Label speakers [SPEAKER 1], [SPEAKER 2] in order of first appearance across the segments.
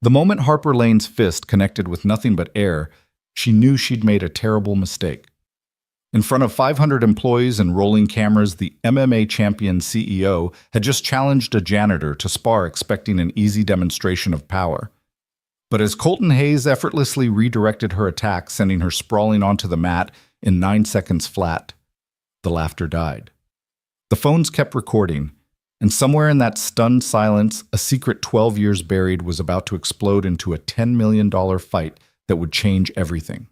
[SPEAKER 1] The moment Harper Lane's fist connected with nothing but air, she knew she'd made a terrible mistake. In front of 500 employees and rolling cameras, the MMA champion CEO had just challenged a janitor to spar, expecting an easy demonstration of power. But as Colton Hayes effortlessly redirected her attack, sending her sprawling onto the mat in 9 seconds flat, the laughter died. The phones kept recording, and somewhere in that stunned silence, a secret 12 years buried was about to explode into a $10 million fight that would change everything.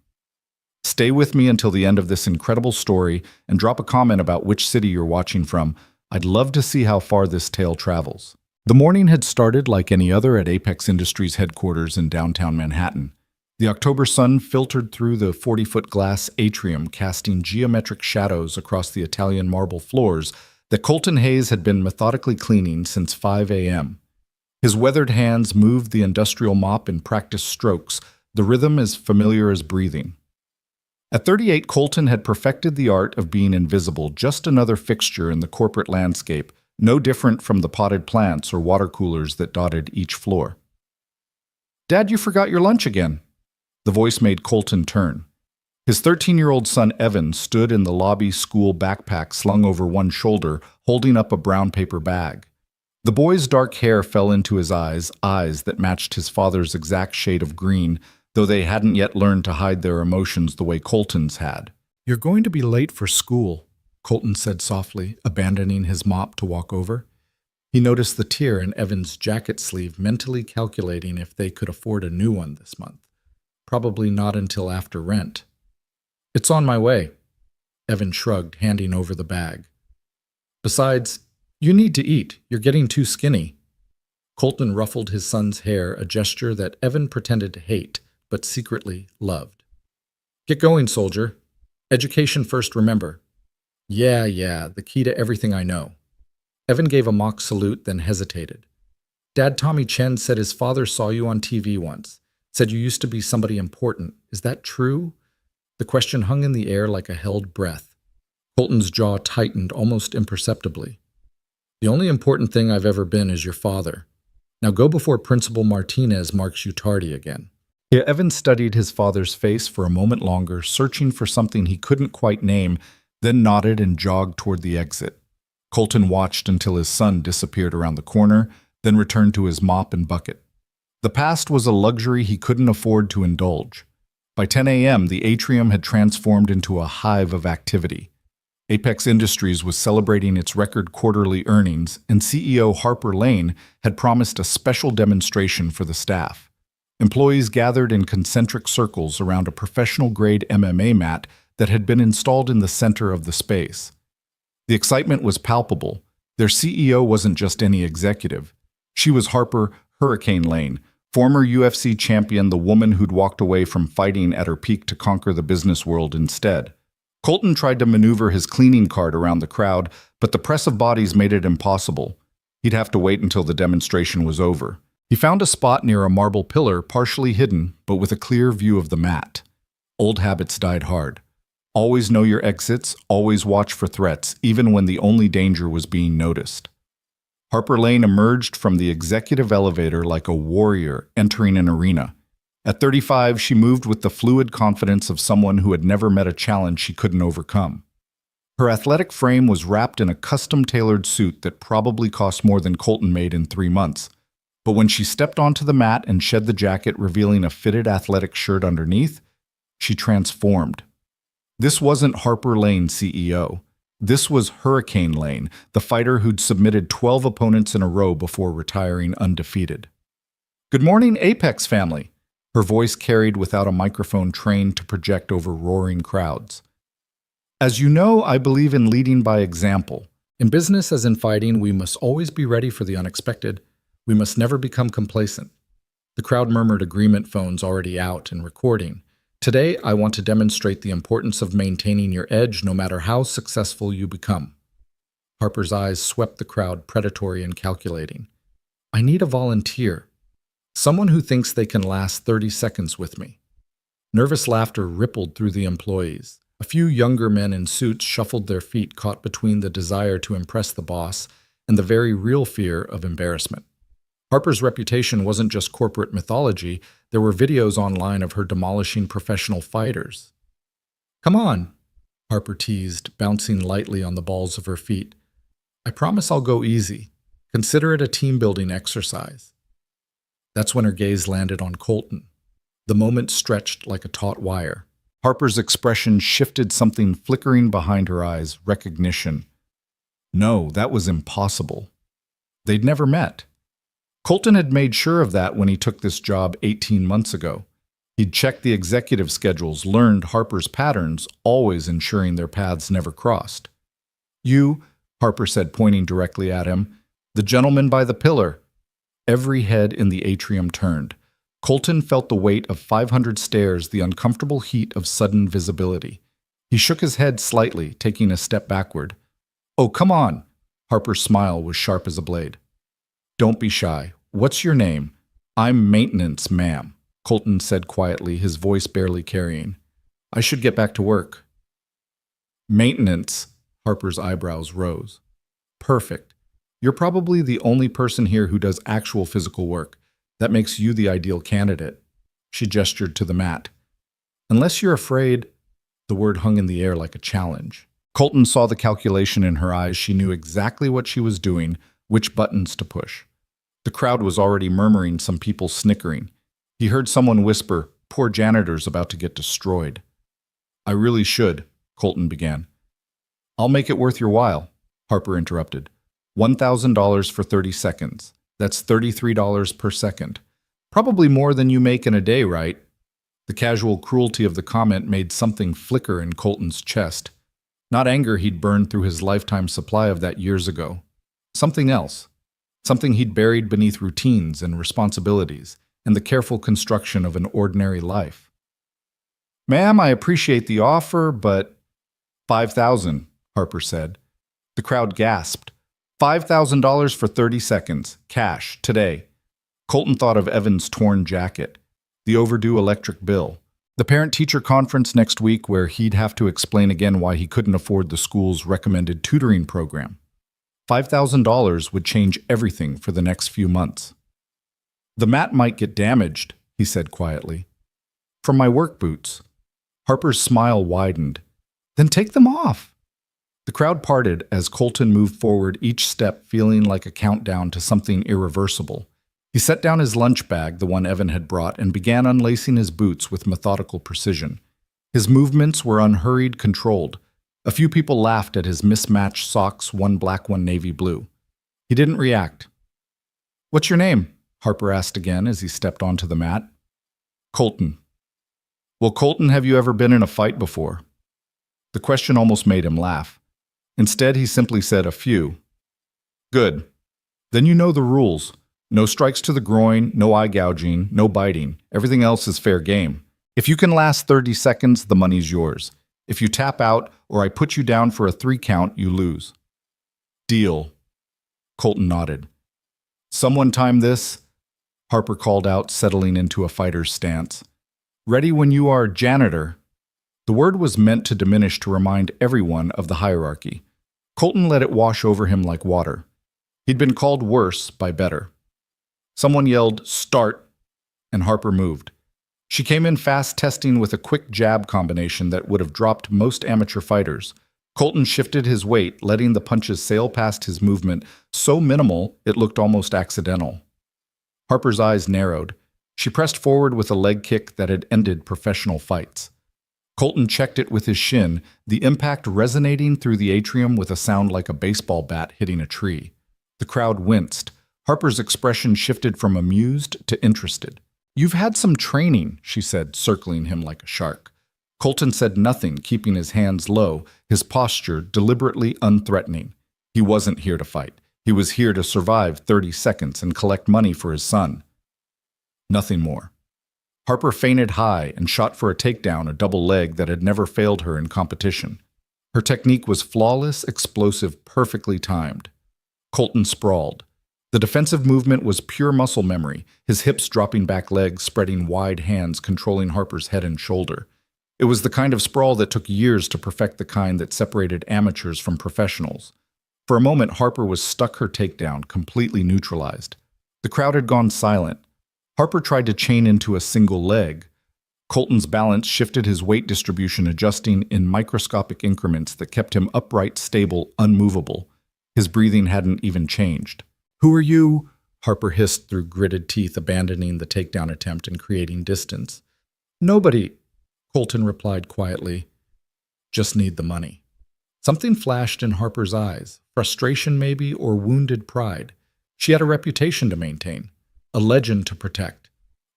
[SPEAKER 1] Stay with me until the end of this incredible story and drop a comment about which city you're watching from. I'd love to see how far this tale travels. The morning had started like any other at Apex Industries headquarters in downtown Manhattan. The October sun filtered through the 40-foot glass atrium, casting geometric shadows across the Italian marble floors that Colton Hayes had been methodically cleaning since 5 a.m. His weathered hands moved the industrial mop in practiced strokes, the rhythm as familiar as breathing. At 38, Colton had perfected the art of being invisible, just another fixture in the corporate landscape, no different from the potted plants or water coolers that dotted each floor. "Dad, you forgot your lunch again." The voice made Colton turn. His 13-year-old son Evan stood in the lobby, school backpack slung over one shoulder, holding up a brown paper bag. The boy's dark hair fell into his eyes that matched his father's exact shade of green, though they hadn't yet learned to hide their emotions the way Colton's had. "You're going to be late for school," Colton said softly, abandoning his mop to walk over. He noticed the tear in Evan's jacket sleeve, mentally calculating if they could afford a new one this month. Probably not until after rent. "It's on my way," Evan shrugged, handing over the bag. "Besides, you need to eat. You're getting too skinny." Colton ruffled his son's hair, a gesture that Evan pretended to hate, but secretly loved. "Get going, soldier. Education first, remember." Yeah, the key to everything I know." Evan gave a mock salute, then hesitated. "Dad, Tommy Chen said his father saw you on TV once. Said you used to be somebody important. Is that true?" The question hung in the air like a held breath. Colton's jaw tightened almost imperceptibly. "The only important thing I've ever been is your father. Now go before Principal Martinez marks you tardy again." Yeah, Evan studied his father's face for a moment longer, searching for something he couldn't quite name, then nodded and jogged toward the exit. Colton watched until his son disappeared around the corner, then returned to his mop and bucket. The past was a luxury he couldn't afford to indulge. By 10 a.m., the atrium had transformed into a hive of activity. Apex Industries was celebrating its record quarterly earnings, and CEO Harper Lane had promised a special demonstration for the staff. Employees gathered in concentric circles around a professional-grade MMA mat that had been installed in the center of the space. The excitement was palpable. Their CEO wasn't just any executive. She was Harper "Hurricane" Lane, former UFC champion, the woman who'd walked away from fighting at her peak to conquer the business world instead. Colton tried to maneuver his cleaning cart around the crowd, but the press of bodies made it impossible. He'd have to wait until the demonstration was over. He found a spot near a marble pillar, partially hidden, but with a clear view of the mat. Old habits died hard. Always know your exits, always watch for threats, even when the only danger was being noticed. Harper Lane emerged from the executive elevator like a warrior entering an arena. At 35, she moved with the fluid confidence of someone who had never met a challenge she couldn't overcome. Her athletic frame was wrapped in a custom-tailored suit that probably cost more than Colton made in 3 months. But when she stepped onto the mat and shed the jacket, revealing a fitted athletic shirt underneath, she transformed. This wasn't Harper Lane, CEO. This was Hurricane Lane, the fighter who'd submitted 12 opponents in a row before retiring undefeated. "Good morning, Apex family," her voice carried without a microphone trained to project over roaring crowds. "As you know, I believe in leading by example. In business as in fighting, we must always be ready for the unexpected. We must never become complacent." The crowd murmured agreement, phones already out and recording. "Today, I want to demonstrate the importance of maintaining your edge no matter how successful you become." Harper's eyes swept the crowd, predatory and calculating. "I need a volunteer. Someone who thinks they can last 30 seconds with me." Nervous laughter rippled through the employees. A few younger men in suits shuffled their feet, caught between the desire to impress the boss and the very real fear of embarrassment. Harper's reputation wasn't just corporate mythology, there were videos online of her demolishing professional fighters. "Come on," Harper teased, bouncing lightly on the balls of her feet. "I promise I'll go easy. Consider it a team-building exercise." That's when her gaze landed on Colton. The moment stretched like a taut wire. Harper's expression shifted, something flickering behind her eyes, recognition. No, that was impossible. They'd never met. Colton had made sure of that when he took this job 18 months ago. He'd checked the executive schedules, learned Harper's patterns, always ensuring their paths never crossed. "You," Harper said, pointing directly at him, "the gentleman by the pillar." Every head in the atrium turned. Colton felt the weight of 500 stairs, the uncomfortable heat of sudden visibility. He shook his head slightly, taking a step backward. "Oh, come on." Harper's smile was sharp as a blade. "Don't be shy. What's your name?" "I'm Maintenance, ma'am," Colton said quietly, his voice barely carrying. "I should get back to work." "Maintenance," Harper's eyebrows rose. "Perfect. You're probably the only person here who does actual physical work. That makes you the ideal candidate." She gestured to the mat. "Unless you're afraid," the word hung in the air like a challenge. Colton saw the calculation in her eyes. She knew exactly what she was doing, which buttons to push. The crowd was already murmuring, some people snickering. He heard someone whisper, "Poor janitor's about to get destroyed." "I really should," Colton began. "I'll make it worth your while," Harper interrupted. $1,000 for 30 seconds. That's $33 per second. Probably more than you make in a day, right? The casual cruelty of the comment made something flicker in Colton's chest. Not anger, he'd burned through his lifetime supply of that years ago. Something else. Something he'd buried beneath routines and responsibilities and the careful construction of an ordinary life. "Ma'am, I appreciate the offer, but—" "5,000, Harper said. The crowd gasped. $5,000 for 30 seconds, cash, today. Colton thought of Evan's torn jacket, the overdue electric bill, the parent-teacher conference next week where he'd have to explain again why he couldn't afford the school's recommended tutoring program. $5,000 would change everything for the next few months. "The mat might get damaged," he said quietly. "From my work boots." Harper's smile widened. "Then take them off." The crowd parted as Colton moved forward, each step feeling like a countdown to something irreversible. He set down his lunch bag, the one Evan had brought, and began unlacing his boots with methodical precision. His movements were unhurried, controlled. A few people laughed at his mismatched socks, one black, one navy blue. He didn't react. "What's your name?" Harper asked again as he stepped onto the mat. "Colton." "Well, Colton, have you ever been in a fight before?" The question almost made him laugh. Instead, he simply said, "A few." "Good. Then you know the rules. No strikes to the groin, no eye gouging, no biting. Everything else is fair game. If you can last 30 seconds, the money's yours. If you tap out or I put you down for a 3 count, you lose." "Deal." Colton nodded. "Someone time this," Harper called out, settling into a fighter's stance. "Ready when you are, janitor." The word was meant to diminish, to remind everyone of the hierarchy. Colton let it wash over him like water. He'd been called worse by better. Someone yelled, "Start," and Harper moved. She came in fast, testing with a quick jab combination that would have dropped most amateur fighters. Colton shifted his weight, letting the punches sail past his movement, so minimal it looked almost accidental. Harper's eyes narrowed. She pressed forward with a leg kick that had ended professional fights. Colton checked it with his shin, the impact resonating through the atrium with a sound like a baseball bat hitting a tree. The crowd winced. Harper's expression shifted from amused to interested. "You've had some training," she said, circling him like a shark. Colton said nothing, keeping his hands low, his posture deliberately unthreatening. He wasn't here to fight. He was here to survive 30 seconds and collect money for his son. Nothing more. Harper feinted high and shot for a takedown, a double leg that had never failed her in competition. Her technique was flawless, explosive, perfectly timed. Colton sprawled. The defensive movement was pure muscle memory, his hips dropping back, legs spreading wide, hands controlling Harper's head and shoulder. It was the kind of sprawl that took years to perfect, the kind that separated amateurs from professionals. For a moment, Harper was stuck, her takedown completely neutralized. The crowd had gone silent. Harper tried to chain into a single leg. Colton's balance shifted, his weight distribution adjusting in microscopic increments that kept him upright, stable, unmovable. His breathing hadn't even changed. "Who are you?" Harper hissed through gritted teeth, abandoning the takedown attempt and creating distance. "Nobody," Colton replied quietly. "Just need the money." Something flashed in Harper's eyes, frustration maybe, or wounded pride. She had a reputation to maintain, a legend to protect.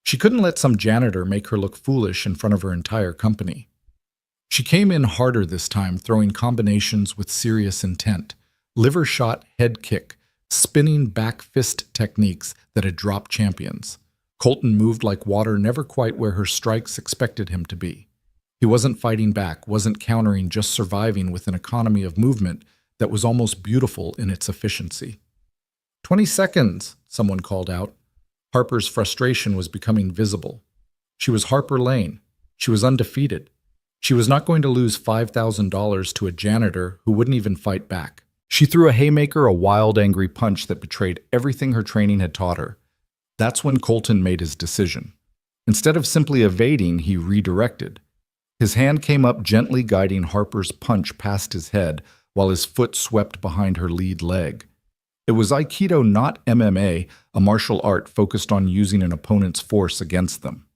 [SPEAKER 1] She couldn't let some janitor make her look foolish in front of her entire company. She came in harder this time, throwing combinations with serious intent. Liver shot head kick, spinning back fist techniques that had dropped champions. Colton moved like water, never quite where her strikes expected him to be. He wasn't fighting back, wasn't countering, just surviving with an economy of movement that was almost beautiful in its efficiency. 20 seconds, someone called out. Harper's frustration was becoming visible. She was Harper Lane. She was undefeated. She was not going to lose $5,000 to a janitor who wouldn't even fight back. She threw a haymaker, a wild, angry punch that betrayed everything her training had taught her. That's when Colton made his decision. Instead of simply evading, he redirected. His hand came up, gently guiding Harper's punch past his head, while his foot swept behind her lead leg. It was Aikido, not MMA, a martial art focused on using an opponent's force against them.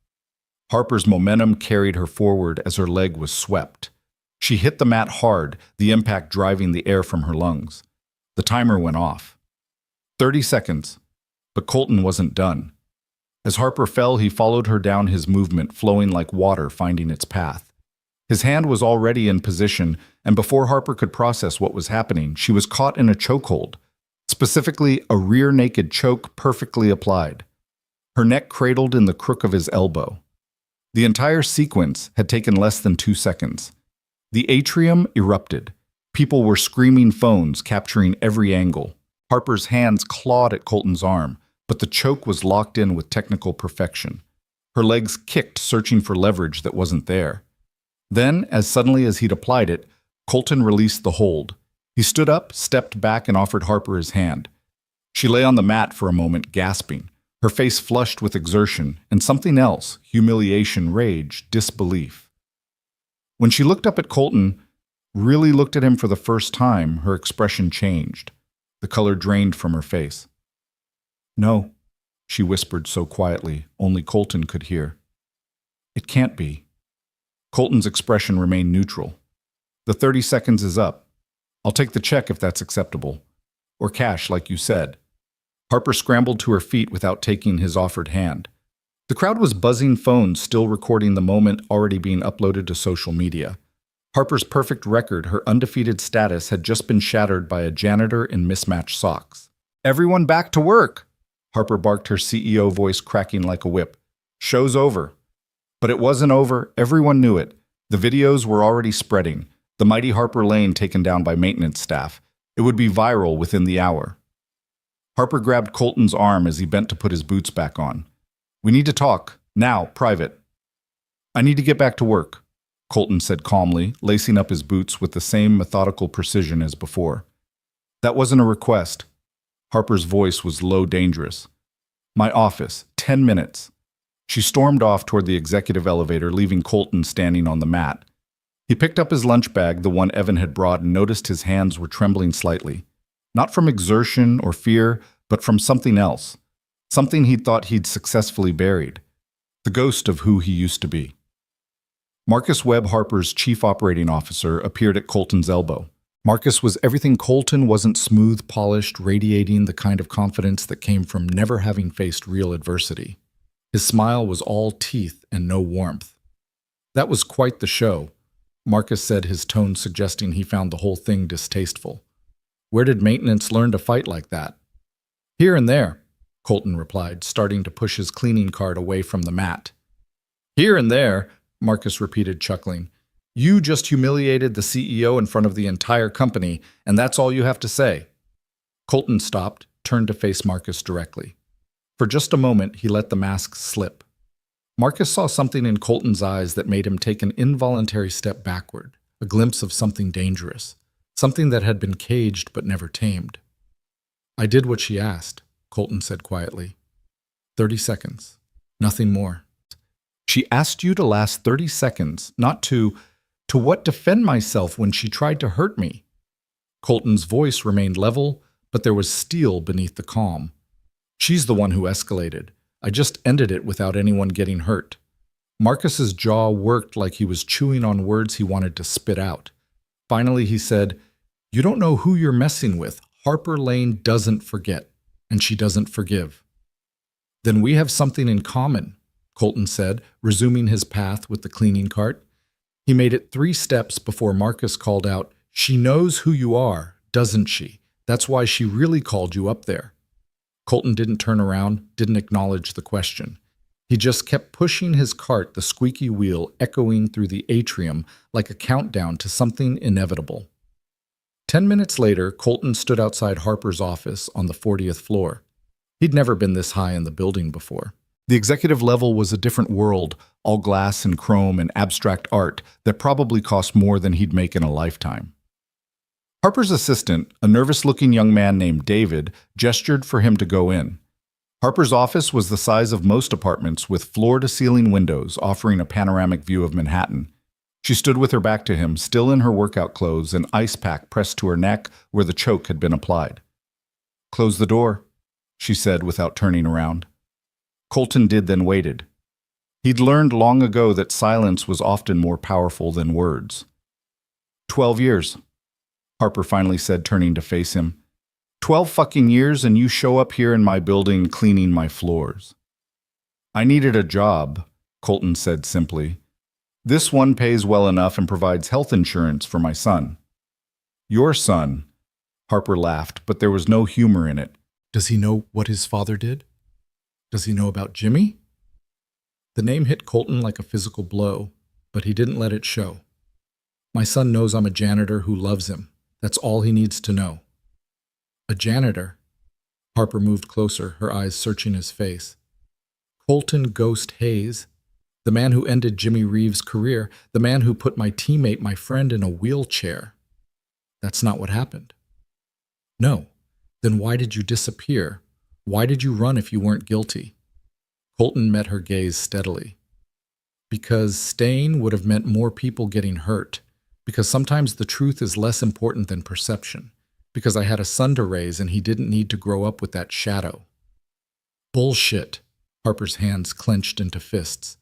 [SPEAKER 1] Harper's momentum carried her forward as her leg was swept. She hit the mat hard, the impact driving the air from her lungs. The timer went off. 30 seconds. But Colton wasn't done. As Harper fell, he followed her down, his movement flowing like water finding its path. His hand was already in position, and before Harper could process what was happening, she was caught in a chokehold. Specifically, a rear naked choke perfectly applied. Her neck cradled in the crook of his elbow. The entire sequence had taken less than 2 seconds. The atrium erupted. People were screaming, phones capturing every angle. Harper's hands clawed at Colton's arm, but the choke was locked in with technical perfection. Her legs kicked, searching for leverage that wasn't there. Then, as suddenly as he'd applied it, Colton released the hold. He stood up, stepped back, and offered Harper his hand. She lay on the mat for a moment, gasping, her face flushed with exertion and something else, humiliation, rage, disbelief. When she looked up at Colton, really looked at him for the first time, her expression changed. The color drained from her face. "No," she whispered so quietly, only Colton could hear. "It can't be." Colton's expression remained neutral. "The 30 seconds is up. I'll take the check if that's acceptable. Or cash, like you said." Harper scrambled to her feet without taking his offered hand. The crowd was buzzing, phones still recording the moment, already being uploaded to social media. Harper's perfect record, her undefeated status, had just been shattered by a janitor in mismatched socks. "Everyone back to work!" Harper barked, her CEO voice cracking like a whip. "Show's over." But it wasn't over. Everyone knew it. The videos were already spreading. The mighty Harper Lane taken down by maintenance staff. It would be viral within the hour. Harper grabbed Colton's arm as he bent to put his boots back on. "We need to talk. Now, private." "I need to get back to work," Colton said calmly, lacing up his boots with the same methodical precision as before. "That wasn't a request." Harper's voice was low, dangerous. "My office. 10 minutes." She stormed off toward the executive elevator, leaving Colton standing on the mat. He picked up his lunch bag, the one Evan had brought, and noticed his hands were trembling slightly. Not from exertion or fear, but from something else. Something he'd thought he'd successfully buried. The ghost of who he used to be. Marcus Webb, Harper's chief operating officer, appeared at Colton's elbow. Marcus was everything Colton wasn't: smooth, polished, radiating the kind of confidence that came from never having faced real adversity. His smile was all teeth and no warmth. That was quite the show, Marcus said, his tone suggesting he found the whole thing distasteful. "Where did maintenance learn to fight like that?" "Here and there," Colton replied, starting to push his cleaning cart away from the mat. "Here and there," Marcus repeated, chuckling. "You just humiliated the CEO in front of the entire company, and that's all you have to say." Colton stopped, turned to face Marcus directly. For just a moment, he let the mask slip. Marcus saw something in Colton's eyes that made him take an involuntary step backward, a glimpse of something dangerous, something that had been caged but never tamed. "I did what she asked," Colton said quietly. 30 seconds. Nothing more. She asked you to last 30 seconds, not to what defend myself when she tried to hurt me. Colton's voice remained level, but there was steel beneath the calm. She's the one who escalated. I just ended it without anyone getting hurt. Marcus's jaw worked like he was chewing on words he wanted to spit out. Finally, he said, "You don't know who you're messing with. Harper Lane doesn't forget, and she doesn't forgive." "Then we have something in common," Colton said, resuming his path with the cleaning cart. He made it 3 steps before Marcus called out, "She knows who you are, doesn't she? That's why she really called you up there." Colton didn't turn around, didn't acknowledge the question. He just kept pushing his cart, the squeaky wheel echoing through the atrium like a countdown to something inevitable. 10 minutes later, Colton stood outside Harper's office on the 40th floor. He'd never been this high in the building before. The executive level was a different world, all glass and chrome and abstract art that probably cost more than he'd make in a lifetime. Harper's assistant, a nervous-looking young man named David, gestured for him to go in. Harper's office was the size of most apartments, with floor-to-ceiling windows offering a panoramic view of Manhattan. She stood with her back to him, still in her workout clothes, an ice pack pressed to her neck where the choke had been applied. "Close the door," she said without turning around. Colton did, then waited. He'd learned long ago that silence was often more powerful than words. 12 years, Harper finally said, turning to face him. 12 fucking years and you show up here in my building cleaning my floors. "I needed a job," Colton said simply. "This one pays well enough and provides health insurance for my son." "Your son," Harper laughed, but there was no humor in it. "Does he know what his father did? Does he know about Jimmy?" The name hit Colton like a physical blow, but he didn't let it show. "My son knows I'm a janitor who loves him. That's all he needs to know." "A janitor?" Harper moved closer, her eyes searching his face. "Colton Ghost Hayes, the man who ended Jimmy Reeves' career, the man who put my teammate, my friend, in a wheelchair. That's not what happened." "No. Then why did you disappear? Why did you run if you weren't guilty?" Colton met her gaze steadily. "Because staying would have meant more people getting hurt. Because sometimes the truth is less important than perception. Because I had a son to raise and he didn't need to grow up with that shadow." "Bullshit." Harper's hands clenched into fists.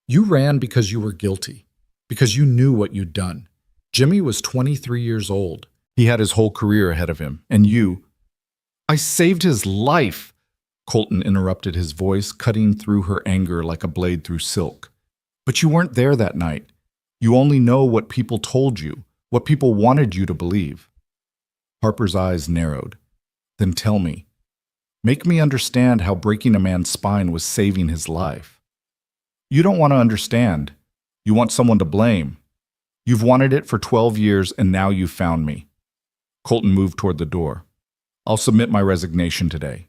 [SPEAKER 1] "You ran because you were guilty. Because you knew what you'd done. Jimmy was 23 years old. He had his whole career ahead of him. And you—" "I saved his life," Colton interrupted, his voice cutting through her anger like a blade through silk. "But you weren't there that night. You only know what people told you, what people wanted you to believe." Harper's eyes narrowed. "Then tell me. Make me understand how breaking a man's spine was saving his life." "You don't want to understand. You want someone to blame. You've wanted it for 12 years and now you've found me." Colton moved toward the door. "I'll submit my resignation today.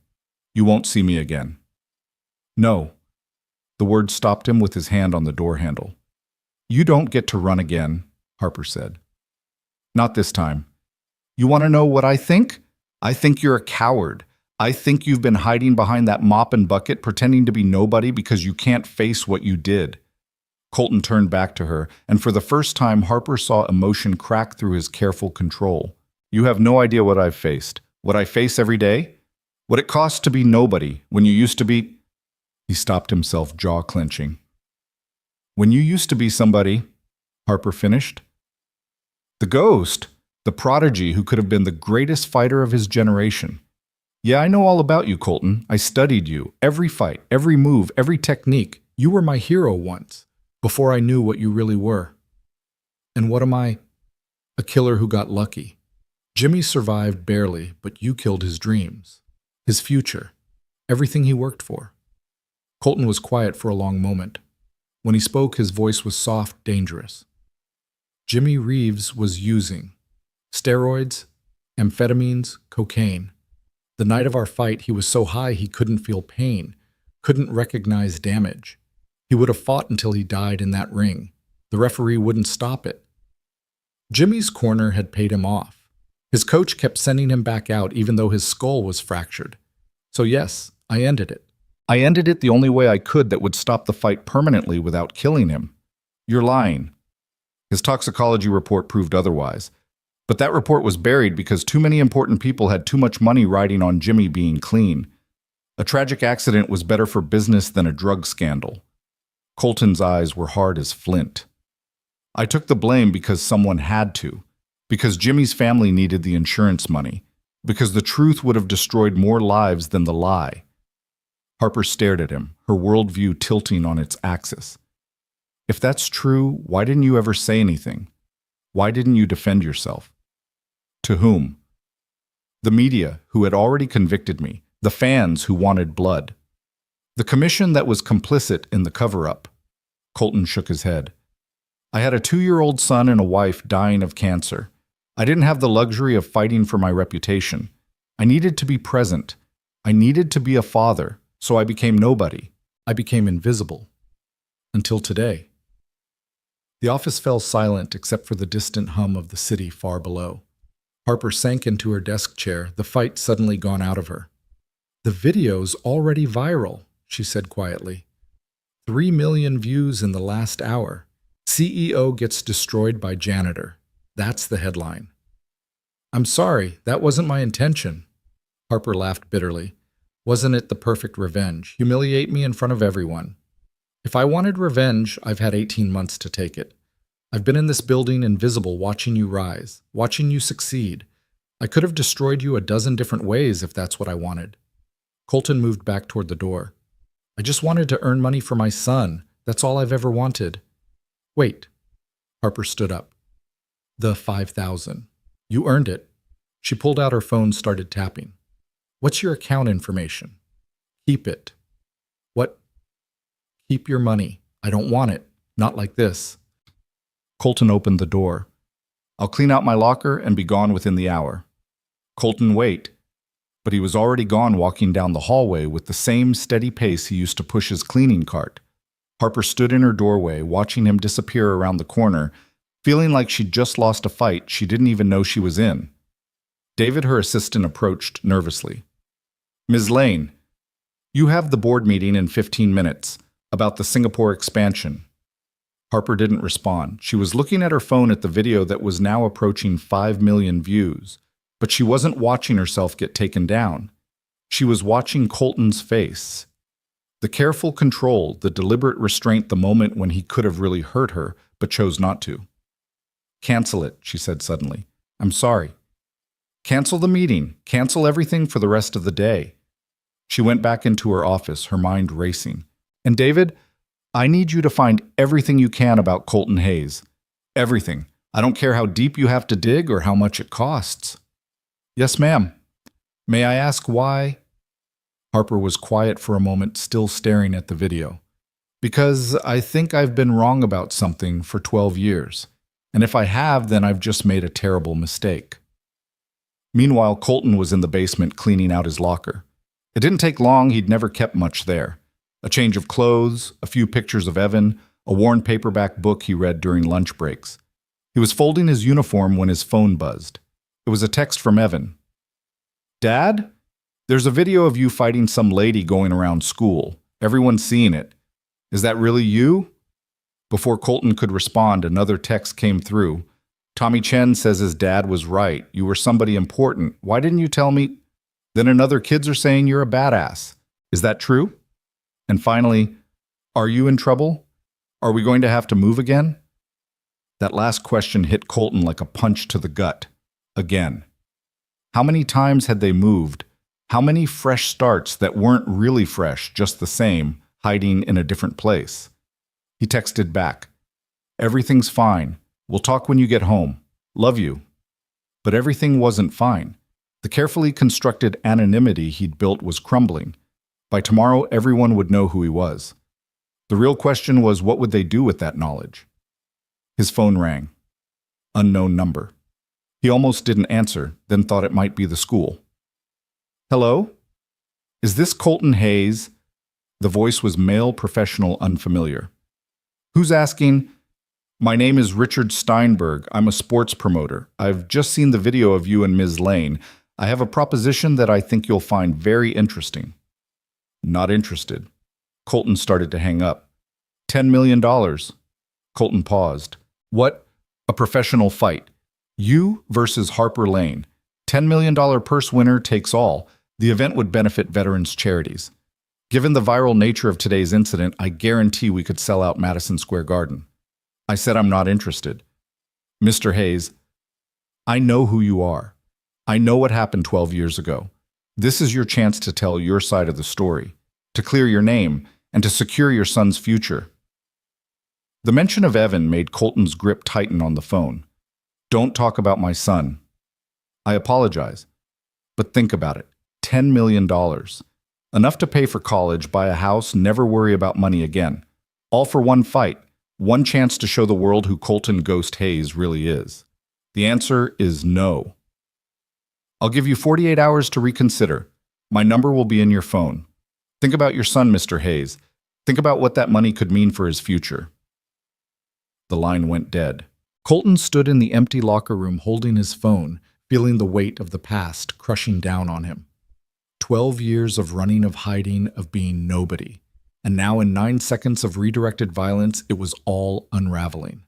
[SPEAKER 1] You won't see me again." "No." The word stopped him with his hand on the door handle. "You don't get to run again," Harper said. "Not this time. You want to know what I think? I think you're a coward. I think you've been hiding behind that mop and bucket, pretending to be nobody because you can't face what you did." Colton turned back to her, and for the first time Harper saw emotion crack through his careful control. "You have no idea what I've faced. What I face every day? What it costs to be nobody when you used to be—" He stopped himself, jaw clenching. "When you used to be somebody," Harper finished. "The ghost, the prodigy who could have been the greatest fighter of his generation. Yeah, I know all about you, Colton. I studied you. Every fight, every move, every technique. You were my hero once, before I knew what you really were. And what am I? A killer who got lucky. Jimmy survived barely, but you killed his dreams, his future, everything he worked for." Colton was quiet for a long moment. When he spoke, his voice was soft, dangerous. "Jimmy Reeves was using steroids, amphetamines, cocaine. The night of our fight, he was so high he couldn't feel pain, couldn't recognize damage. He would have fought until he died in that ring. The referee wouldn't stop it. Jimmy's corner had paid him off. His coach kept sending him back out even though his skull was fractured. So yes, I ended it. I ended it the only way I could that would stop the fight permanently without killing him. You're lying. His toxicology report proved otherwise. But that report was buried because too many important people had too much money riding on Jimmy being clean. A tragic accident was better for business than a drug scandal. Colton's eyes were hard as flint. I took the blame because someone had to. Because Jimmy's family needed the insurance money. Because the truth would have destroyed more lives than the lie. Harper stared at him, her worldview tilting on its axis. If that's true, why didn't you ever say anything? Why didn't you defend yourself? To whom? The media, who had already convicted me. The fans who wanted blood. The commission that was complicit in the cover-up. Colton shook his head. I had a 2-year-old son and a wife dying of cancer. I didn't have the luxury of fighting for my reputation. I needed to be present. I needed to be a father, so I became nobody. I became invisible. Until today. The office fell silent except for the distant hum of the city far below. Harper sank into her desk chair, the fight suddenly gone out of her. The video's already viral, she said quietly. 3 million views in the last hour. CEO gets destroyed by janitor. That's the headline. I'm sorry, that wasn't my intention. Harper laughed bitterly. Wasn't it the perfect revenge? Humiliate me in front of everyone. If I wanted revenge, I've had 18 months to take it. I've been in this building invisible watching you rise, watching you succeed. I could have destroyed you a dozen different ways if that's what I wanted. Colton moved back toward the door. I just wanted to earn money for my son. That's all I've ever wanted. Wait. Harper stood up. The 5,000. You earned it. She pulled out her phone, started tapping. What's your account information? Keep it. What? Keep your money. I don't want it. Not like this. Colton opened the door. I'll clean out my locker and be gone within the hour. Colton, wait. But he was already gone, walking down the hallway with the same steady pace he used to push his cleaning cart. Harper stood in her doorway, watching him disappear around the corner, feeling like she'd just lost a fight she didn't even know she was in. David, her assistant, approached nervously. Ms. Lane, you have the board meeting in 15 minutes about the Singapore expansion. Harper didn't respond. She was looking at her phone at the video that was now approaching 5 million views, but she wasn't watching herself get taken down. She was watching Colton's face. The careful control, the deliberate restraint the moment when he could have really hurt her, but chose not to. Cancel it, she said suddenly. I'm sorry. Cancel the meeting. Cancel everything for the rest of the day. She went back into her office, her mind racing. And David, I need you to find everything you can about Colton Hayes. Everything. I don't care how deep you have to dig or how much it costs. Yes, ma'am. May I ask why? Harper was quiet for a moment, still staring at the video. Because I think I've been wrong about something for 12 years. And if I have, then I've just made a terrible mistake. Meanwhile, Colton was in the basement cleaning out his locker. It didn't take long, he'd never kept much there. A change of clothes, a few pictures of Evan, a worn paperback book he read during lunch breaks. He was folding his uniform when his phone buzzed. It was a text from Evan. Dad? There's a video of you fighting some lady going around school. Everyone's seeing it. Is that really you? Before Colton could respond, another text came through. Tommy Chen says his dad was right. You were somebody important. Why didn't you tell me? Then another kids are saying you're a badass. Is that true? And finally, are you in trouble? Are we going to have to move again? That last question hit Colton like a punch to the gut. Again. How many times had they moved? How many fresh starts that weren't really fresh, just the same, hiding in a different place? He texted back. Everything's fine. We'll talk when you get home. Love you. But everything wasn't fine. The carefully constructed anonymity he'd built was crumbling. By tomorrow, everyone would know who he was. The real question was, what would they do with that knowledge? His phone rang. Unknown number. He almost didn't answer, then thought it might be the school. Hello? Is this Colton Hayes? The voice was male, professional, unfamiliar. Who's asking? My name is Richard Steinberg. I'm a sports promoter. I've just seen the video of you and Ms. Lane. I have a proposition that I think you'll find very interesting. Not interested. Colton started to hang up. $10 million. Colton paused. What? A professional fight. You versus Harper Lane. $10 million purse winner takes all. The event would benefit veterans' charities. Given the viral nature of today's incident, I guarantee we could sell out Madison Square Garden. I said I'm not interested. Mr. Hayes, I know who you are. I know what happened 12 years ago. This is your chance to tell your side of the story, to clear your name, and to secure your son's future. The mention of Evan made Colton's grip tighten on the phone. Don't talk about my son. I apologize. But think about it. $10 million. Enough to pay for college, buy a house, never worry about money again. All for one fight, one chance to show the world who Colton Ghost Hayes really is. The answer is no. I'll give you 48 hours to reconsider. My number will be in your phone. Think about your son, Mr. Hayes. Think about what that money could mean for his future. The line went dead. Colton stood in the empty locker room holding his phone, feeling the weight of the past crushing down on him. 12 years of running, of hiding, of being nobody. And now in 9 seconds of redirected violence, it was all unraveling.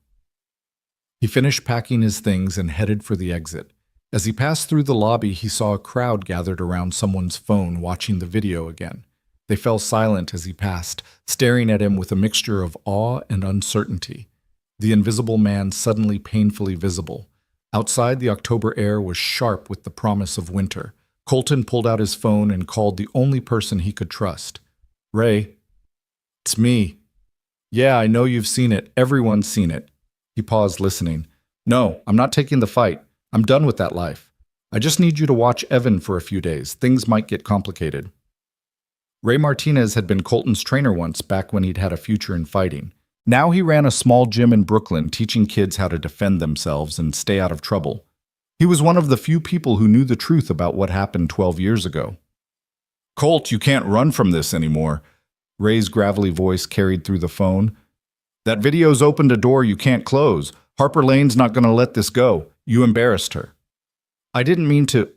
[SPEAKER 1] He finished packing his things and headed for the exit. As he passed through the lobby, he saw a crowd gathered around someone's phone watching the video again. They fell silent as he passed, staring at him with a mixture of awe and uncertainty. The invisible man suddenly painfully visible. Outside, the October air was sharp with the promise of winter. Colton pulled out his phone and called the only person he could trust. Ray, it's me. Yeah, I know you've seen it. Everyone's seen it. He paused, listening. No, I'm not taking the fight. I'm done with that life. I just need you to watch Evan for a few days. Things might get complicated. Ray Martinez had been Colton's trainer once, back when he'd had a future in fighting. Now he ran a small gym in Brooklyn, teaching kids how to defend themselves and stay out of trouble. He was one of the few people who knew the truth about what happened 12 years ago. Colt, you can't run from this anymore. Ray's gravelly voice carried through the phone. That video's opened a door you can't close. Harper Lane's not going to let this go. You embarrassed her. I didn't mean to.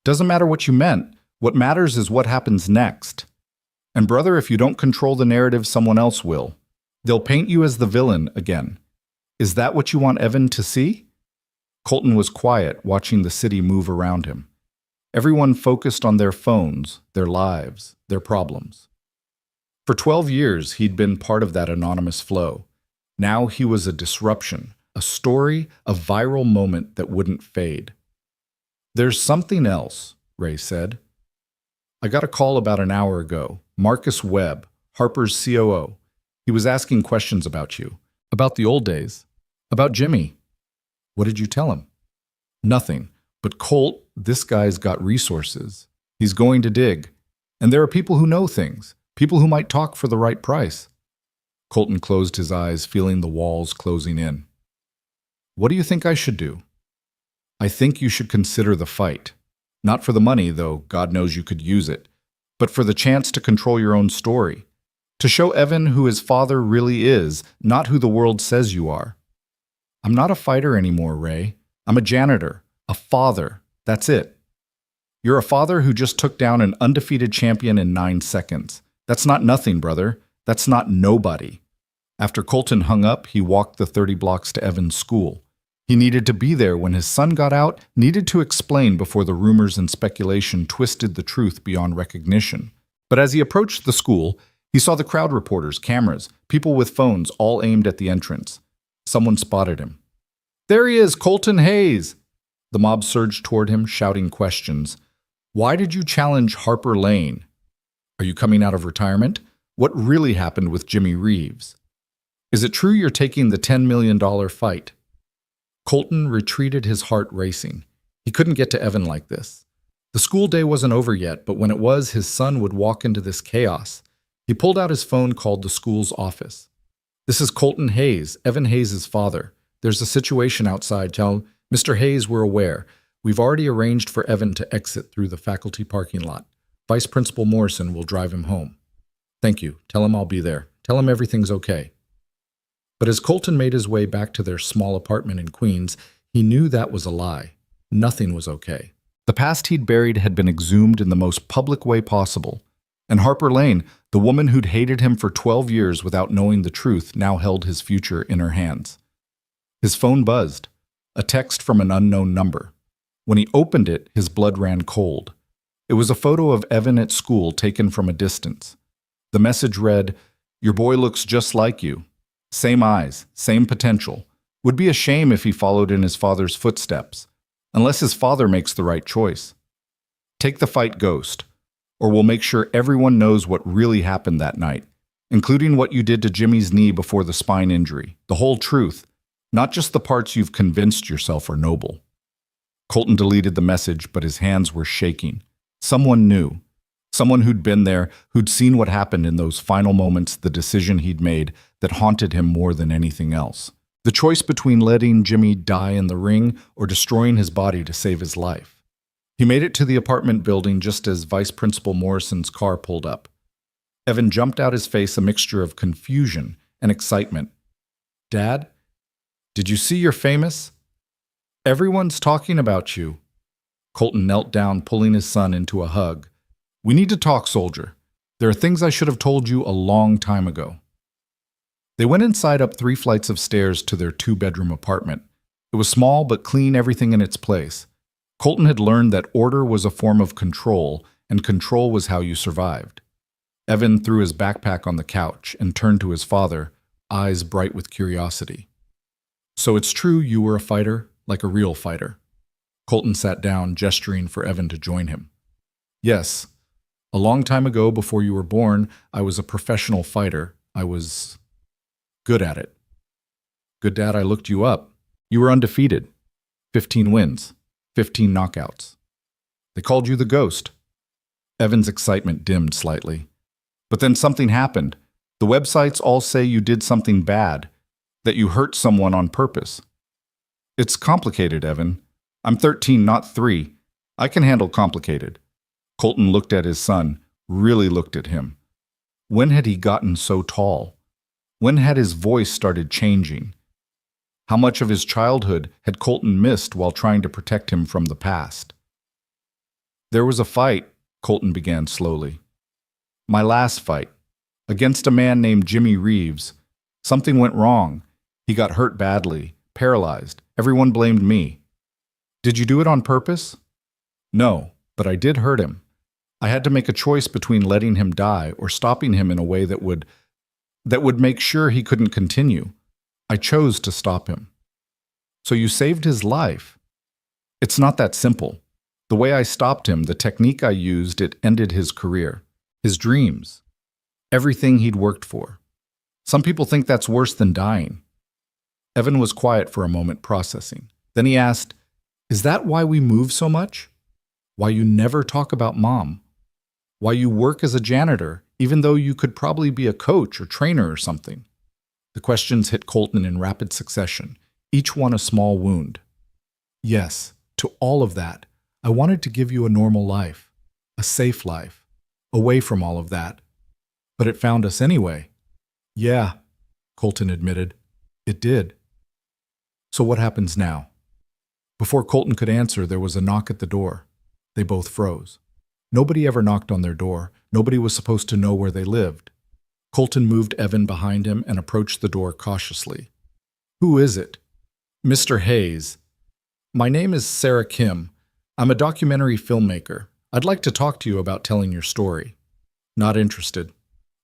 [SPEAKER 1] Doesn't matter what you meant. What matters is what happens next. And brother, if you don't control the narrative, someone else will. They'll paint you as the villain again. Is that what you want Evan to see? Colton was quiet, watching the city move around him. Everyone focused on their phones, their lives, their problems. For 12 years, he'd been part of that anonymous flow. Now he was a disruption, a story, a viral moment that wouldn't fade. There's something else, Ray said. I got a call about an hour ago. Marcus Webb, Harper's COO. He was asking questions about you, about the old days, about Jimmy. What did you tell him? Nothing. But Colt, this guy's got resources. He's going to dig. And there are people who know things, people who might talk for the right price. Colton closed his eyes, feeling the walls closing in. What do you think I should do? I think you should consider the fight. Not for the money, though God knows you could use it, but for the chance to control your own story. To show Evan who his father really is, not who the world says you are. I'm not a fighter anymore, Ray. I'm a janitor, a father. That's it. You're a father who just took down an undefeated champion in 9 seconds. That's not nothing, brother. That's not nobody. After Colton hung up, he walked the 30 blocks to Evan's school. He needed to be there when his son got out, needed to explain before the rumors and speculation twisted the truth beyond recognition. But as he approached the school, he saw the crowd reporters, cameras, people with phones all aimed at the entrance. Someone spotted him. There he is, Colton Hayes! The mob surged toward him, shouting questions. Why did you challenge Harper Lane? Are you coming out of retirement? What really happened with Jimmy Reeves? Is it true you're taking the $10 million fight? Colton retreated, his heart racing. He couldn't get to Evan like this. The school day wasn't over yet, but when it was, his son would walk into this chaos. He pulled out his phone, called the school's office. This is Colton Hayes, Evan Hayes' father. There's a situation outside. Tell Mr. Hayes we're aware. We've already arranged for Evan to exit through the faculty parking lot. Vice Principal Morrison will drive him home. Thank you. Tell him I'll be there. Tell him everything's okay. But as Colton made his way back to their small apartment in Queens, he knew that was a lie. Nothing was okay. The past he'd buried had been exhumed in the most public way possible. And Harper Lane, the woman who'd hated him for 12 years without knowing the truth, now held his future in her hands. His phone buzzed, a text from an unknown number. When he opened it, his blood ran cold. It was a photo of Evan at school taken from a distance. The message read, "Your boy looks just like you. Same eyes, same potential. Would be a shame if he followed in his father's footsteps, unless his father makes the right choice. Take the fight, Ghost, or we'll make sure everyone knows what really happened that night, including what you did to Jimmy's knee before the spine injury. The whole truth, not just the parts you've convinced yourself are noble." Colton deleted the message, but his hands were shaking. Someone knew. Someone who'd been there, who'd seen what happened in those final moments, the decision he'd made that haunted him more than anything else. The choice between letting Jimmy die in the ring or destroying his body to save his life. He made it to the apartment building just as Vice Principal Morrison's car pulled up. Evan jumped out his face, a mixture of confusion and excitement. "Dad, did you see you're famous? Everyone's talking about you." Colton knelt down, pulling his son into a hug. "We need to talk, soldier. There are things I should have told you a long time ago." They went inside up 3 flights of stairs to their 2-bedroom apartment. It was small but clean, everything in its place. Colton had learned that order was a form of control, and control was how you survived. Evan threw his backpack on the couch and turned to his father, eyes bright with curiosity. "So it's true you were a fighter, like a real fighter?" Colton sat down, gesturing for Evan to join him. "Yes. A long time ago, before you were born, I was a professional fighter. I was good at it." "Good, Dad, I looked you up. You were undefeated. 15 wins, 15 knockouts. They called you the Ghost." Evan's excitement dimmed slightly. "But then something happened. The websites all say you did something bad, that you hurt someone on purpose." "It's complicated, Evan. I'm 13, not 3. I can handle complicated." Colton looked at his son, really looked at him. When had he gotten so tall? When had his voice started changing? How much of his childhood had Colton missed while trying to protect him from the past? "There was a fight," Colton began slowly. "My last fight, against a man named Jimmy Reeves. Something went wrong. He got hurt badly, paralyzed. Everyone blamed me." "Did you do it on purpose?" "No, but I did hurt him. I had to make a choice between letting him die or stopping him in a way that would make sure he couldn't continue. I chose to stop him." "So you saved his life?" "It's not that simple. The way I stopped him, the technique I used, it ended his career, his dreams, everything he'd worked for. Some people think that's worse than dying." Evan was quiet for a moment, processing. Then he asked, "Is that why we move so much? Why you never talk about Mom? Why you work as a janitor, even though you could probably be a coach or trainer or something?" The questions hit Colton in rapid succession, each one a small wound. "Yes, to all of that. I wanted to give you a normal life, a safe life, away from all of that. But it found us anyway." "Yeah," Colton admitted. "It did." "So what happens now?" Before Colton could answer, there was a knock at the door. They both froze. Nobody ever knocked on their door. Nobody was supposed to know where they lived. Colton moved Evan behind him and approached the door cautiously. "Who is it?" "Mr. Hayes. My name is Sarah Kim. I'm a documentary filmmaker. I'd like to talk to you about telling your story." "Not interested."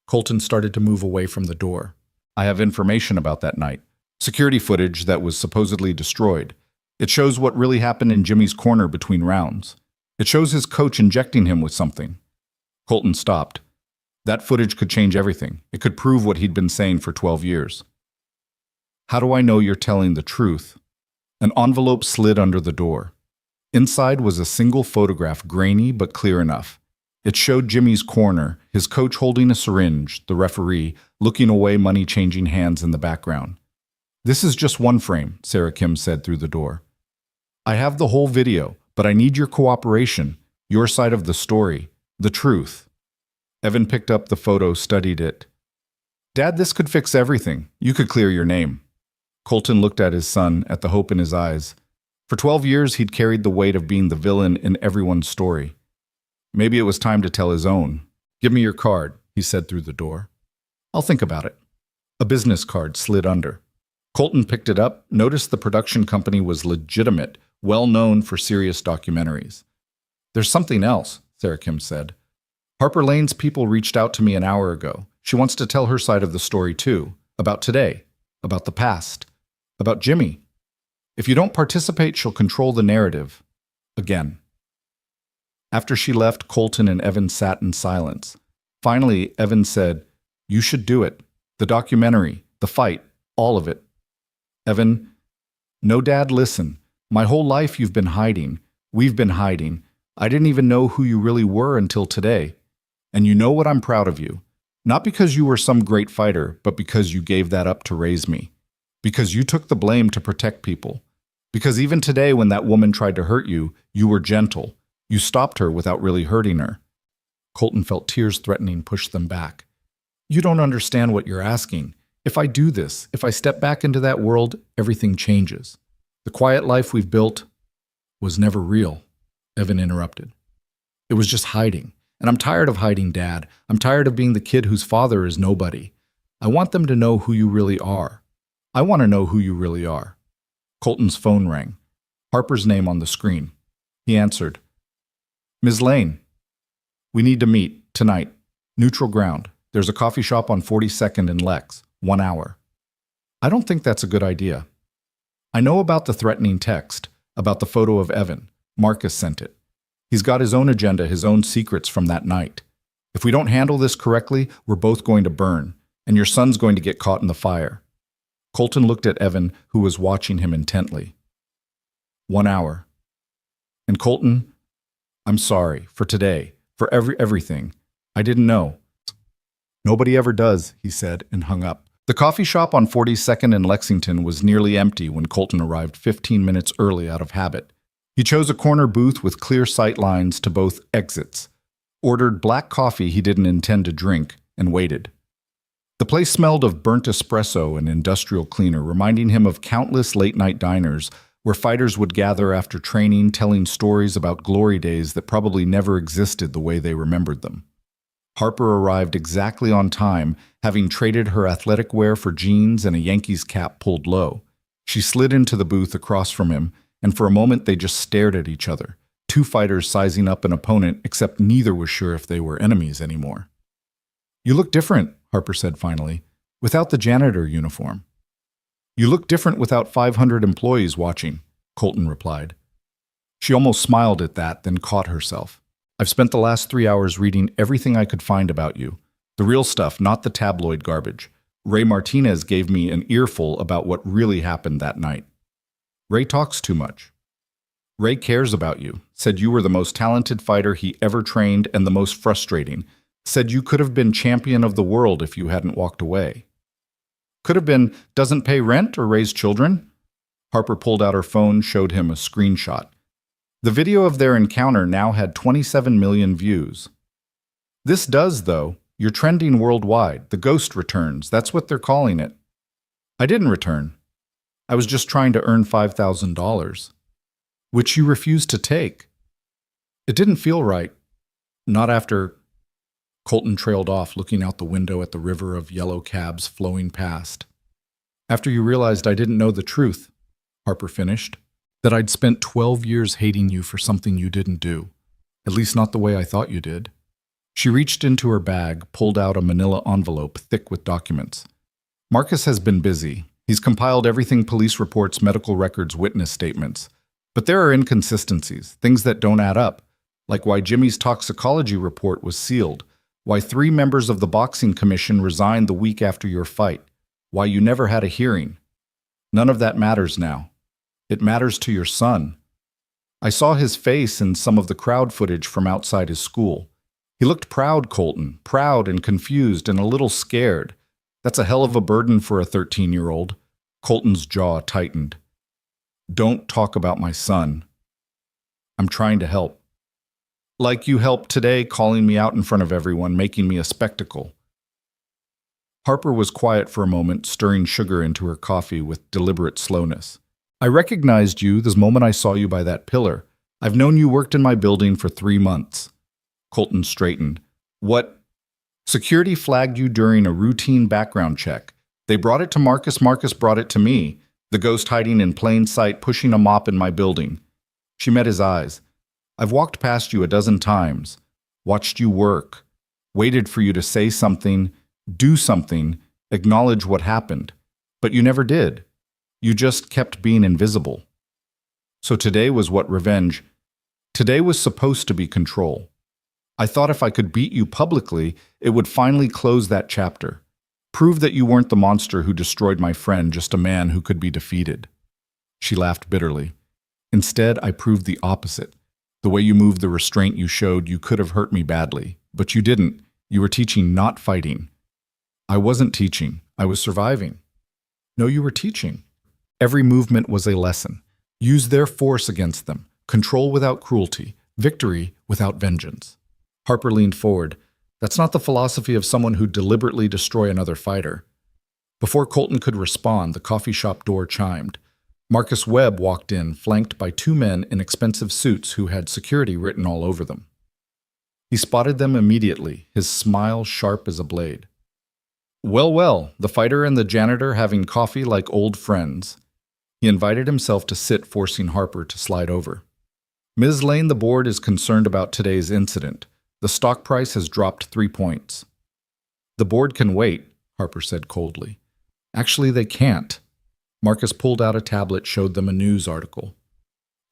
[SPEAKER 1] Colton started to move away from the door. "I have information about that night. Security footage that was supposedly destroyed. It shows what really happened in Jimmy's corner between rounds. It shows his coach injecting him with something." Colton stopped. That footage could change everything. It could prove what he'd been saying for 12 years. "How do I know you're telling the truth?" An envelope slid under the door. Inside was a single photograph, grainy but clear enough. It showed Jimmy's corner, his coach holding a syringe, the referee, looking away, money-changing hands in the background. "This is just one frame," Sarah Kim said through the door. "I have the whole video, but I need your cooperation, your side of the story, the truth." Evan picked up the photo, studied it. "Dad, this could fix everything. You could clear your name." Colton looked at his son, at the hope in his eyes. For 12 years, he'd carried the weight of being the villain in everyone's story. Maybe it was time to tell his own, Give me your card, he said through the door. I'll think about it. A business card slid under. Colton picked it up, noticed the production company was legitimate, well known for serious documentaries. There's something else, Sarah Kim said. Harper Lane's people reached out to me an hour ago. She wants to tell her side of the story too, about today, about the past, about Jimmy. If you don't participate, she'll control the narrative. Again. After she left, Colton and Evan sat in silence. Finally, Evan said, "You should do it. The documentary, the fight, all of it." Evan, "No, Dad, listen. My whole life you've been hiding. We've been hiding. I didn't even know who you really were until today. And you know what? I'm proud of you. Not because you were some great fighter, but because you gave that up to raise me. Because you took the blame to protect people. Because even today when that woman tried to hurt you, you were gentle. You stopped her without really hurting her." Colton felt tears threatening push them back. "You don't understand what you're asking. If I do this, if I step back into that world, everything changes. The quiet life we've built was never real," Evan interrupted. "It was just hiding. And I'm tired of hiding, Dad. I'm tired of being the kid whose father is nobody. I want them to know who you really are. I want to know who you really are." Colton's phone rang. Harper's name on the screen. He answered. "Ms. Lane, we need to meet, tonight. Neutral ground. There's a coffee shop on 42nd and Lex. 1 hour." "I don't think that's a good idea. I know about the threatening text, about the photo of Evan. Marcus sent it. He's got his own agenda, his own secrets from that night. If we don't handle this correctly, we're both going to burn, and your son's going to get caught in the fire." Colton looked at Evan, who was watching him intently. 1 hour. "And Colton, I'm sorry, for today, for everything. I didn't know." "Nobody ever does," he said, and hung up. The coffee shop on 42nd and Lexington was nearly empty when Colton arrived 15 minutes early out of habit. He chose a corner booth with clear sight lines to both exits, ordered black coffee he didn't intend to drink, and waited. The place smelled of burnt espresso and industrial cleaner, reminding him of countless late-night diners where fighters would gather after training, telling stories about glory days that probably never existed the way they remembered them. Harper arrived exactly on time, having traded her athletic wear for jeans and a Yankees cap pulled low. She slid into the booth across from him, and for a moment they just stared at each other, two fighters sizing up an opponent, except neither was sure if they were enemies anymore. "You look different," Harper said finally, "without the janitor uniform." "You look different without 500 employees watching," Colton replied. She almost smiled at that, then caught herself. "I've spent the last 3 hours reading everything I could find about you. The real stuff, not the tabloid garbage. Ray Martinez gave me an earful about what really happened that night. Ray talks too much. Ray cares about you, said you were the most talented fighter he ever trained and the most frustrating, said you could have been champion of the world if you hadn't walked away. Could have been doesn't pay rent or raise children?" Harper pulled out her phone, showed him a screenshot. The video of their encounter now had 27 million views. "This does, though. You're trending worldwide. The ghost returns. That's what they're calling it." "I didn't return. I was just trying to earn $5,000. Which you refused to take." "It didn't feel right. Not after—" Colton trailed off, looking out the window at the river of yellow cabs flowing past. "After you realized I didn't know the truth," Harper finished. "That I'd spent 12 years hating you for something you didn't do. At least not the way I thought you did." She reached into her bag, pulled out a manila envelope thick with documents. "Marcus has been busy. He's compiled everything: police reports, medical records, witness statements. But there are inconsistencies, things that don't add up, like why Jimmy's toxicology report was sealed, why 3 members of the boxing commission resigned the week after your fight, why you never had a hearing. None of that matters now. It matters to your son. I saw his face in some of the crowd footage from outside his school. He looked proud, Colton, proud and confused and a little scared. That's a hell of a burden for a 13-year-old. Colton's jaw tightened. Don't talk about my son. I'm trying to help. Like you helped today, calling me out in front of everyone, making me a spectacle. Harper was quiet for a moment, stirring sugar into her coffee with deliberate slowness. I recognized you the moment I saw you by that pillar. I've known you worked in my building for 3 months. Colton straightened. What? Security flagged you during a routine background check. They brought it to Marcus. Marcus brought it to me. The ghost hiding in plain sight, pushing a mop in my building. She met his eyes. I've walked past you a dozen times, watched you work, waited for you to say something, do something, acknowledge what happened. But you never did. You just kept being invisible. So today was what revenge. Today was supposed to be control. I thought if I could beat you publicly, it would finally close that chapter. Prove that you weren't the monster who destroyed my friend, just a man who could be defeated. She laughed bitterly. Instead, I proved the opposite. The way you moved, the restraint you showed, you could have hurt me badly. But you didn't. You were teaching, not fighting. I wasn't teaching. I was surviving. No, you were teaching. Every movement was a lesson. Use their force against them. Control without cruelty. Victory without vengeance. Harper leaned forward. That's not the philosophy of someone who'd deliberately destroy another fighter. Before Colton could respond, the coffee shop door chimed. Marcus Webb walked in, flanked by two men in expensive suits who had security written all over them. He spotted them immediately, his smile sharp as a blade. Well, well, the fighter and the janitor having coffee like old friends. He invited himself to sit, forcing Harper to slide over. Ms. Lane, the board is concerned about today's incident. The stock price has dropped 3 points. The board can wait, Harper said coldly. Actually, they can't. Marcus pulled out a tablet, showed them a news article.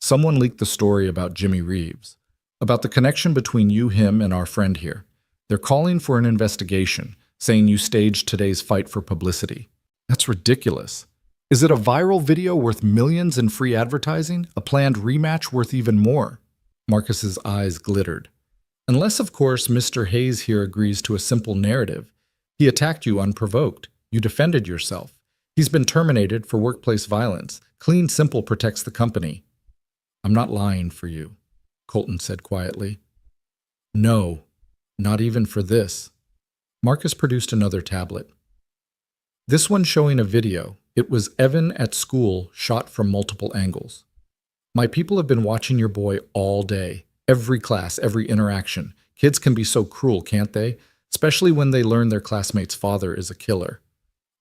[SPEAKER 1] Someone leaked the story about Jimmy Reeves, about the connection between you, him, and our friend here. They're calling for an investigation, saying you staged today's fight for publicity. That's ridiculous. Is it a viral video worth millions in free advertising? A planned rematch worth even more? Marcus's eyes glittered. Unless, of course, Mr. Hayes here agrees to a simple narrative. He attacked you unprovoked. You defended yourself. He's been terminated for workplace violence. Clean Simple protects the company. I'm not lying for you, Colton said quietly. No, not even for this. Marcus produced another tablet. This one showing a video. It was Evan at school, shot from multiple angles. My people have been watching your boy all day. Every class, every interaction. Kids can be so cruel, can't they? Especially when they learn their classmate's father is a killer.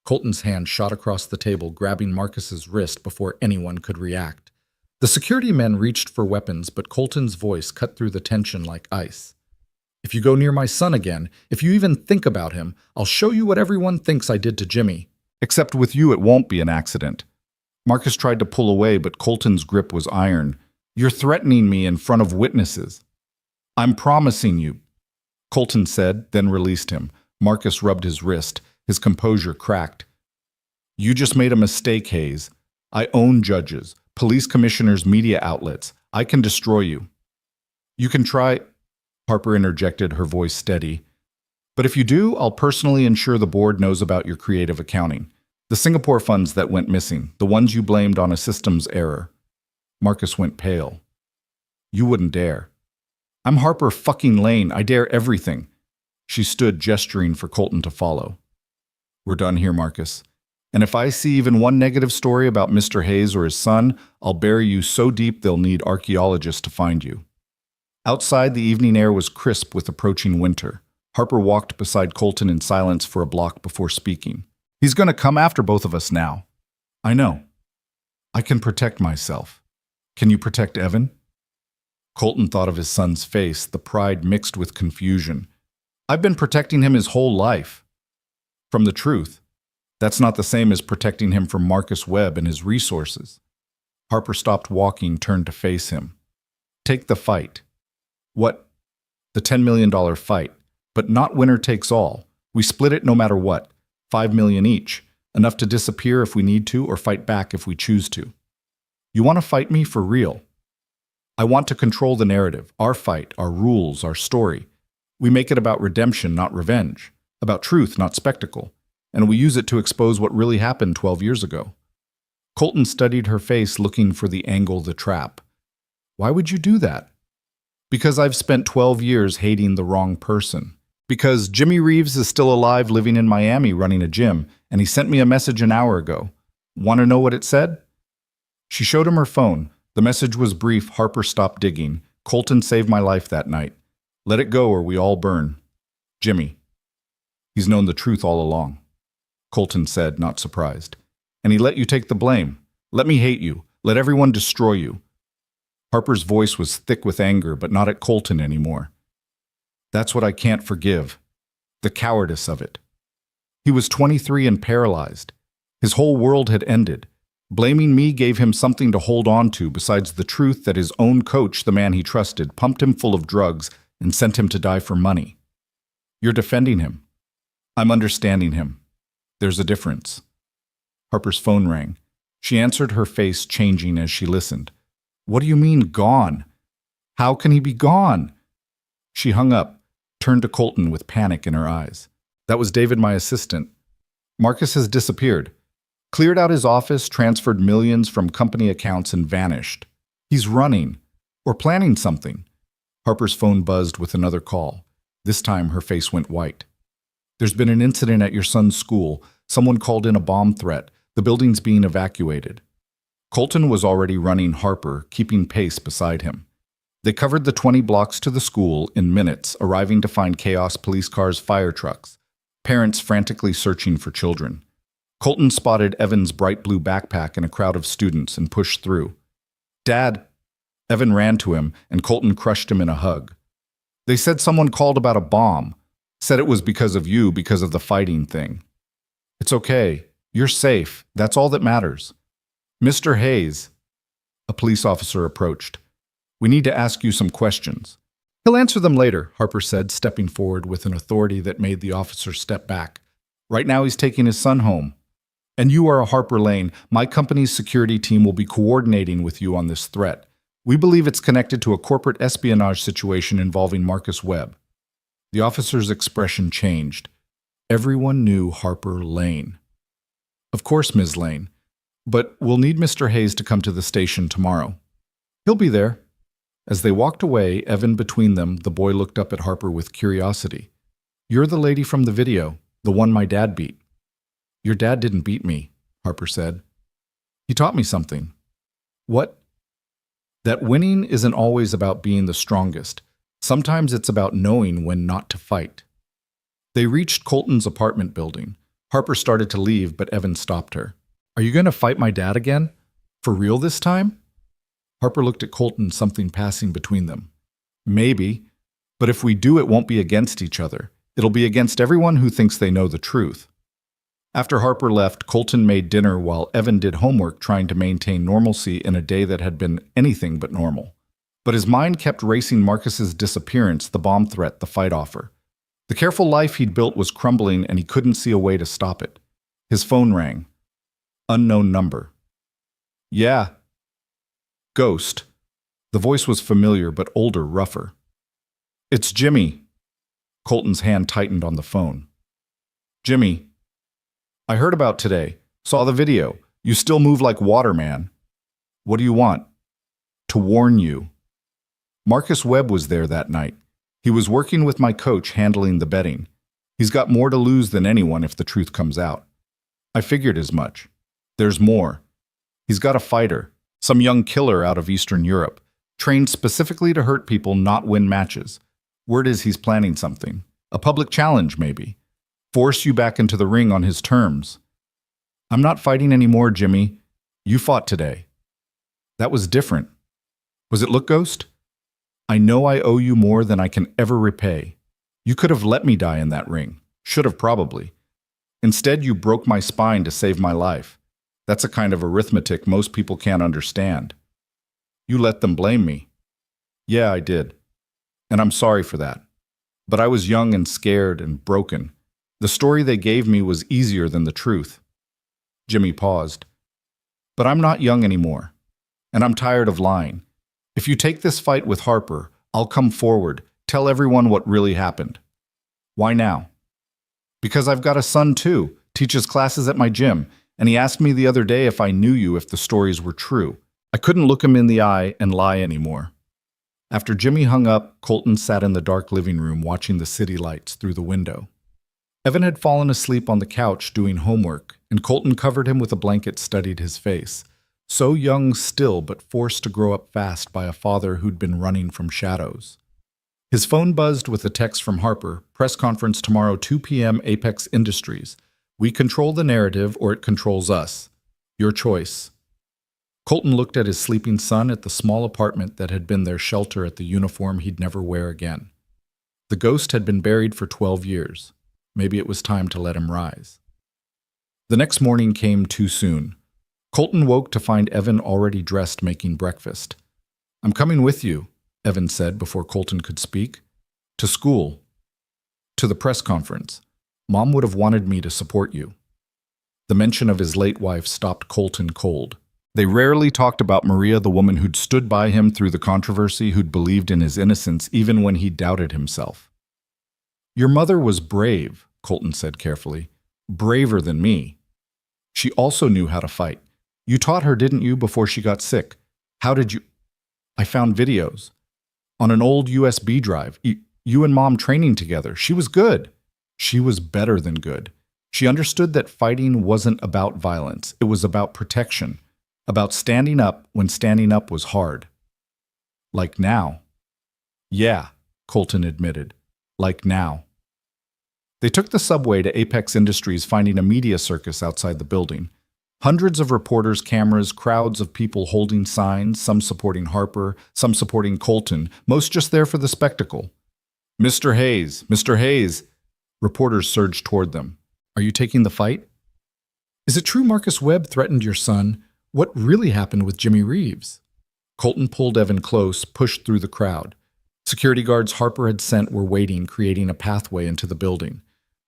[SPEAKER 1] Colton's hand shot across the table, grabbing Marcus's wrist before anyone could react. The security men reached for weapons, but Colton's voice cut through the tension like ice. If you go near my son again, if you even think about him, I'll show you what everyone thinks I did to Jimmy. Except with you, it won't be an accident. Marcus tried to pull away, but Colton's grip was iron. You're threatening me in front of witnesses. I'm promising you, Colton said, then released him. Marcus rubbed his wrist. His composure cracked. You just made a mistake, Hayes. I own judges, police commissioners, media outlets. I can destroy you. You can try, Harper interjected, her voice steady. But if you do, I'll personally ensure the board knows about your creative accounting. The Singapore funds that went missing, the ones you blamed on a systems error. Marcus went pale. You wouldn't dare. I'm Harper fucking Lane. I dare everything. She stood, gesturing for Colton to follow. We're done here, Marcus. And if I see even one negative story about Mr. Hayes or his son, I'll bury you so deep they'll need archaeologists to find you. Outside, the evening air was crisp with approaching winter. Harper walked beside Colton in silence for a block before speaking. He's going to come after both of us now. I know. I can protect myself. Can you protect Evan? Colton thought of his son's face, the pride mixed with confusion. I've been protecting him his whole life. From the truth. That's not the same as protecting him from Marcus Webb and his resources. Harper stopped walking, turned to face him. Take the fight. What? The $10 million fight. But not winner takes all. We split it no matter what. $5 million each. Enough to disappear if we need to or fight back if we choose to. You want to fight me for real? I want to control the narrative, our fight, our rules, our story. We make it about redemption, not revenge. About truth, not spectacle. And we use it to expose what really happened 12 years ago. Colton studied her face, looking for the angle, the trap. Why would you do that? Because I've spent 12 years hating the wrong person. Because Jimmy Reeves is still alive, living in Miami, running a gym, and he sent me a message an hour ago. Want to know what it said? She showed him her phone. The message was brief. Harper stopped digging. Colton saved my life that night. Let it go or we all burn. Jimmy. He's known the truth all along, Colton said, not surprised. And he let you take the blame. Let me hate you. Let everyone destroy you. Harper's voice was thick with anger, but not at Colton anymore. That's what I can't forgive. The cowardice of it. He was 23 and paralyzed. His whole world had ended. Blaming me gave him something to hold on to besides the truth that his own coach, the man he trusted, pumped him full of drugs and sent him to die for money. You're defending him. I'm understanding him. There's a difference. Harper's phone rang. She answered, her face changing as she listened. What do you mean, gone? How can he be gone? She hung up, turned to Colton with panic in her eyes. That was David, my assistant. Marcus has disappeared. Cleared out his office, transferred millions from company accounts, and vanished. He's running, or planning something. Harper's phone buzzed with another call. This time, her face went white. There's been an incident at your son's school. Someone called in a bomb threat. The building's being evacuated. Colton was already running Harper, keeping pace beside him. They covered the 20 blocks to the school in minutes, arriving to find chaos, police cars, fire trucks, parents frantically searching for children. Colton spotted Evan's bright blue backpack in a crowd of students and pushed through. Dad! Evan ran to him, and Colton crushed him in a hug. They said someone called about a bomb. Said it was because of you, because of the fighting thing. It's okay. You're safe. That's all that matters. Mr. Hayes. A police officer approached. We need to ask you some questions. He'll answer them later, Harper said, stepping forward with an authority that made the officer step back. Right now he's taking his son home. And you are a Harper Lane. My company's security team will be coordinating with you on this threat. We believe it's connected to a corporate espionage situation involving Marcus Webb. The officer's expression changed. Everyone knew Harper Lane. Of course, Ms. Lane. But we'll need Mr. Hayes to come to the station tomorrow. He'll be there. As they walked away, Evan between them, the boy looked up at Harper with curiosity. You're the lady from the video, the one my dad beat. Your dad didn't beat me, Harper said. He taught me something. What? That winning isn't always about being the strongest. Sometimes it's about knowing when not to fight. They reached Colton's apartment building. Harper started to leave, but Evan stopped her. Are you going to fight my dad again? For real this time? Harper looked at Colton, something passing between them. Maybe, but if we do, it won't be against each other. It'll be against everyone who thinks they know the truth. After Harper left, Colton made dinner while Evan did homework, trying to maintain normalcy in a day that had been anything but normal. But his mind kept racing Marcus's disappearance, the bomb threat, the fight offer. The careful life he'd built was crumbling, and he couldn't see a way to stop it. His phone rang. Unknown number. Yeah. Ghost. The voice was familiar, but older, rougher. It's Jimmy. Colton's hand tightened on the phone. Jimmy. I heard about today. Saw the video. You still move like water, man. What do you want? To warn you. Marcus Webb was there that night. He was working with my coach handling the betting. He's got more to lose than anyone if the truth comes out. I figured as much. There's more. He's got a fighter, some young killer out of Eastern Europe, trained specifically to hurt people, not win matches. Word is he's planning something. A public challenge, maybe. Force you back into the ring on his terms. I'm not fighting anymore, Jimmy. You fought today. That was different. Was it look, Ghost? I know I owe you more than I can ever repay. You could have let me die in that ring. Should have, probably. Instead, you broke my spine to save my life. That's a kind of arithmetic most people can't understand. You let them blame me. Yeah, I did. And I'm sorry for that. But I was young and scared and broken. The story they gave me was easier than the truth. Jimmy paused. But I'm not young anymore. And I'm tired of lying. If you take this fight with Harper, I'll come forward, tell everyone what really happened. Why now? Because I've got a son too, teaches classes at my gym, and he asked me the other day if I knew you if the stories were true. I couldn't look him in the eye and lie anymore. After Jimmy hung up, Colton sat in the dark living room watching the city lights through the window. Evan had fallen asleep on the couch doing homework, and Colton covered him with a blanket, studied his face. So young still, but forced to grow up fast by a father who'd been running from shadows. His phone buzzed with a text from Harper, press conference tomorrow 2 p.m. Apex Industries. We control the narrative or it controls us. Your choice. Colton looked at his sleeping son at the small apartment that had been their shelter at the uniform he'd never wear again. The ghost had been buried for 12 years. Maybe it was time to let him rise. The next morning came too soon. Colton woke to find Evan already dressed making breakfast. I'm coming with you, Evan said before Colton could speak. To school. To the press conference. Mom would have wanted me to support you. The mention of his late wife stopped Colton cold. They rarely talked about Maria, the woman who'd stood by him through the controversy, who'd believed in his innocence even when he doubted himself. Your mother was brave, Colton said carefully. Braver than me. She also knew how to fight. You taught her, didn't you, before she got sick? How did you... I found videos. On an old USB drive. You and Mom training together. She was good. She was better than good. She understood that fighting wasn't about violence. It was about protection. About standing up when standing up was hard. Like now. Yeah, Colton admitted. Like now. They took the subway to Apex Industries, finding a media circus outside the building. Hundreds of reporters, cameras, crowds of people holding signs, some supporting Harper, some supporting Colton, most just there for the spectacle. Mr. Hayes, Mr. Hayes. Reporters surged toward them. Are you taking the fight? Is it true Marcus Webb threatened your son? What really happened with Jimmy Reeves? Colton pulled Evan close, pushed through the crowd. Security guards Harper had sent were waiting, creating a pathway into the building.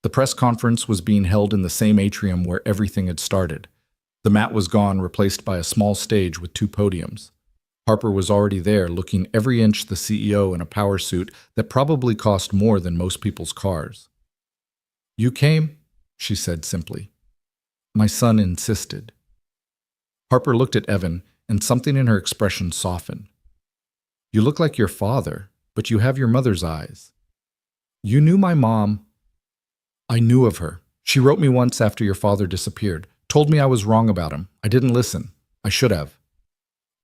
[SPEAKER 1] The press conference was being held in the same atrium where everything had started. The mat was gone, replaced by a small stage with 2 podiums. Harper was already there, looking every inch the CEO in a power suit that probably cost more than most people's cars. You came, she said simply. My son insisted. Harper looked at Evan, and something in her expression softened. You look like your father, but you have your mother's eyes. You knew my mom. I knew of her. She wrote me once after your father disappeared, told me I was wrong about him. I didn't listen. I should have.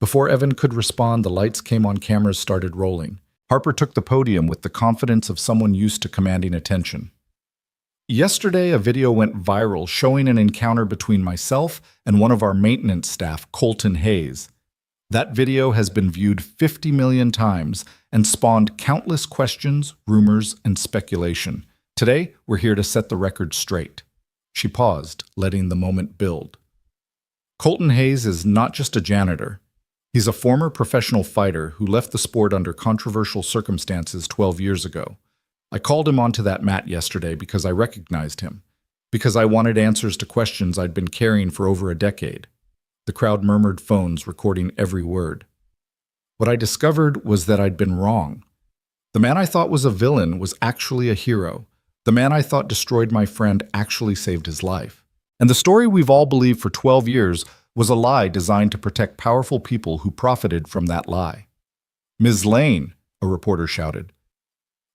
[SPEAKER 1] Before Evan could respond, the lights came on, cameras started rolling. Harper took the podium with the confidence of someone used to commanding attention. Yesterday, a video went viral showing an encounter between myself and one of our maintenance staff, Colton Hayes. That video has been viewed 50 million times and spawned countless questions, rumors, and speculation. Today, we're here to set the record straight. She paused, letting the moment build. Colton Hayes is not just a janitor. He's a former professional fighter who left the sport under controversial circumstances 12 years ago. I called him onto that mat yesterday because I recognized him, because I wanted answers to questions I'd been carrying for over a decade. The crowd murmured, phones recording every word. What I discovered was that I'd been wrong. The man I thought was a villain was actually a hero. The man I thought destroyed my friend actually saved his life. And the story we've all believed for 12 years was a lie designed to protect powerful people who profited from that lie. Ms. Lane, a reporter shouted.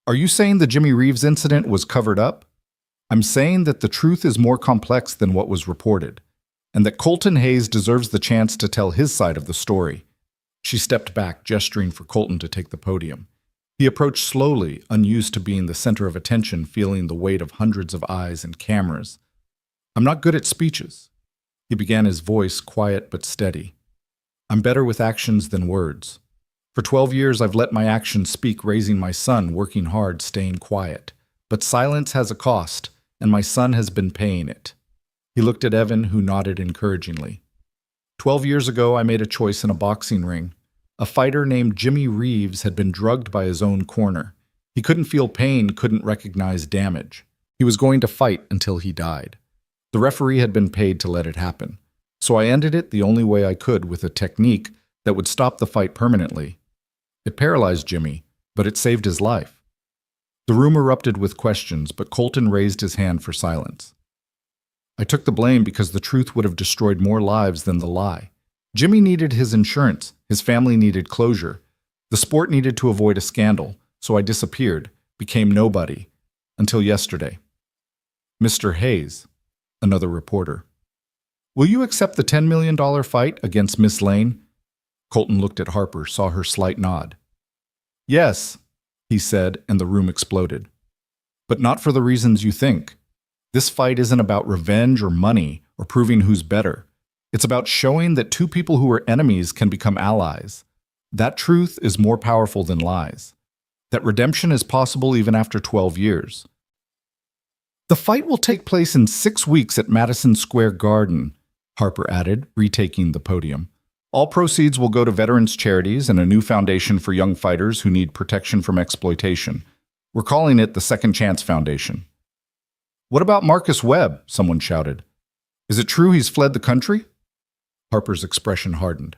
[SPEAKER 1] Are you saying the Jimmy Reeves incident was covered up? I'm saying that the truth is more complex than what was reported, and that Colton Hayes deserves the chance to tell his side of the story. She stepped back, gesturing for Colton to take the podium. He approached slowly, unused to being the center of attention, feeling the weight of hundreds of eyes and cameras. I'm not good at speeches. He began, his voice quiet but steady. I'm better with actions than words. For 12 years, I've let my actions speak, raising my son, working hard, staying quiet. But silence has a cost, and my son has been paying it. He looked at Evan, who nodded encouragingly. 12 years ago, I made a choice in a boxing ring. A fighter named Jimmy Reeves had been drugged by his own corner. He couldn't feel pain, couldn't recognize damage. He was going to fight until he died. The referee had been paid to let it happen. So I ended it the only way I could, with a technique that would stop the fight permanently. It paralyzed Jimmy, but it saved his life. The room erupted with questions, but Colton raised his hand for silence. I took the blame because the truth would have destroyed more lives than the lie. Jimmy needed his insurance, his family needed closure. The sport needed to avoid a scandal, so I disappeared, became nobody, until yesterday. Mr. Hayes, another reporter. Will you accept the $10 million fight against Miss Lane? Colton looked at Harper, saw her slight nod. Yes, he said, and the room exploded. But not for the reasons you think. This fight isn't about revenge or money or proving who's better. It's about showing that two people who were enemies can become allies. That truth is more powerful than lies. That redemption is possible even after 12 years. The fight will take place in 6 weeks at Madison Square Garden, Harper added, retaking the podium. All proceeds will go to veterans charities and a new foundation for young fighters who need protection from exploitation. We're calling it the Second Chance Foundation. What about Marcus Webb? Someone shouted. Is it true he's fled the country? Harper's expression hardened.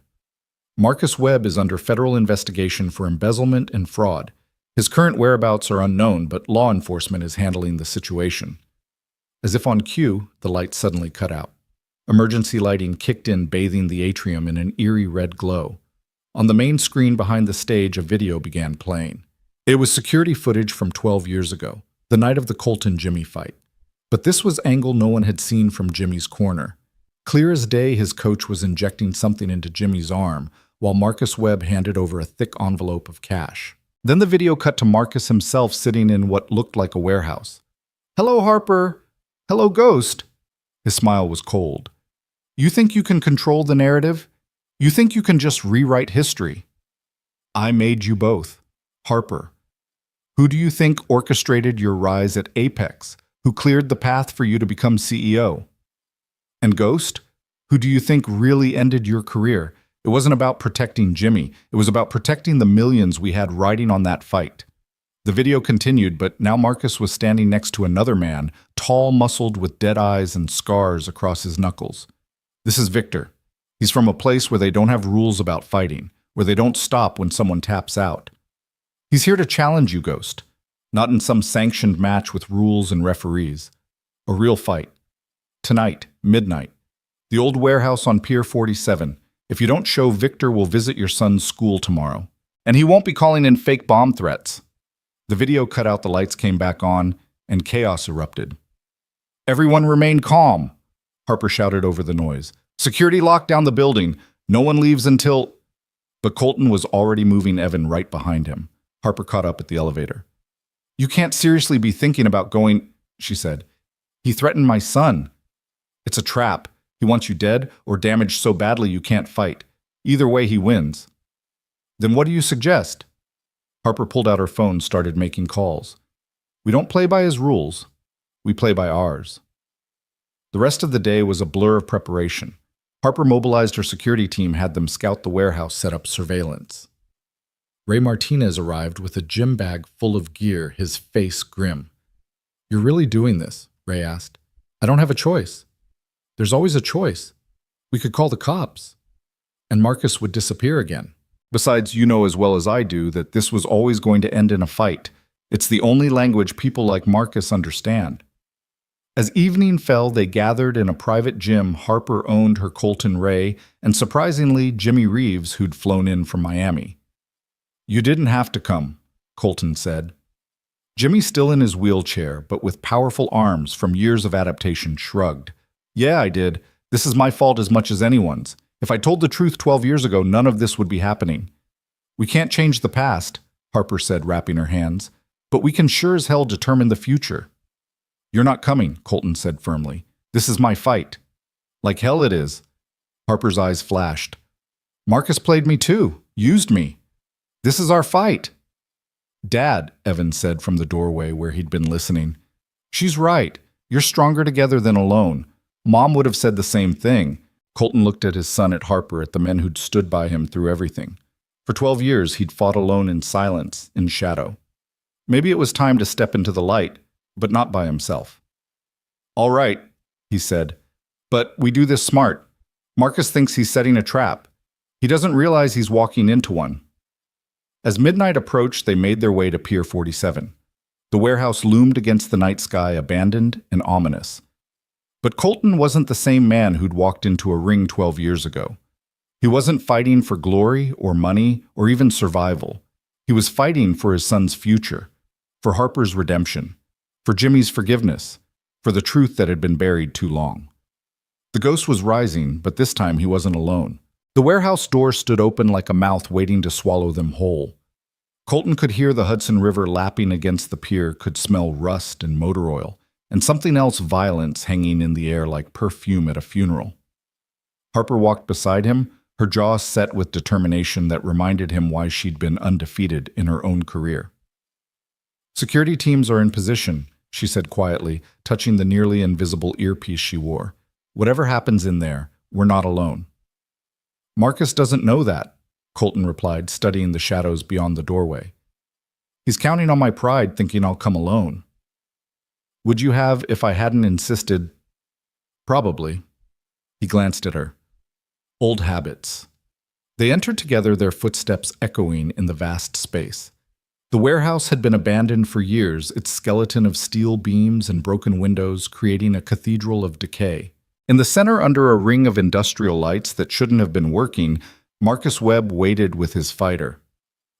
[SPEAKER 1] Marcus Webb is under federal investigation for embezzlement and fraud. His current whereabouts are unknown, but law enforcement is handling the situation. As if on cue, the lights suddenly cut out. Emergency lighting kicked in, bathing the atrium in an eerie red glow. On the main screen behind the stage, a video began playing. It was security footage from 12 years ago, the night of the Colton-Jimmy fight. But this was angle no one had seen from Jimmy's corner. Clear as day, his coach was injecting something into Jimmy's arm, while Marcus Webb handed over a thick envelope of cash. Then the video cut to Marcus himself sitting in what looked like a warehouse. Hello, Harper. Hello, Ghost. His smile was cold. You think you can control the narrative? You think you can just rewrite history? I made you both. Harper. Who do you think orchestrated your rise at Apex? Who cleared the path for you to become CEO? And Ghost? Who do you think really ended your career? It wasn't about protecting Jimmy. It was about protecting the millions we had riding on that fight. The video continued, but now Marcus was standing next to another man, tall, muscled, with dead eyes and scars across his knuckles. This is Victor. He's from a place where they don't have rules about fighting, where they don't stop when someone taps out. He's here to challenge you, Ghost. Not in some sanctioned match with rules and referees. A real fight. Tonight, midnight. The old warehouse on Pier 47. If you don't show, Victor will visit your son's school tomorrow. And he won't be calling in fake bomb threats. The video cut out, the lights came back on, and chaos erupted. Everyone remain calm, Harper shouted over the noise. Security locked down the building. No one leaves until... But Colton was already moving Evan right behind him. Harper caught up at the elevator. You can't seriously be thinking about going, she said. He threatened my son. It's a trap. He wants you dead or damaged so badly you can't fight. Either way, he wins. Then what do you suggest? Harper pulled out her phone and started making calls. We don't play by his rules. We play by ours. The rest of the day was a blur of preparation. Harper mobilized her security team, had them scout the warehouse, set up surveillance. Ray Martinez arrived with a gym bag full of gear, his face grim. You're really doing this? Ray asked. I don't have a choice. There's always a choice. We could call the cops. And Marcus would disappear again. Besides, you know as well as I do that this was always going to end in a fight. It's the only language people like Marcus understand. As evening fell, they gathered in a private gym. Harper owned her Colton Ray, and surprisingly, Jimmy Reeves, who'd flown in from Miami. You didn't have to come, Colton said. Jimmy, still in his wheelchair, but with powerful arms from years of adaptation, shrugged. Yeah, I did. This is my fault as much as anyone's. If I told the truth 12 years ago, none of this would be happening. We can't change the past, Harper said, wrapping her hands, but we can sure as hell determine the future. You're not coming, Colton said firmly. This is my fight. Like hell it is. Harper's eyes flashed. Marcus played me too, used me. This is our fight. Dad, Evan said from the doorway where he'd been listening. She's right. You're stronger together than alone. Mom would have said the same thing. Colton looked at his son, at Harper, at the men who'd stood by him through everything. For 12 years, he'd fought alone in silence, in shadow. Maybe it was time to step into the light, but not by himself. All right, he said, but we do this smart. Marcus thinks he's setting a trap. He doesn't realize he's walking into one. As midnight approached, they made their way to Pier 47. The warehouse loomed against the night sky, abandoned and ominous. But Colton wasn't the same man who'd walked into a ring 12 years ago. He wasn't fighting for glory or money or even survival. He was fighting for his son's future, for Harper's redemption, for Jimmy's forgiveness, for the truth that had been buried too long. The ghost was rising, but this time he wasn't alone. The warehouse door stood open like a mouth waiting to swallow them whole. Colton could hear the Hudson River lapping against the pier, could smell rust and motor oil, and something else violence hanging in the air like perfume at a funeral. Harper walked beside him, her jaw set with determination that reminded him why she'd been undefeated in her own career. "Security teams are in position," she said quietly, touching the nearly invisible earpiece she wore. "Whatever happens in there, we're not alone." "Marcus doesn't know that," Colton replied, studying the shadows beyond the doorway. "He's counting on my pride, thinking I'll come alone." "Would you have if I hadn't insisted?" "Probably." He glanced at her. Old habits. They entered together, their footsteps echoing in the vast space. The warehouse had been abandoned for years, its skeleton of steel beams and broken windows creating a cathedral of decay. In the center, under a ring of industrial lights that shouldn't have been working, Marcus Webb waited with his fighter.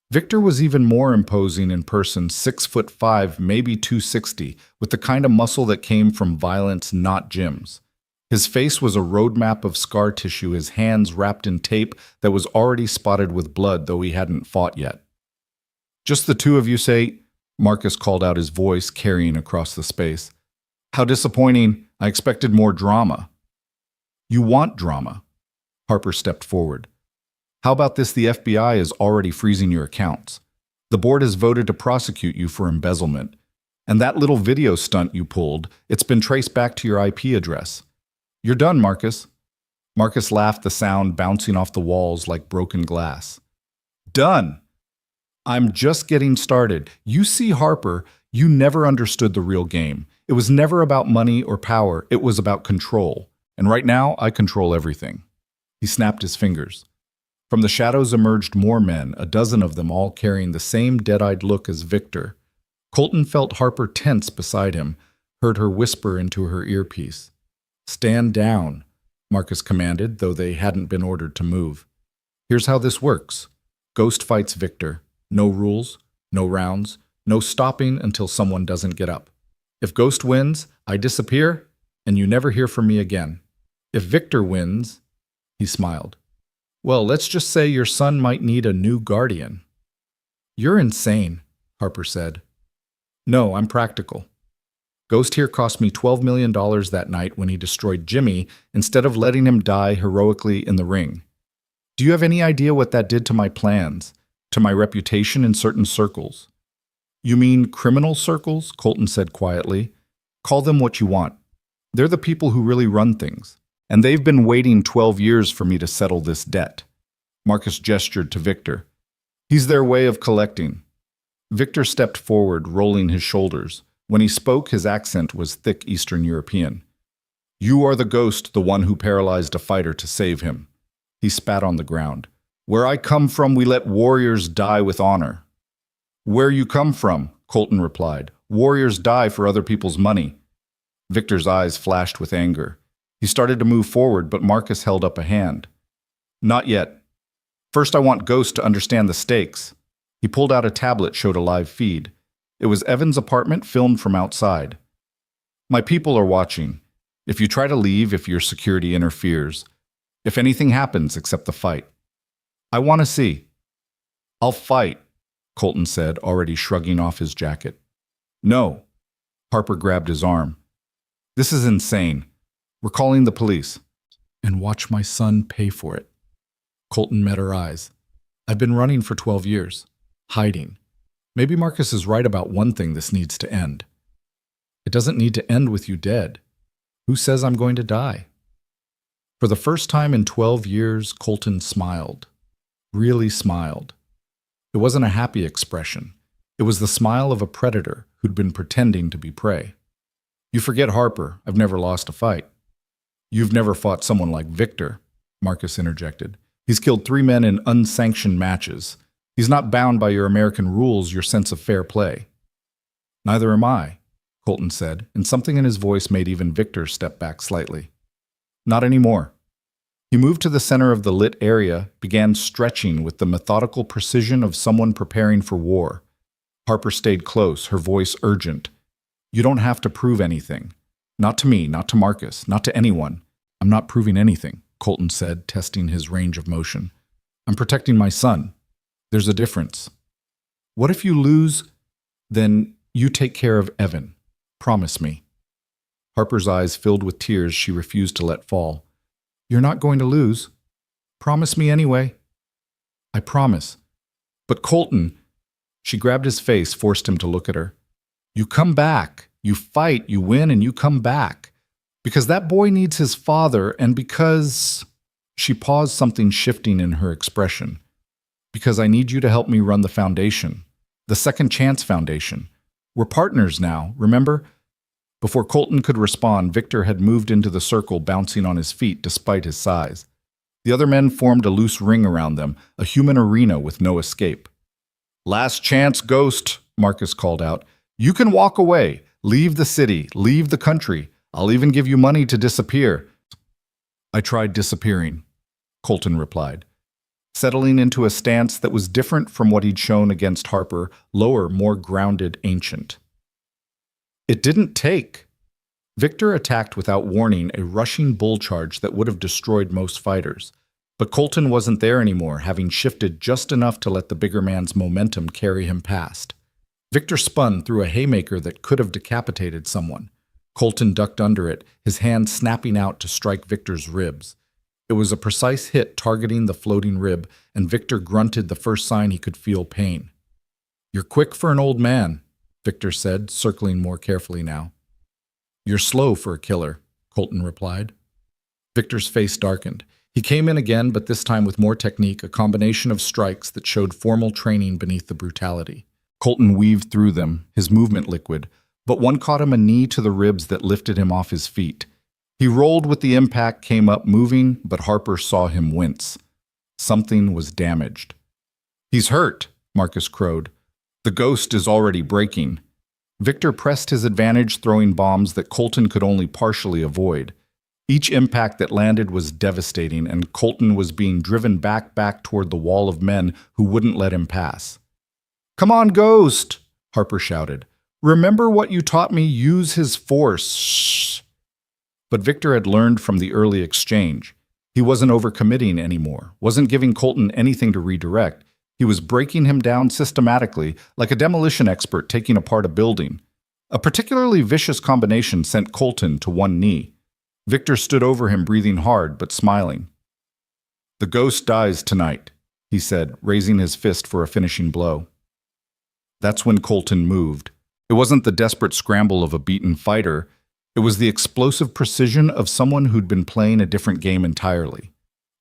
[SPEAKER 1] Victor was even more imposing in person, 6'5", maybe 260, with the kind of muscle that came from violence, not gyms. His face was a roadmap of scar tissue, his hands wrapped in tape that was already spotted with blood, though he hadn't fought yet. "Just the two of you, say?" Marcus called out, his voice carrying across the space. "How disappointing. I expected more drama." "You want drama." Harper stepped forward. "How about this? The FBI is already freezing your accounts. The board has voted to prosecute you for embezzlement. And that little video stunt you pulled, it's been traced back to your IP address. You're done, Marcus." Marcus laughed, the sound bouncing off the walls like broken glass. "Done? I'm just getting started. You see, Harper, you never understood the real game. It was never about money or power. It was about control. And right now, I control everything." He snapped his fingers. From the shadows emerged more men, a dozen of them all carrying the same dead-eyed look as Victor. Colton felt Harper tense beside him, heard her whisper into her earpiece. "Stand down," Marcus commanded, though they hadn't been ordered to move. "Here's how this works. Ghost fights Victor. No rules, no rounds, no stopping until someone doesn't get up. If Ghost wins, I disappear, and you never hear from me again. If Victor wins," he smiled, "well, let's just say your son might need a new guardian." "You're insane," Harper said. "No, I'm practical. Ghost here cost me $12 million that night when he destroyed Jimmy instead of letting him die heroically in the ring. Do you have any idea what that did to my plans, to my reputation in certain circles?" "You mean criminal circles?" Colton said quietly. "Call them what you want. They're the people who really run things. And they've been waiting 12 years for me to settle this debt." Marcus gestured to Victor. "He's their way of collecting." Victor stepped forward, rolling his shoulders. When he spoke, his accent was thick Eastern European. "You are the Ghost, the one who paralyzed a fighter to save him." He spat on the ground. "Where I come from, we let warriors die with honor." "Where you come from," Colton replied. "Warriors die for other people's money." Victor's eyes flashed with anger. He started to move forward, but Marcus held up a hand. "Not yet. First, I want Ghost to understand the stakes." He pulled out a tablet, showed a live feed. It was Evan's apartment, filmed from outside. "My people are watching. If you try to leave, if your security interferes, if anything happens except the fight. I want to see." "I'll fight," Colton said, already shrugging off his jacket. "No." Harper grabbed his arm. "This is insane. We're calling the police." "And watch my son pay for it." Colton met her eyes. "I've been running for 12 years. Hiding. Maybe Marcus is right about one thing: this needs to end." "It doesn't need to end with you dead. Who says I'm going to die?" For the first time in 12 years, Colton smiled. Really smiled. It wasn't a happy expression. It was the smile of a predator who'd been pretending to be prey. "You forget, Harper, I've never lost a fight." "You've never fought someone like Victor," Marcus interjected. "He's killed 3 men in unsanctioned matches. He's not bound by your American rules, your sense of fair play." "Neither am I," Colton said, and something in his voice made even Victor step back slightly. "Not anymore." He moved to the center of the lit area, began stretching with the methodical precision of someone preparing for war. Harper stayed close, her voice urgent. "You don't have to prove anything. Not to me, not to Marcus, not to anyone." "I'm not proving anything," Colton said, testing his range of motion. "I'm protecting my son. There's a difference." What if you lose? Then you take care of Evan. Promise me. Harper's eyes filled with tears she refused to let fall. You're not going to lose. Promise me anyway. I promise. But Colton, she grabbed his face, forced him to look at her. You come back. You fight, you win, and you come back. Because that boy needs his father, and because... She paused, something shifting in her expression. Because I need you to help me run the foundation. The Second Chance Foundation. We're partners now, remember? Before Colton could respond, Victor had moved into the circle, bouncing on his feet despite his size. The other men formed a loose ring around them, a human arena with no escape. Last chance, Ghost, Marcus called out. You can walk away. Leave the city. Leave the country. I'll even give you money to disappear. I tried disappearing, Colton replied, settling into a stance that was different from what he'd shown against Harper, lower, more grounded, ancient. It didn't take. Victor attacked without warning, a rushing bull charge that would have destroyed most fighters. But Colton wasn't there anymore, having shifted just enough to let the bigger man's momentum carry him past. Victor spun through a haymaker that could have decapitated someone. Colton ducked under it, his hand snapping out to strike Victor's ribs. It was a precise hit targeting the floating rib, and Victor grunted the first sign he could feel pain. You're quick for an old man, Victor said, circling more carefully now. You're slow for a killer, Colton replied. Victor's face darkened. He came in again, but this time with more technique, a combination of strikes that showed formal training beneath the brutality. Colton weaved through them, his movement liquid, but one caught him a knee to the ribs that lifted him off his feet. He rolled with the impact, came up moving, but Harper saw him wince. Something was damaged. He's hurt, Marcus crowed. The Ghost is already breaking. Victor pressed his advantage, throwing bombs that Colton could only partially avoid. Each impact that landed was devastating, and Colton was being driven back toward the wall of men who wouldn't let him pass. Come on, Ghost, Harper shouted. Remember what you taught me, use his force. Shh. But Victor had learned from the early exchange. He wasn't overcommitting anymore, wasn't giving Colton anything to redirect. He was breaking him down systematically, like a demolition expert taking apart a building. A particularly vicious combination sent Colton to one knee. Victor stood over him, breathing hard but smiling. The Ghost dies tonight, he said, raising his fist for a finishing blow. That's when Colton moved. It wasn't the desperate scramble of a beaten fighter. It was the explosive precision of someone who'd been playing a different game entirely.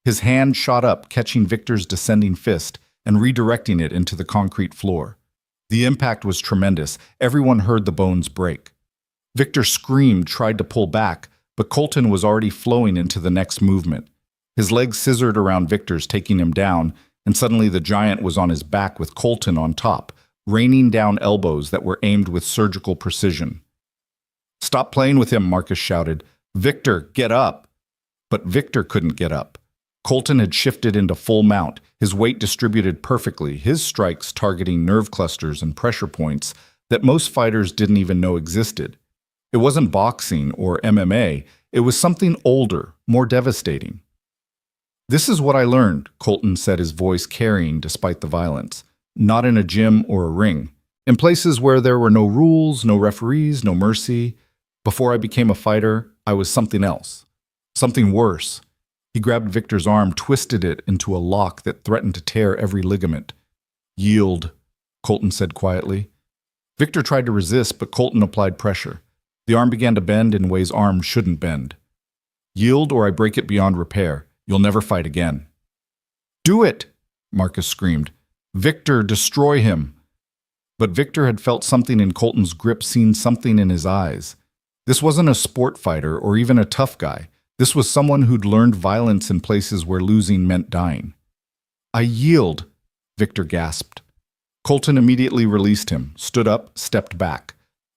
[SPEAKER 1] His hand shot up, catching Victor's descending fist and redirecting it into the concrete floor. The impact was tremendous. Everyone heard the bones break. Victor screamed, tried to pull back, but Colton was already flowing into the next movement. His legs scissored around Victor's, taking him down, and suddenly the giant was on his back with Colton on top, raining down elbows that were aimed with surgical precision. Stop playing with him, Marcus shouted. Victor, get up. But Victor couldn't get up. Colton had shifted into full mount, his weight distributed perfectly, his strikes targeting nerve clusters and pressure points that most fighters didn't even know existed. It wasn't boxing or MMA, it was something older, more devastating. This is what I learned, Colton said, his voice carrying despite the violence. Not in a gym or a ring. In places where there were no rules, no referees, no mercy. Before I became a fighter, I was something else. Something worse. He grabbed Victor's arm, twisted it into a lock that threatened to tear every ligament. Yield, Colton said quietly. Victor tried to resist, but Colton applied pressure. The arm began to bend in ways arms shouldn't bend. Yield or I break it beyond repair. You'll never fight again. Do it, Marcus screamed. Victor, destroy him. But Victor had felt something in Colton's grip, seen something in his eyes. This wasn't a sport fighter or even a tough guy. This was someone who'd learned violence in places where losing meant dying. I yield, Victor gasped. Colton immediately released him, stood up, stepped back.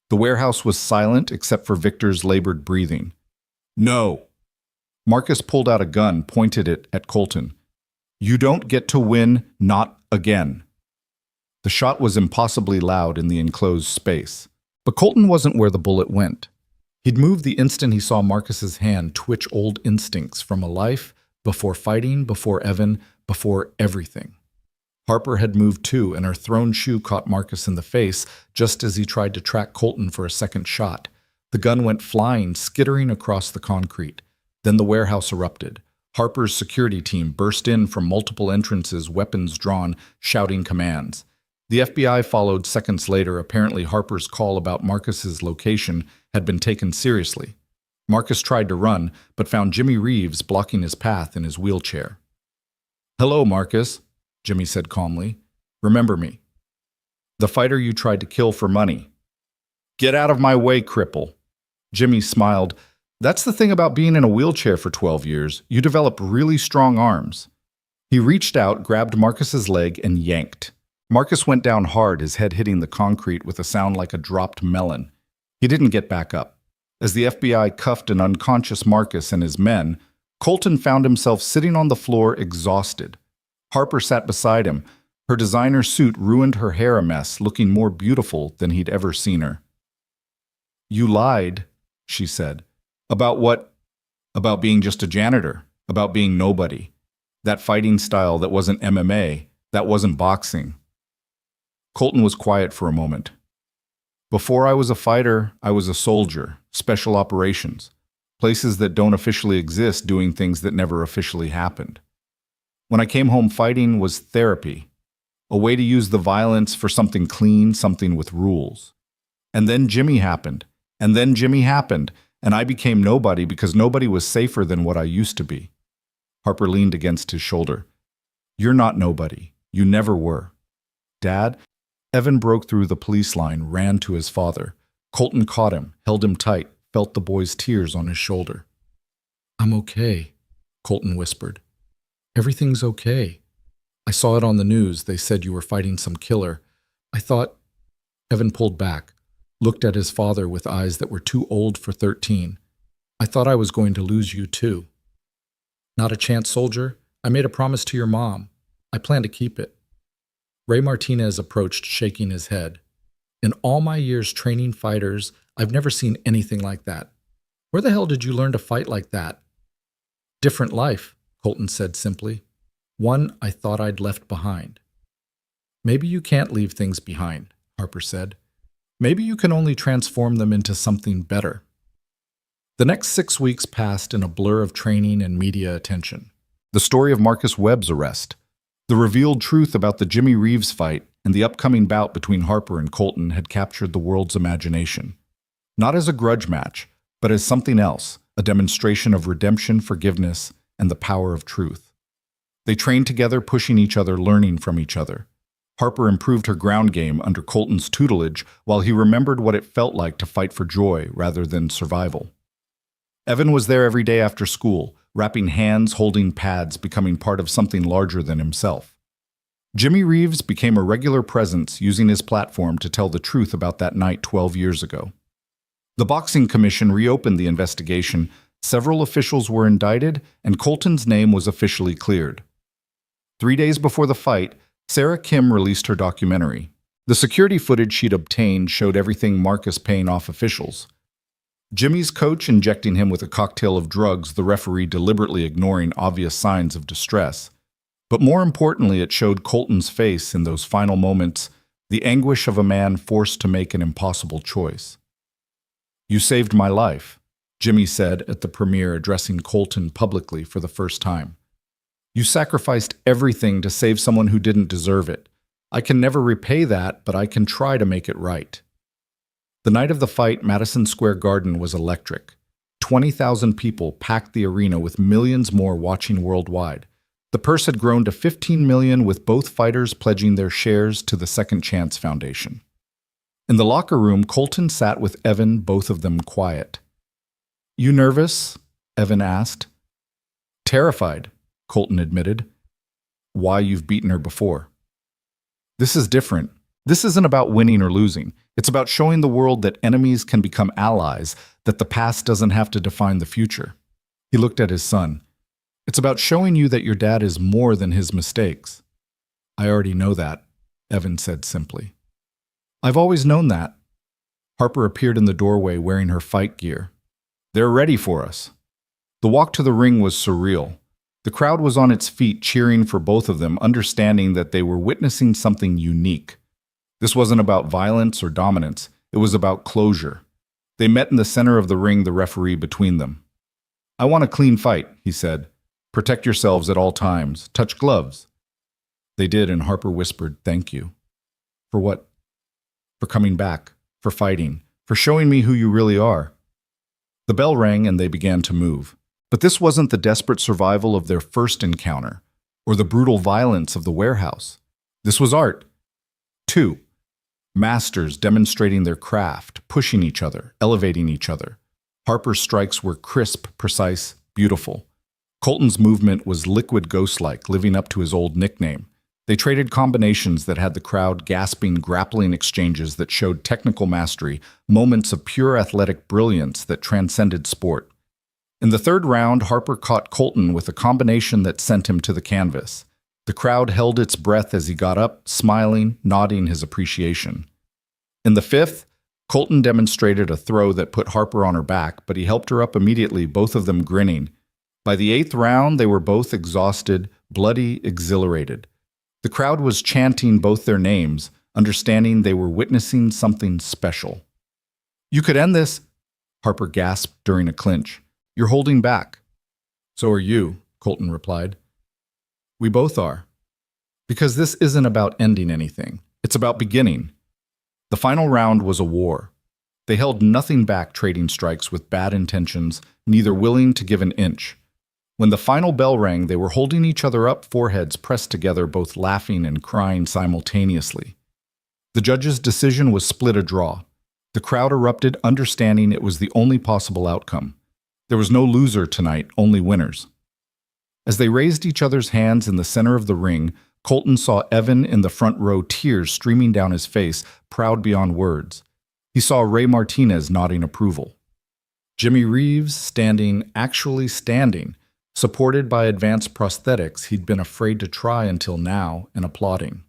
[SPEAKER 1] The warehouse was silent except for Victor's labored breathing. No. Marcus pulled out a gun, pointed it at Colton. You don't get to win, not again. The shot was impossibly loud in the enclosed space. But Colton wasn't where the bullet went. He'd moved the instant he saw Marcus's hand twitch old instincts from a life before fighting, before Evan, before everything. Harper had moved too, and her thrown shoe caught Marcus in the face just as he tried to track Colton for a second shot. The gun went flying, skittering across the concrete. Then the warehouse erupted. Harper's security team burst in from multiple entrances, weapons drawn, shouting commands. The FBI followed seconds later. Apparently Harper's call about Marcus's location had been taken seriously. Marcus tried to run, but found Jimmy Reeves blocking his path in his wheelchair. "Hello, Marcus," Jimmy said calmly. "Remember me? The fighter you tried to kill for money." "Get out of my way, cripple." Jimmy smiled. "That's the thing about being in a wheelchair for 12 years. You develop really strong arms." He reached out, grabbed Marcus's leg, and yanked. Marcus went down hard, his head hitting the concrete with a sound like a dropped melon. He didn't get back up. As the FBI cuffed an unconscious Marcus and his men, Colton found himself sitting on the floor, exhausted. Harper sat beside him. Her designer suit ruined her hair a mess, looking more beautiful than he'd ever seen her. "You lied," she said. "About what?" "About being just a janitor, about being nobody. That fighting style that wasn't MMA, that wasn't boxing." Colton was quiet for a moment. "Before I was a fighter, I was a soldier, special operations, places that don't officially exist doing things that never officially happened. When I came home, fighting was therapy, a way to use the violence for something clean, something with rules. And then Jimmy happened, and I became nobody because nobody was safer than what I used to be." Harper leaned against his shoulder. "You're not nobody. You never were." "Dad?" Evan broke through the police line, ran to his father. Colton caught him, held him tight, felt the boy's tears on his shoulder. "I'm okay," Colton whispered. "Everything's okay. I saw it on the news. They said you were fighting some killer. I thought—" Evan pulled back, looked at his father with eyes that were too old for 13. "I thought I was going to lose you too." "Not a chance, soldier. I made a promise to your mom. I plan to keep it." Ray Martinez approached, shaking his head. "In all my years training fighters, I've never seen anything like that. Where the hell did you learn to fight like that?" "Different life," Colton said simply. "One I thought I'd left behind." "Maybe you can't leave things behind," Harper said. "Maybe you can only transform them into something better." The next 6 weeks passed in a blur of training and media attention. The story of Marcus Webb's arrest, the revealed truth about the Jimmy Reeves fight, and the upcoming bout between Harper and Colton had captured the world's imagination. Not as a grudge match, but as something else, a demonstration of redemption, forgiveness, and the power of truth. They trained together, pushing each other, learning from each other. Harper improved her ground game under Colton's tutelage, while he remembered what it felt like to fight for joy rather than survival. Evan was there every day after school, wrapping hands, holding pads, becoming part of something larger than himself. Jimmy Reeves became a regular presence, using his platform to tell the truth about that night 12 years ago. The Boxing Commission reopened the investigation, several officials were indicted, and Colton's name was officially cleared. 3 days before the fight, Sarah Kim released her documentary. The security footage she'd obtained showed everything Marcus paying off officials. Jimmy's coach injecting him with a cocktail of drugs, the referee deliberately ignoring obvious signs of distress. But more importantly, it showed Colton's face in those final moments, the anguish of a man forced to make an impossible choice. "You saved my life," Jimmy said at the premiere, addressing Colton publicly for the first time. "You sacrificed everything to save someone who didn't deserve it. I can never repay that, but I can try to make it right." The night of the fight, Madison Square Garden was electric. 20,000 people packed the arena, with millions more watching worldwide. The purse had grown to 15 million, with both fighters pledging their shares to the Second Chance Foundation. In the locker room, Colton sat with Evan, both of them quiet. "You nervous?" Evan asked. "Terrified," Colton admitted. "Why? You've beaten her before." "This is different. This isn't about winning or losing. It's about showing the world that enemies can become allies, that the past doesn't have to define the future." He looked at his son. "It's about showing you that your dad is more than his mistakes." "I already know that," Evan said simply. "I've always known that." Harper appeared in the doorway wearing her fight gear. "They're ready for us." The walk to the ring was surreal. The crowd was on its feet cheering for both of them, understanding that they were witnessing something unique. This wasn't about violence or dominance, it was about closure. They met in the center of the ring, the referee between them. "I want a clean fight," he said. "Protect yourselves at all times. Touch gloves." They did, and Harper whispered, "Thank you." "For what?" "For coming back, for fighting, for showing me who you really are." The bell rang and they began to move. But this wasn't the desperate survival of their first encounter, or the brutal violence of the warehouse. This was art. Two masters demonstrating their craft, pushing each other, elevating each other. Harper's strikes were crisp, precise, beautiful. Colton's movement was liquid ghost-like, living up to his old nickname. They traded combinations that had the crowd gasping, grappling exchanges that showed technical mastery, moments of pure athletic brilliance that transcended sport. In the third round, Harper caught Colton with a combination that sent him to the canvas. The crowd held its breath as he got up, smiling, nodding his appreciation. In the fifth, Colton demonstrated a throw that put Harper on her back, but he helped her up immediately, both of them grinning. By the eighth round, they were both exhausted, bloody, exhilarated. The crowd was chanting both their names, understanding they were witnessing something special. "You could end this," Harper gasped during a clinch. "You're holding back." "So are you," Colton replied. "We both are. Because this isn't about ending anything. It's about beginning." The final round was a war. They held nothing back, trading strikes with bad intentions, neither willing to give an inch. When the final bell rang, they were holding each other up, foreheads pressed together, both laughing and crying simultaneously. The judge's decision was split a draw. The crowd erupted, understanding it was the only possible outcome. There was no loser tonight, only winners. As they raised each other's hands in the center of the ring, Colton saw Evan in the front row, tears streaming down his face, proud beyond words. He saw Ray Martinez nodding approval. Jimmy Reeves actually standing, supported by advanced prosthetics he'd been afraid to try until now, and applauding.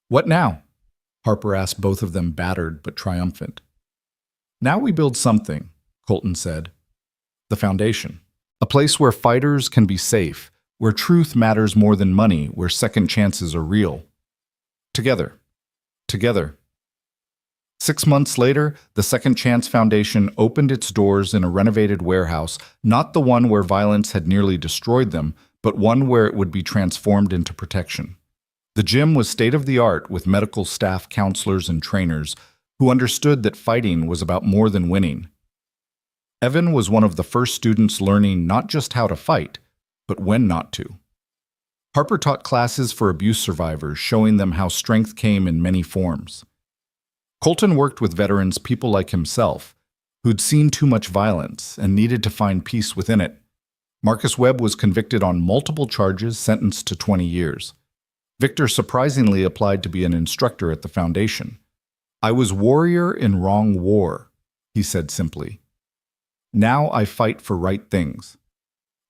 [SPEAKER 1] "What now?" Harper asked, both of them battered but triumphant. "Now we build something," Colton said. "The foundation. A place where fighters can be safe, where truth matters more than money, where second chances are real. Together. Together." 6 months later, the Second Chance Foundation opened its doors in a renovated warehouse, not the one where violence had nearly destroyed them, but one where it would be transformed into protection. The gym was state-of-the-art with medical staff, counselors, and trainers who understood that fighting was about more than winning. Evan was one of the first students learning not just how to fight, but when not to. Harper taught classes for abuse survivors, showing them how strength came in many forms. Colton worked with veterans, people like himself, who'd seen too much violence and needed to find peace within it. Marcus Webb was convicted on multiple charges, sentenced to 20 years. Victor surprisingly applied to be an instructor at the foundation. "I was warrior in wrong war," he said simply. "Now I fight for right things."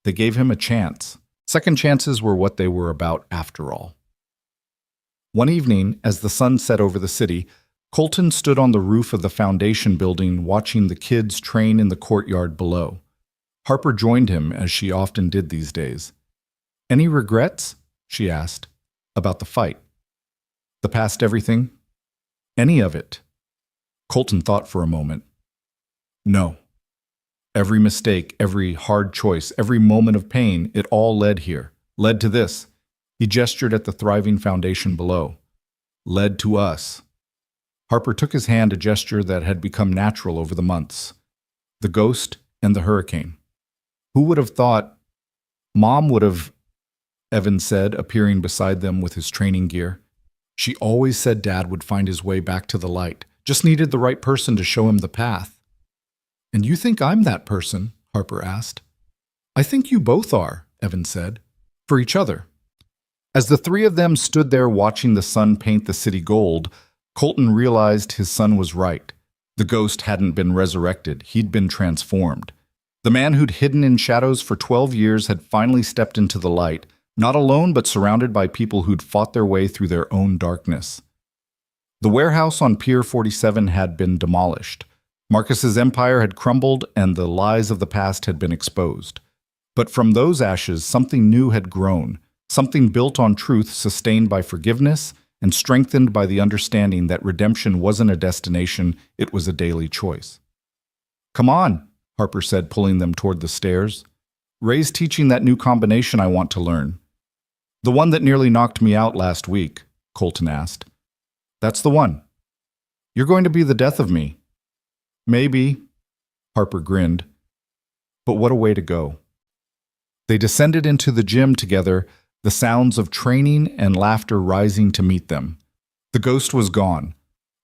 [SPEAKER 1] They gave him a chance. Second chances were what they were about after all. One evening, as the sun set over the city, Colton stood on the roof of the foundation building watching the kids train in the courtyard below. Harper joined him, as she often did these days. "Any regrets?" she asked. "About the fight? The past everything? Any of it?" Colton thought for a moment. "No. Every mistake, every hard choice, every moment of pain, it all led here. Led to this." He gestured at the thriving foundation below. "Led to us." Harper took his hand, a gesture that had become natural over the months. The ghost and the hurricane. "Who would have thought?" "Mom would have," Evan said, appearing beside them with his training gear. "She always said Dad would find his way back to the light. Just needed the right person to show him the path." "And you think I'm that person?" Harper asked. "I think you both are," Evan said. "For each other." As the three of them stood there watching the sun paint the city gold, Colton realized his son was right. The ghost hadn't been resurrected, he'd been transformed. The man who'd hidden in shadows for 12 years had finally stepped into the light, not alone but surrounded by people who'd fought their way through their own darkness. The warehouse on Pier 47 had been demolished. Marcus's empire had crumbled and the lies of the past had been exposed. But from those ashes, something new had grown, something built on truth, sustained by forgiveness, and strengthened by the understanding that redemption wasn't a destination, it was a daily choice. "Come on," Harper said, pulling them toward the stairs. "Ray's teaching that new combination I want to learn." "The one that nearly knocked me out last week?" Colton asked. "That's the one." "You're going to be the death of me." "Maybe," Harper grinned. But what a way to go. They descended into the gym together, the sounds of training and laughter rising to meet them. The ghost was gone,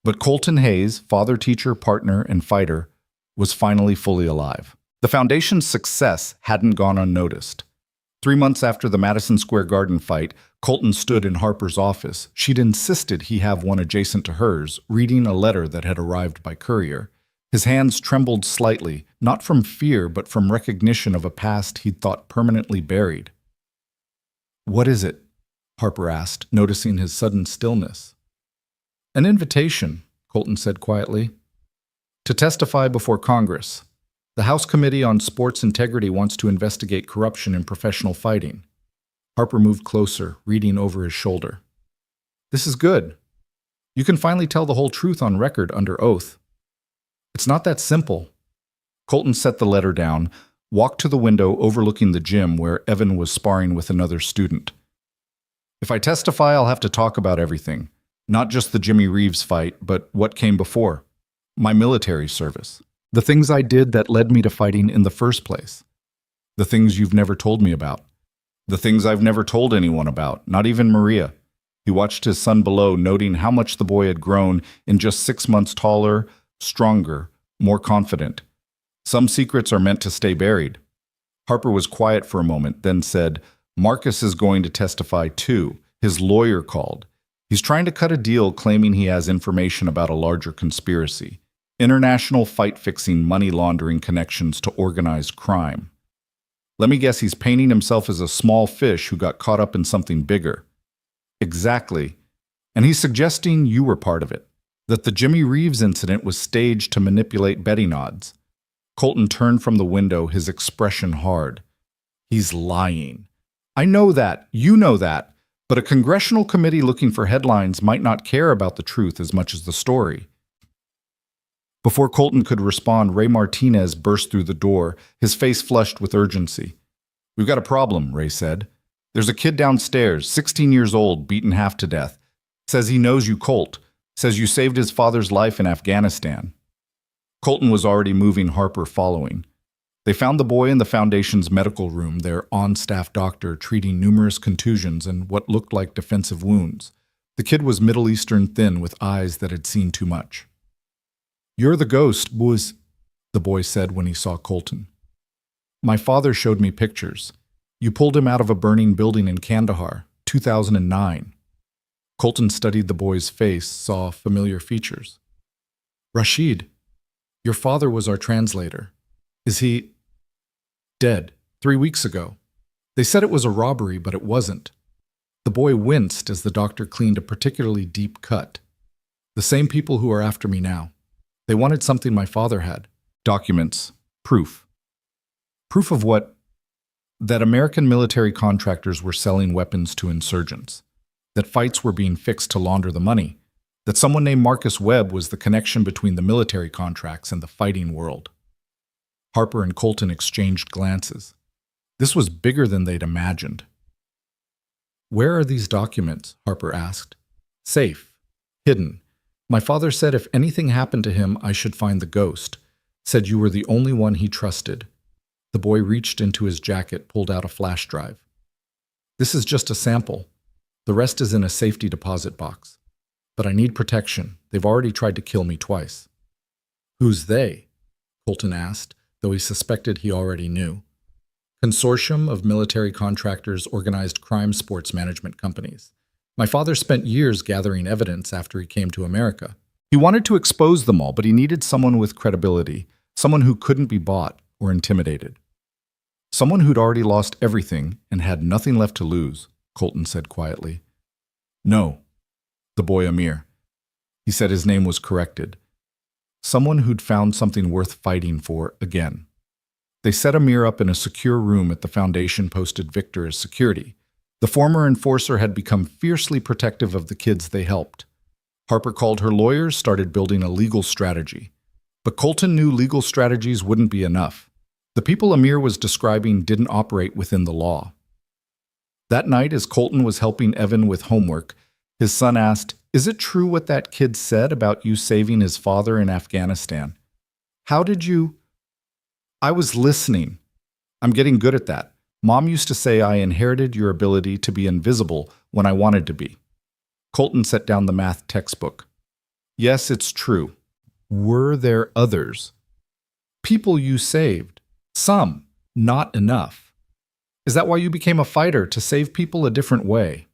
[SPEAKER 1] but Colton Hayes, father, teacher, partner, and fighter, was finally fully alive. The Foundation's success hadn't gone unnoticed. 3 months after the Madison Square Garden fight, Colton stood in Harper's office. She'd insisted he have one adjacent to hers, reading a letter that had arrived by courier. His hands trembled slightly, not from fear, but from recognition of a past he'd thought permanently buried. "What is it?" Harper asked, noticing his sudden stillness. "An invitation," Colton said quietly, "to testify before Congress. The House Committee on Sports Integrity wants to investigate corruption in professional fighting." Harper moved closer, reading over his shoulder. "This is good. You can finally tell the whole truth on record under oath." "It's not that simple." Colton set the letter down, walked to the window overlooking the gym where Evan was sparring with another student. "If I testify, I'll have to talk about everything. Not just the Jimmy Reeves fight, but what came before. My military service. The things I did that led me to fighting in the first place. The things you've never told me about. The things I've never told anyone about, not even Maria." He watched his son below, noting how much the boy had grown in just 6 months, taller, stronger, more confident. Some secrets are meant to stay buried. Harper was quiet for a moment, then said, "Marcus is going to testify too. His lawyer called. He's trying to cut a deal claiming he has information about a larger conspiracy. International fight-fixing, money laundering connections to organized crime. Let me guess, he's painting himself as a small fish who got caught up in something bigger." "Exactly. And he's suggesting you were part of it. That the Jimmy Reeves incident was staged to manipulate betting odds." Colton turned from the window, his expression hard. "He's lying. I know that. You know that. But a congressional committee looking for headlines might not care about the truth as much as the story." Before Colton could respond, Ray Martinez burst through the door, his face flushed with urgency. "We've got a problem," Ray said. "There's a kid downstairs, 16 years old, beaten half to death. Says he knows you, Colt. Says you saved his father's life in Afghanistan." Colton was already moving, Harper following. They found the boy in the Foundation's medical room, their on-staff doctor treating numerous contusions and what looked like defensive wounds. The kid was Middle Eastern thin with eyes that had seen too much. "You're the ghost, boys," the boy said when he saw Colton. "My father showed me pictures. You pulled him out of a burning building in Kandahar, 2009. Colton studied the boy's face, saw familiar features. "Rashid, your father was our translator. Is he dead 3 weeks ago? They said it was a robbery, but it wasn't." The boy winced as the doctor cleaned a particularly deep cut. "The same people who are after me now. They wanted something my father had. Documents. Proof." "Proof of what?" "That American military contractors were selling weapons to insurgents. That fights were being fixed to launder the money. That someone named Marcus Webb was the connection between the military contracts and the fighting world." Harper and Colton exchanged glances. This was bigger than they'd imagined. "Where are these documents?" Harper asked. "Safe. Hidden. My father said if anything happened to him, I should find the ghost. Said you were the only one he trusted." The boy reached into his jacket, pulled out a flash drive. "This is just a sample. The rest is in a safety deposit box. But I need protection. They've already tried to kill me twice." "Who's they?" Colton asked, though he suspected he already knew. "Consortium of military contractors, organized crime sports management companies. My father spent years gathering evidence after he came to America. He wanted to expose them all, but he needed someone with credibility, someone who couldn't be bought or intimidated. Someone who'd already lost everything and had nothing left to lose," Colton said quietly. "No, the boy Amir." He said his name was corrected. "Someone who'd found something worth fighting for again." They set Amir up in a secure room at the foundation, posted Victor as security. The former enforcer had become fiercely protective of the kids they helped. Harper called her lawyers, started building a legal strategy. But Colton knew legal strategies wouldn't be enough. The people Amir was describing didn't operate within the law. That night, as Colton was helping Evan with homework, his son asked, "Is it true what that kid said about you saving his father in Afghanistan? How did you—" "I was listening. I'm getting good at that. Mom used to say I inherited your ability to be invisible when I wanted to be." Colton set down the math textbook. "Yes, it's true. Were there others? People you saved. Some, not enough. Is that why you became a fighter, to save people a different way?"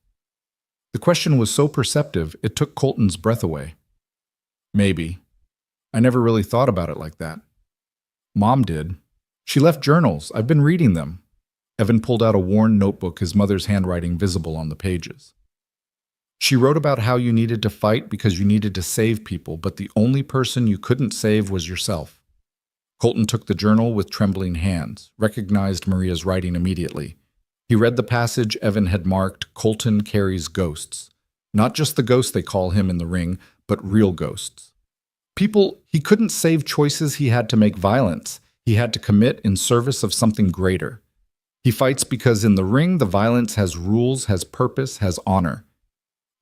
[SPEAKER 1] The question was so perceptive, it took Colton's breath away. "Maybe. I never really thought about it like that. Mom did. She left journals. I've been reading them." Evan pulled out a worn notebook, his mother's handwriting visible on the pages. "She wrote about how you needed to fight because you needed to save people, but the only person you couldn't save was yourself." Colton took the journal with trembling hands, recognized Maria's writing immediately. He read the passage Evan had marked, "Colton carries ghosts." Not just the ghosts they call him in the ring, but real ghosts. People he couldn't save, choices he had to make, violence he had to commit in service of something greater. He fights because in the ring the violence has rules, has purpose, has honor.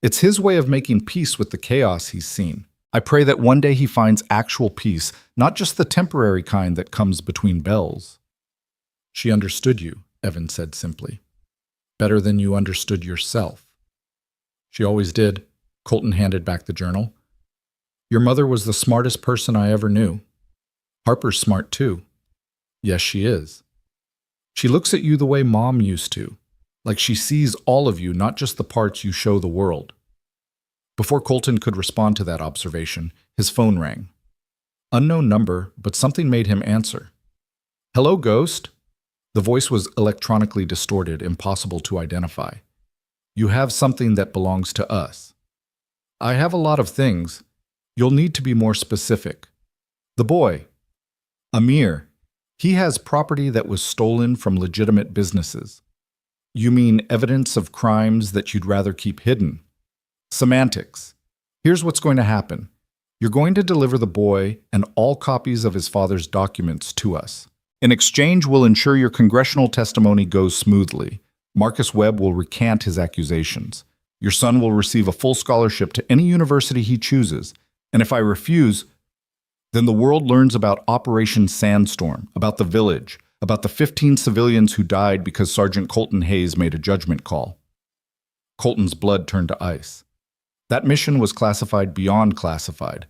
[SPEAKER 1] It's his way of making peace with the chaos he's seen. I pray that one day he finds actual peace, not just the temporary kind that comes between bells. "She understood you," Evan said simply. "Better than you understood yourself." "She always did." Colton handed back the journal. "Your mother was the smartest person I ever knew. Harper's smart too." "Yes, she is. She looks at you the way Mom used to, like she sees all of you, not just the parts you show the world." Before Colton could respond to that observation, his phone rang. Unknown number, but something made him answer. "Hello, Ghost." The voice was electronically distorted, impossible to identify. "You have something that belongs to us." "I have a lot of things. You'll need to be more specific." "The boy. Amir. He has property that was stolen from legitimate businesses." "You mean evidence of crimes that you'd rather keep hidden?" "Semantics. Here's what's going to happen. You're going to deliver the boy and all copies of his father's documents to us. In exchange, we'll ensure your congressional testimony goes smoothly. Marcus Webb will recant his accusations. Your son will receive a full scholarship to any university he chooses. And if I refuse, then the world learns about Operation Sandstorm, about the village, about the 15 civilians who died because Sergeant Colton Hayes made a judgment call." Colton's blood turned to ice. That mission was classified beyond classified.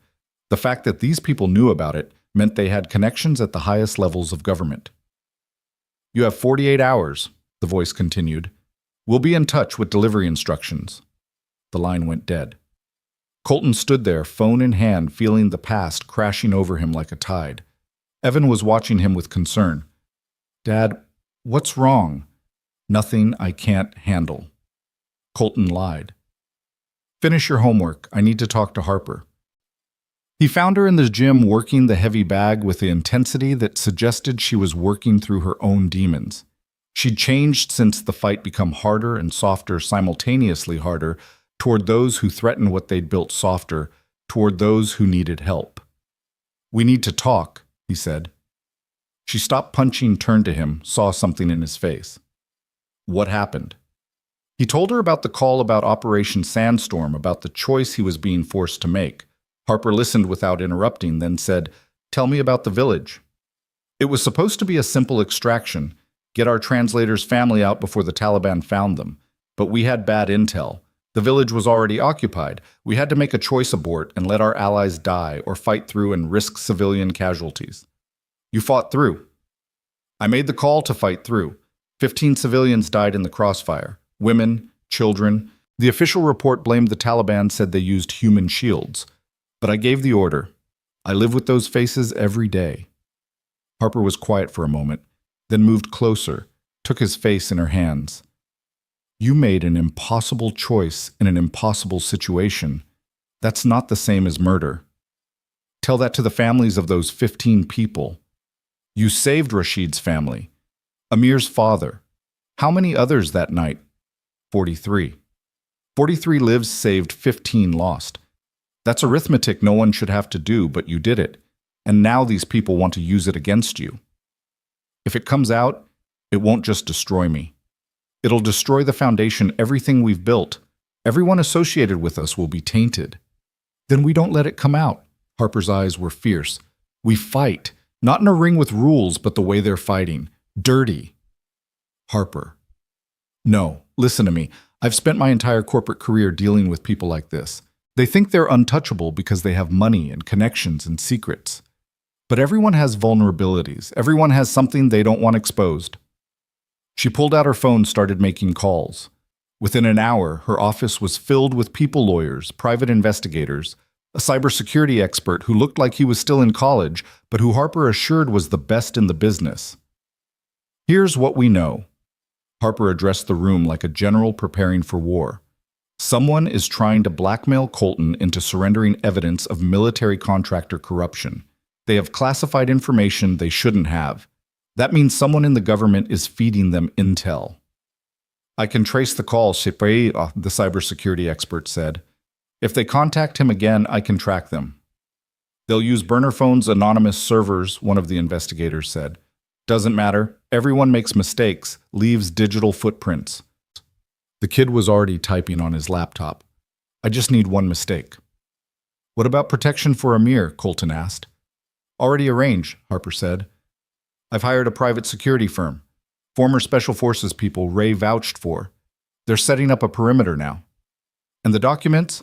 [SPEAKER 1] The fact that these people knew about it meant they had connections at the highest levels of government. "You have 48 hours, the voice continued. "We'll be in touch with delivery instructions." The line went dead. Colton stood there, phone in hand, feeling the past crashing over him like a tide. Evan was watching him with concern. "Dad, what's wrong?" "Nothing I can't handle." Colton lied. "Finish your homework. I need to talk to Harper." He found her in the gym working the heavy bag with the intensity that suggested she was working through her own demons. She'd changed since the fight, become harder and softer, simultaneously harder, toward those who threatened what they'd built, softer, toward those who needed help. "We need to talk," he said. She stopped punching, turned to him, saw something in his face. "What happened?" He told her about the call, about Operation Sandstorm, about the choice he was being forced to make. Harper listened without interrupting, then said, "Tell me about the village." "It was supposed to be a simple extraction, get our translator's family out before the Taliban found them. But we had bad intel. The village was already occupied. We had to make a choice, abort and let our allies die, or fight through and risk civilian casualties." "You fought through." "I made the call to fight through. 15 civilians died in the crossfire. Women, children. The official report blamed the Taliban, said they used human shields. But I gave the order. I live with those faces every day." Harper was quiet for a moment, then moved closer, took his face in her hands. "You made an impossible choice in an impossible situation. That's not the same as murder. Tell that to the families of those 15 people. You saved Rashid's family. Amir's father. How many others that night? 43. 43 lives saved, 15 lost. That's arithmetic no one should have to do, but you did it. And now these people want to use it against you. If it comes out, it won't just destroy me. It'll destroy the foundation, everything we've built. Everyone associated with us will be tainted. Then we don't let it come out. Harper's eyes were fierce. We fight, not in a ring with rules, but the way they're fighting. Dirty. Harper. No, listen to me. I've spent my entire corporate career dealing with people like this. They think they're untouchable because they have money and connections and secrets. But everyone has vulnerabilities. Everyone has something they don't want exposed. She pulled out her phone, started making calls. Within an hour, her office was filled with people lawyers, private investigators, a cybersecurity expert who looked like he was still in college, but who Harper assured was the best in the business. Here's what we know. Harper addressed the room like a general preparing for war. Someone is trying to blackmail Colton into surrendering evidence of military contractor corruption. They have classified information they shouldn't have. That means someone in the government is feeding them intel. I can trace the call, Spar, the cybersecurity expert said. If they contact him again, I can track them. They'll use burner phones, anonymous servers, one of the investigators said. Doesn't matter. Everyone makes mistakes, leaves digital footprints. The kid was already typing on his laptop. I just need one mistake. What about protection for Amir? Colton asked. Already arranged, Harper said. I've hired a private security firm. Former Special Forces people Ray vouched for. They're setting up a perimeter now. And the documents?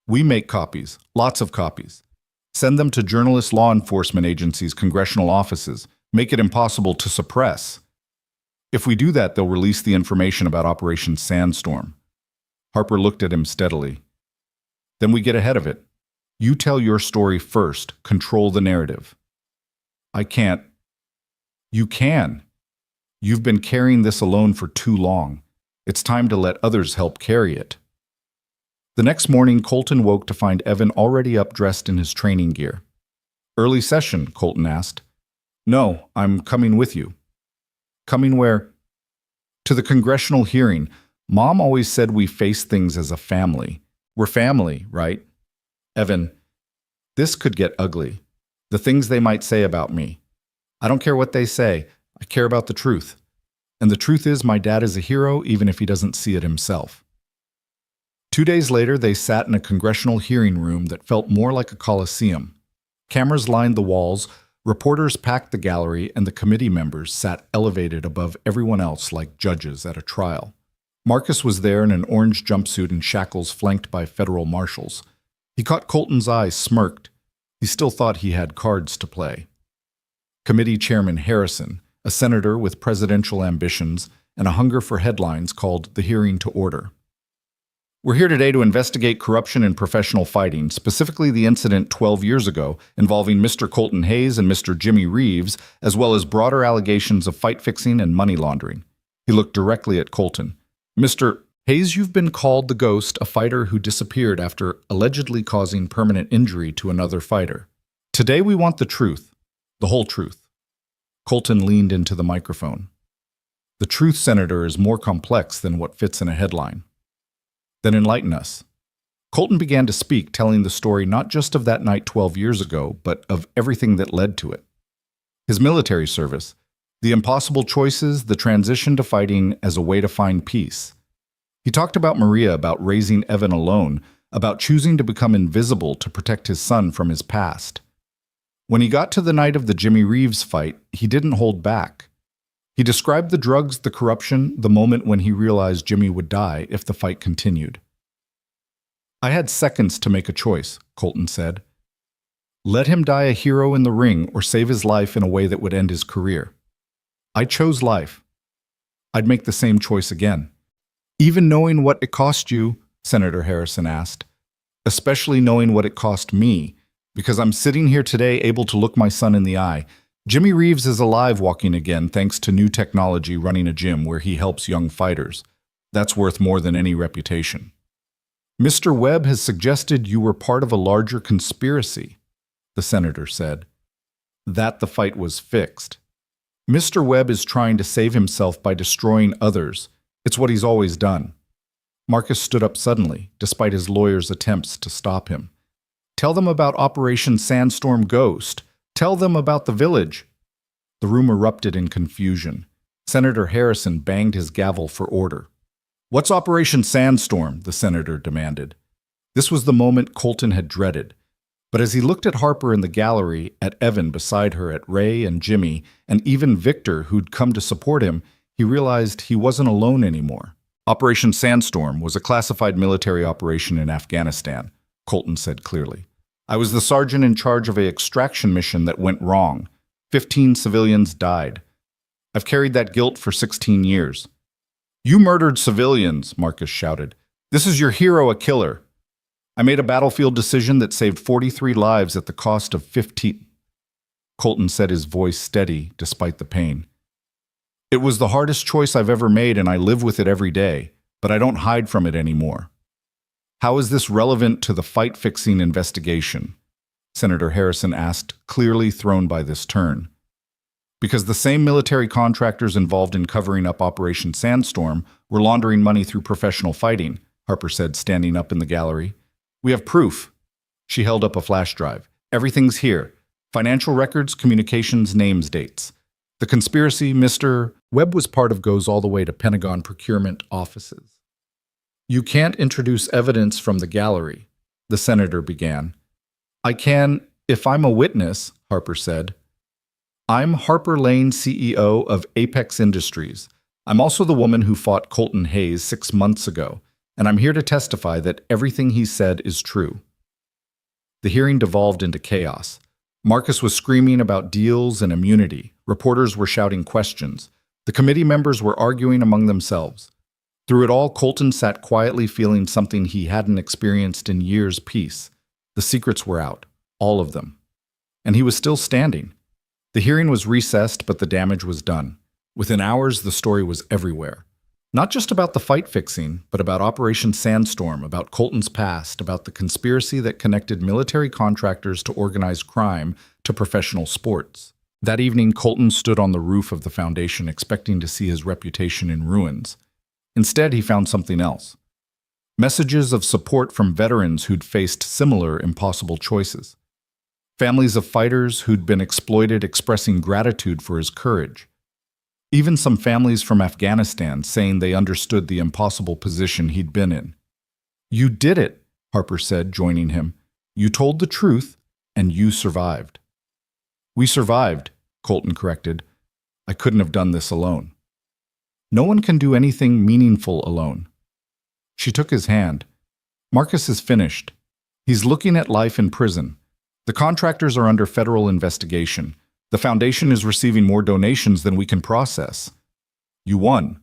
[SPEAKER 1] We make copies, lots of copies. Send them to journalists, law enforcement agencies, congressional offices. Make it impossible to suppress. If we do that, they'll release the information about Operation Sandstorm. Harper looked at him steadily. Then we get ahead of it. You tell your story first. Control the narrative. I can't. You can. You've been carrying this alone for too long. It's time to let others help carry it. The next morning, Colton woke to find Evan already up dressed in his training gear. Early session, Colton asked. No, I'm coming with you. Coming where? To the congressional hearing. Mom always said we face things as a family. We're family, right? Evan, this could get ugly. The things they might say about me. I don't care what they say. I care about the truth. And the truth is my dad is a hero even if he doesn't see it himself. 2 days later, they sat in a congressional hearing room that felt more like a coliseum. Cameras lined the walls, reporters packed the gallery, and the committee members sat elevated above everyone else like judges at a trial. Marcus was there in an orange jumpsuit and shackles flanked by federal marshals. He caught Colton's eye, smirked. He still thought he had cards to play. Committee Chairman Harrison, a senator with presidential ambitions and a hunger for headlines, called the hearing to order. We're here today to investigate corruption in professional fighting, specifically the incident 12 years ago involving Mr. Colton Hayes and Mr. Jimmy Reeves, as well as broader allegations of fight fixing and money laundering. He looked directly at Colton. Mr. Hayes, you've been called the Ghost, a fighter who disappeared after allegedly causing permanent injury to another fighter. Today we want the truth, the whole truth. Colton leaned into the microphone. The truth, Senator, is more complex than what fits in a headline. Then enlighten us. Colton began to speak, telling the story not just of that night 12 years ago, but of everything that led to it. His military service, the impossible choices, the transition to fighting as a way to find peace. He talked about Maria, about raising Evan alone, about choosing to become invisible to protect his son from his past. When he got to the night of the Jimmy Reeves fight, he didn't hold back. He described the drugs, the corruption, the moment when he realized Jimmy would die if the fight continued. I had seconds to make a choice, Colton said. Let him die a hero in the ring or save his life in a way that would end his career. I chose life. I'd make the same choice again. Even knowing what it cost you, Senator Harrison asked, especially knowing what it cost me, because I'm sitting here today able to look my son in the eye. Jimmy Reeves is alive, walking again, thanks to new technology, running a gym where he helps young fighters. That's worth more than any reputation. Mr. Webb has suggested you were part of a larger conspiracy, the senator said. That the fight was fixed. Mr. Webb is trying to save himself by destroying others. It's what he's always done. Marcus stood up suddenly, despite his lawyer's attempts to stop him. Tell them about Operation Sandstorm Ghost. Tell them about the village. The room erupted in confusion. Senator Harrison banged his gavel for order. What's Operation Sandstorm? The senator demanded. This was the moment Colton had dreaded. But as he looked at Harper in the gallery, at Evan beside her, at Ray and Jimmy, and even Victor, who'd come to support him, he realized he wasn't alone anymore. Operation Sandstorm was a classified military operation in Afghanistan, Colton said clearly. I was the sergeant in charge of an extraction mission that went wrong. 15 civilians died. I've carried that guilt for 16 years. You murdered civilians, Marcus shouted. This is your hero, a killer. I made a battlefield decision that saved 43 lives at the cost of 15. Colton said, his voice steady despite the pain. It was the hardest choice I've ever made, and I live with it every day, but I don't hide from it anymore. How is this relevant to the fight-fixing investigation? Senator Harrison asked, clearly thrown by this turn. Because the same military contractors involved in covering up Operation Sandstorm were laundering money through professional fighting, Harper said, standing up in the gallery. We have proof. She held up a flash drive. Everything's here. Financial records, communications, names, dates. The conspiracy, Mr. Webb, was part of goes all the way to Pentagon procurement offices. You can't introduce evidence from the gallery, the senator began. I can, if I'm a witness, Harper said. I'm Harper Lane, CEO of Apex Industries. I'm also the woman who fought Colton Hayes 6 months ago, and I'm here to testify that everything he said is true. The hearing devolved into chaos. Marcus was screaming about deals and immunity. Reporters were shouting questions. The committee members were arguing among themselves. Through it all, Colton sat quietly feeling something he hadn't experienced in years. Peace. The secrets were out. All of them. And he was still standing. The hearing was recessed, but the damage was done. Within hours, the story was everywhere. Not just about the fight fixing, but about Operation Sandstorm, about Colton's past, about the conspiracy that connected military contractors to organized crime to professional sports. That evening, Colton stood on the roof of the foundation expecting to see his reputation in ruins. Instead, he found something else. Messages of support from veterans who'd faced similar impossible choices. Families of fighters who'd been exploited expressing gratitude for his courage. Even some families from Afghanistan saying they understood the impossible position he'd been in. You did it, Harper said, joining him. You told the truth, and you survived. We survived, Colton corrected. I couldn't have done this alone. No one can do anything meaningful alone. She took his hand. Marcus is finished. He's looking at life in prison. The contractors are under federal investigation. The foundation is receiving more donations than we can process. You won.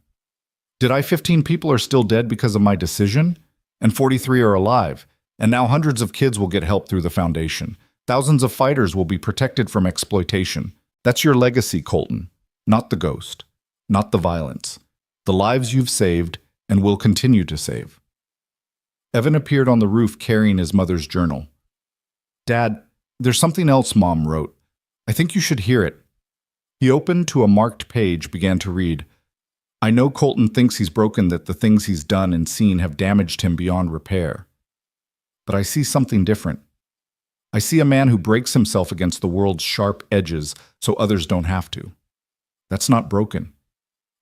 [SPEAKER 1] Did I 15 people are still dead because of my decision? And 43 are alive. And now hundreds of kids will get help through the foundation. Thousands of fighters will be protected from exploitation. That's your legacy, Colton. Not the ghost. Not the violence. The lives you've saved and will continue to save. Evan appeared on the roof carrying his mother's journal. Dad, there's something else Mom wrote. I think you should hear it. He opened to a marked page, began to read. I know Colton thinks he's broken, that the things he's done and seen have damaged him beyond repair. But I see something different. I see a man who breaks himself against the world's sharp edges so others don't have to. That's not broken.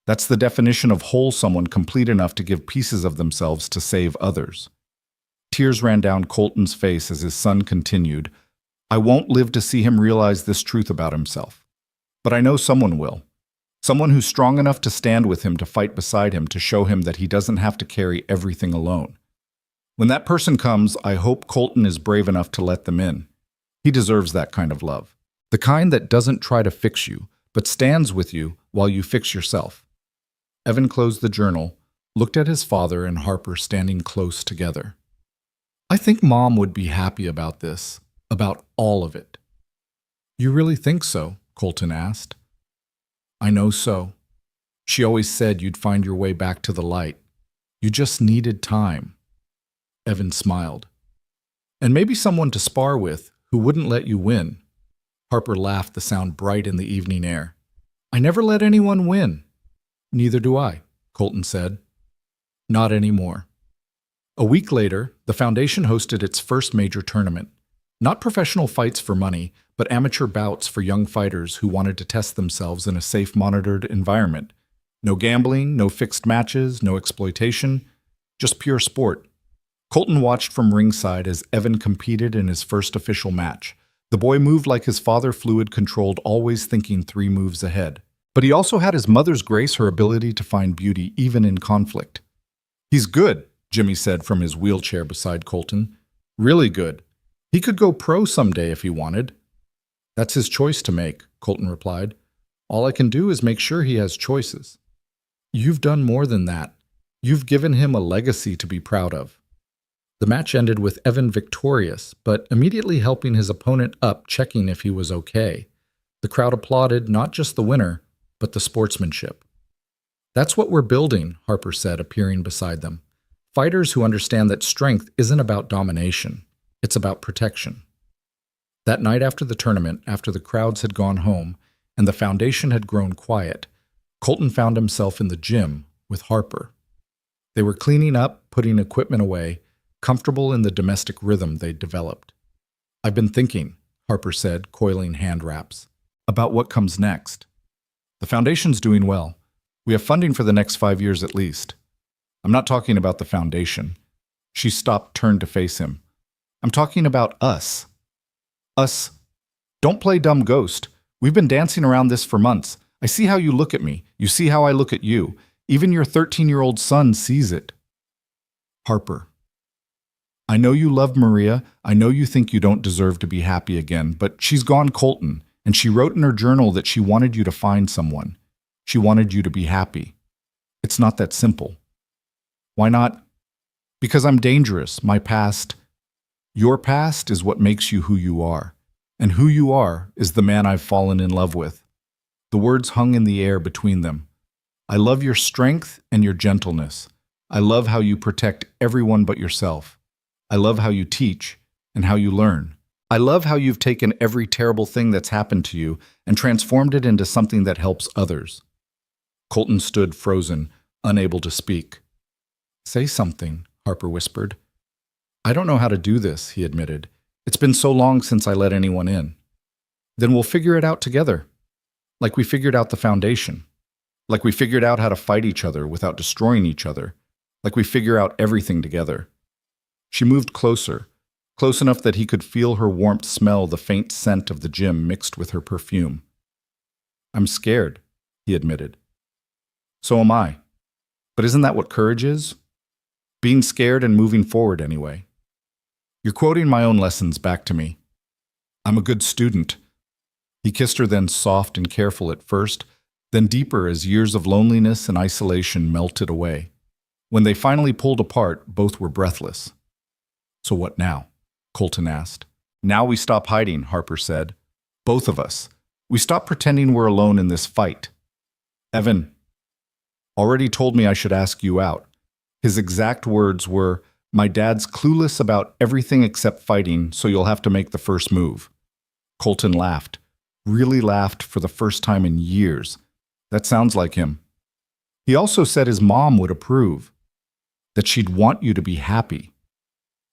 [SPEAKER 1] That's the definition of whole, someone complete enough to give pieces of themselves to save others. Tears ran down Colton's face as his son continued. I won't live to see him realize this truth about himself. But I know someone will. Someone who's strong enough to stand with him, to fight beside him, to show him that he doesn't have to carry everything alone. When that person comes, I hope Colton is brave enough to let them in. He deserves that kind of love. The kind that doesn't try to fix you, but stands with you while you fix yourself. Evan closed the journal, looked at his father and Harper standing close together. I think Mom would be happy about this, about all of it. You really think so? Colton asked. I know so. She always said you'd find your way back to the light. You just needed time. Evan smiled. And maybe someone to spar with who wouldn't let you win. Harper laughed, the sound bright in the evening air. I never let anyone win. Neither do I, Colton said. Not anymore. A week later, the foundation hosted its first major tournament. Not professional fights for money, but amateur bouts for young fighters who wanted to test themselves in a safe, monitored environment. No gambling, no fixed matches, no exploitation, just pure sport. Colton watched from ringside as Evan competed in his first official match. The boy moved like his father, fluid-controlled, always thinking 3 moves ahead. But he also had his mother's grace, her ability to find beauty even in conflict. He's good, Jimmy said from his wheelchair beside Colton. Really good. He could go pro someday if he wanted. That's his choice to make, Colton replied. All I can do is make sure he has choices. You've done more than that. You've given him a legacy to be proud of. The match ended with Evan victorious, but immediately helping his opponent up, checking if he was okay. The crowd applauded not just the winner, but the sportsmanship. That's what we're building, Harper said, appearing beside them. Fighters who understand that strength isn't about domination. It's about protection. That night after the tournament, after the crowds had gone home and the foundation had grown quiet, Colton found himself in the gym with Harper. They were cleaning up, putting equipment away, comfortable in the domestic rhythm they'd developed. I've been thinking, Harper said, coiling hand wraps, about what comes next. The foundation's doing well. We have funding for the next 5 years at least. I'm not talking about the foundation. She stopped, turned to face him. I'm talking about us. Us. Don't play dumb ghost. We've been dancing around this for months. I see how you look at me. You see how I look at you. Even your 13-year-old son sees it. Harper. I know you love Maria. I know you think you don't deserve to be happy again, but she's gone, Colton, and she wrote in her journal that she wanted you to find someone. She wanted you to be happy. It's not that simple. Why not? Because I'm dangerous. My past. Your past is what makes you who you are, and who you are is the man I've fallen in love with. The words hung in the air between them. I love your strength and your gentleness. I love how you protect everyone but yourself. I love how you teach and how you learn. I love how you've taken every terrible thing that's happened to you and transformed it into something that helps others. Colton stood frozen, unable to speak. Say something, Harper whispered. I don't know how to do this, he admitted. It's been so long since I let anyone in. Then we'll figure it out together. Like we figured out the foundation. Like we figured out how to fight each other without destroying each other. Like we figure out everything together. She moved closer, close enough that he could feel her warmth, smell the faint scent of the gym mixed with her perfume. I'm scared, he admitted. So am I. But isn't that what courage is? Being scared and moving forward anyway. You're quoting my own lessons back to me. I'm a good student. He kissed her, then soft and careful at first, then deeper as years of loneliness and isolation melted away. When they finally pulled apart, both were breathless. So what now? Colton asked. Now we stop hiding, Harper said. Both of us. We stop pretending we're alone in this fight. Evan already told me I should ask you out. His exact words were, my dad's clueless about everything except fighting, so you'll have to make the first move. Colton laughed. Really laughed for the first time in years. That sounds like him. He also said his mom would approve. That she'd want you to be happy.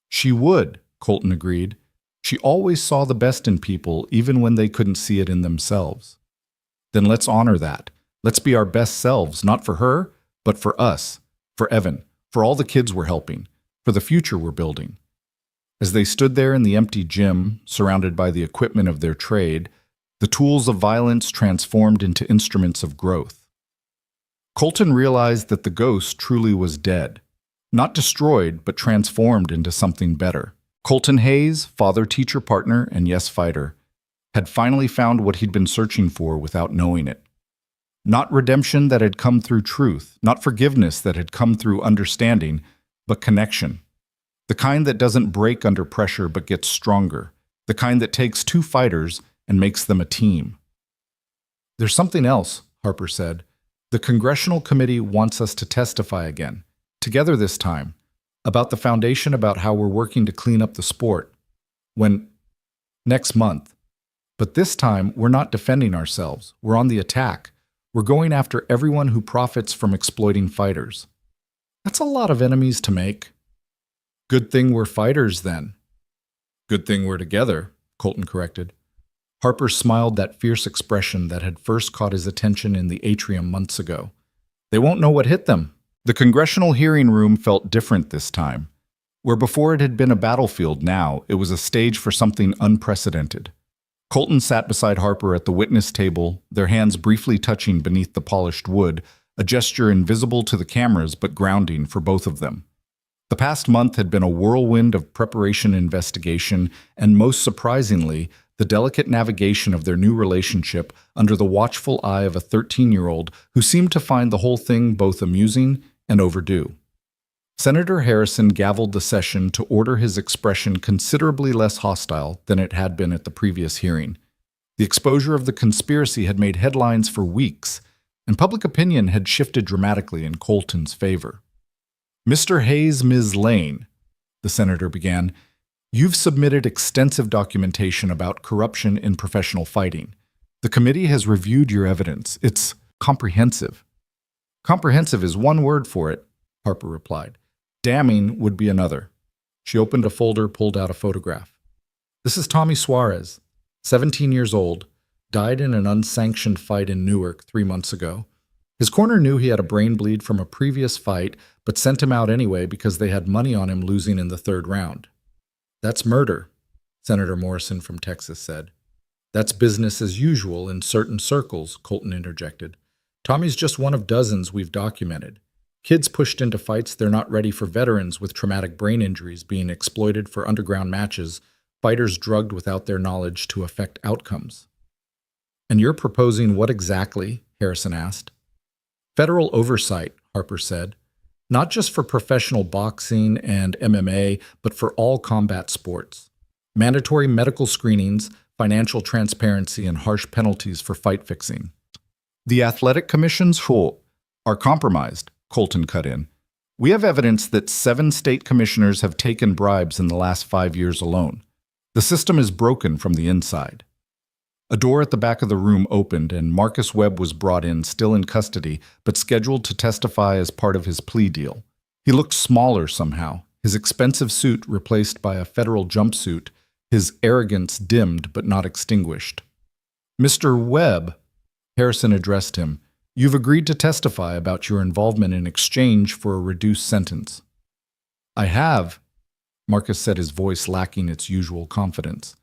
[SPEAKER 1] She would, Colton agreed. She always saw the best in people, even when they couldn't see it in themselves. Then let's honor that. Let's be our best selves, not for her, but for us, for Evan, for all the kids we're helping, for the future we're building. As they stood there in the empty gym, surrounded by the equipment of their trade, the tools of violence transformed into instruments of growth. Colton realized that the ghost truly was dead. Not destroyed, but transformed into something better. Colton Hayes, father, teacher, partner, and yes, fighter, had finally found what he'd been searching for without knowing it. Not redemption that had come through truth, not forgiveness that had come through understanding, but connection. The kind that doesn't break under pressure but gets stronger. The kind that takes 2 fighters and makes them a team. There's something else, Harper said. The Congressional Committee wants us to testify again, together this time, about the foundation, about how we're working to clean up the sport. Next month. But this time, we're not defending ourselves. We're on the attack. We're going after everyone who profits from exploiting fighters. That's a lot of enemies to make. Good thing we're fighters, then. Good thing we're together, Colton corrected. Harper smiled that fierce expression that had first caught his attention in the atrium months ago. They won't know what hit them. The congressional hearing room felt different this time. Where before it had been a battlefield, now it was a stage for something unprecedented. Colton sat beside Harper at the witness table, their hands briefly touching beneath the polished wood, a gesture invisible to the cameras but grounding for both of them. The past month had been a whirlwind of preparation, investigation, and most surprisingly, the delicate navigation of their new relationship under the watchful eye of a 13-year-old who seemed to find the whole thing both amusing and overdue. Senator Harrison gavelled the session to order, his expression considerably less hostile than it had been at the previous hearing. The exposure of the conspiracy had made headlines for weeks, and public opinion had shifted dramatically in Colton's favor. Mr. Hayes, Ms. Lane, the senator began, you've submitted extensive documentation about corruption in professional fighting. The committee has reviewed your evidence. It's comprehensive. Comprehensive is one word for it, Harper replied. Damning would be another. She opened a folder, pulled out a photograph. This is Tommy Suarez, 17 years old, died in an unsanctioned fight in Newark 3 months ago. His corner knew he had a brain bleed from a previous fight, but sent him out anyway because they had money on him losing in the 3rd round. That's murder, Senator Morrison from Texas said. That's business as usual in certain circles, Colton interjected. Tommy's just one of dozens we've documented. Kids pushed into fights they're not ready for, veterans with traumatic brain injuries being exploited for underground matches, fighters drugged without their knowledge to affect outcomes. And you're proposing what exactly? Harrison asked. Federal oversight, Harper said. Not just for professional boxing and MMA, but for all combat sports. Mandatory medical screenings, financial transparency, and harsh penalties for fight fixing. The athletic commissions are compromised, Colton cut in. We have evidence that 7 state commissioners have taken bribes in the last 5 years alone. The system is broken from the inside. A door at the back of the room opened, and Marcus Webb was brought in, still in custody, but scheduled to testify as part of his plea deal. He looked smaller somehow, his expensive suit replaced by a federal jumpsuit, his arrogance dimmed but not extinguished. Mr. Webb, Harrison addressed him, you've agreed to testify about your involvement in exchange for a reduced sentence. I have, Marcus said, his voice lacking its usual confidence.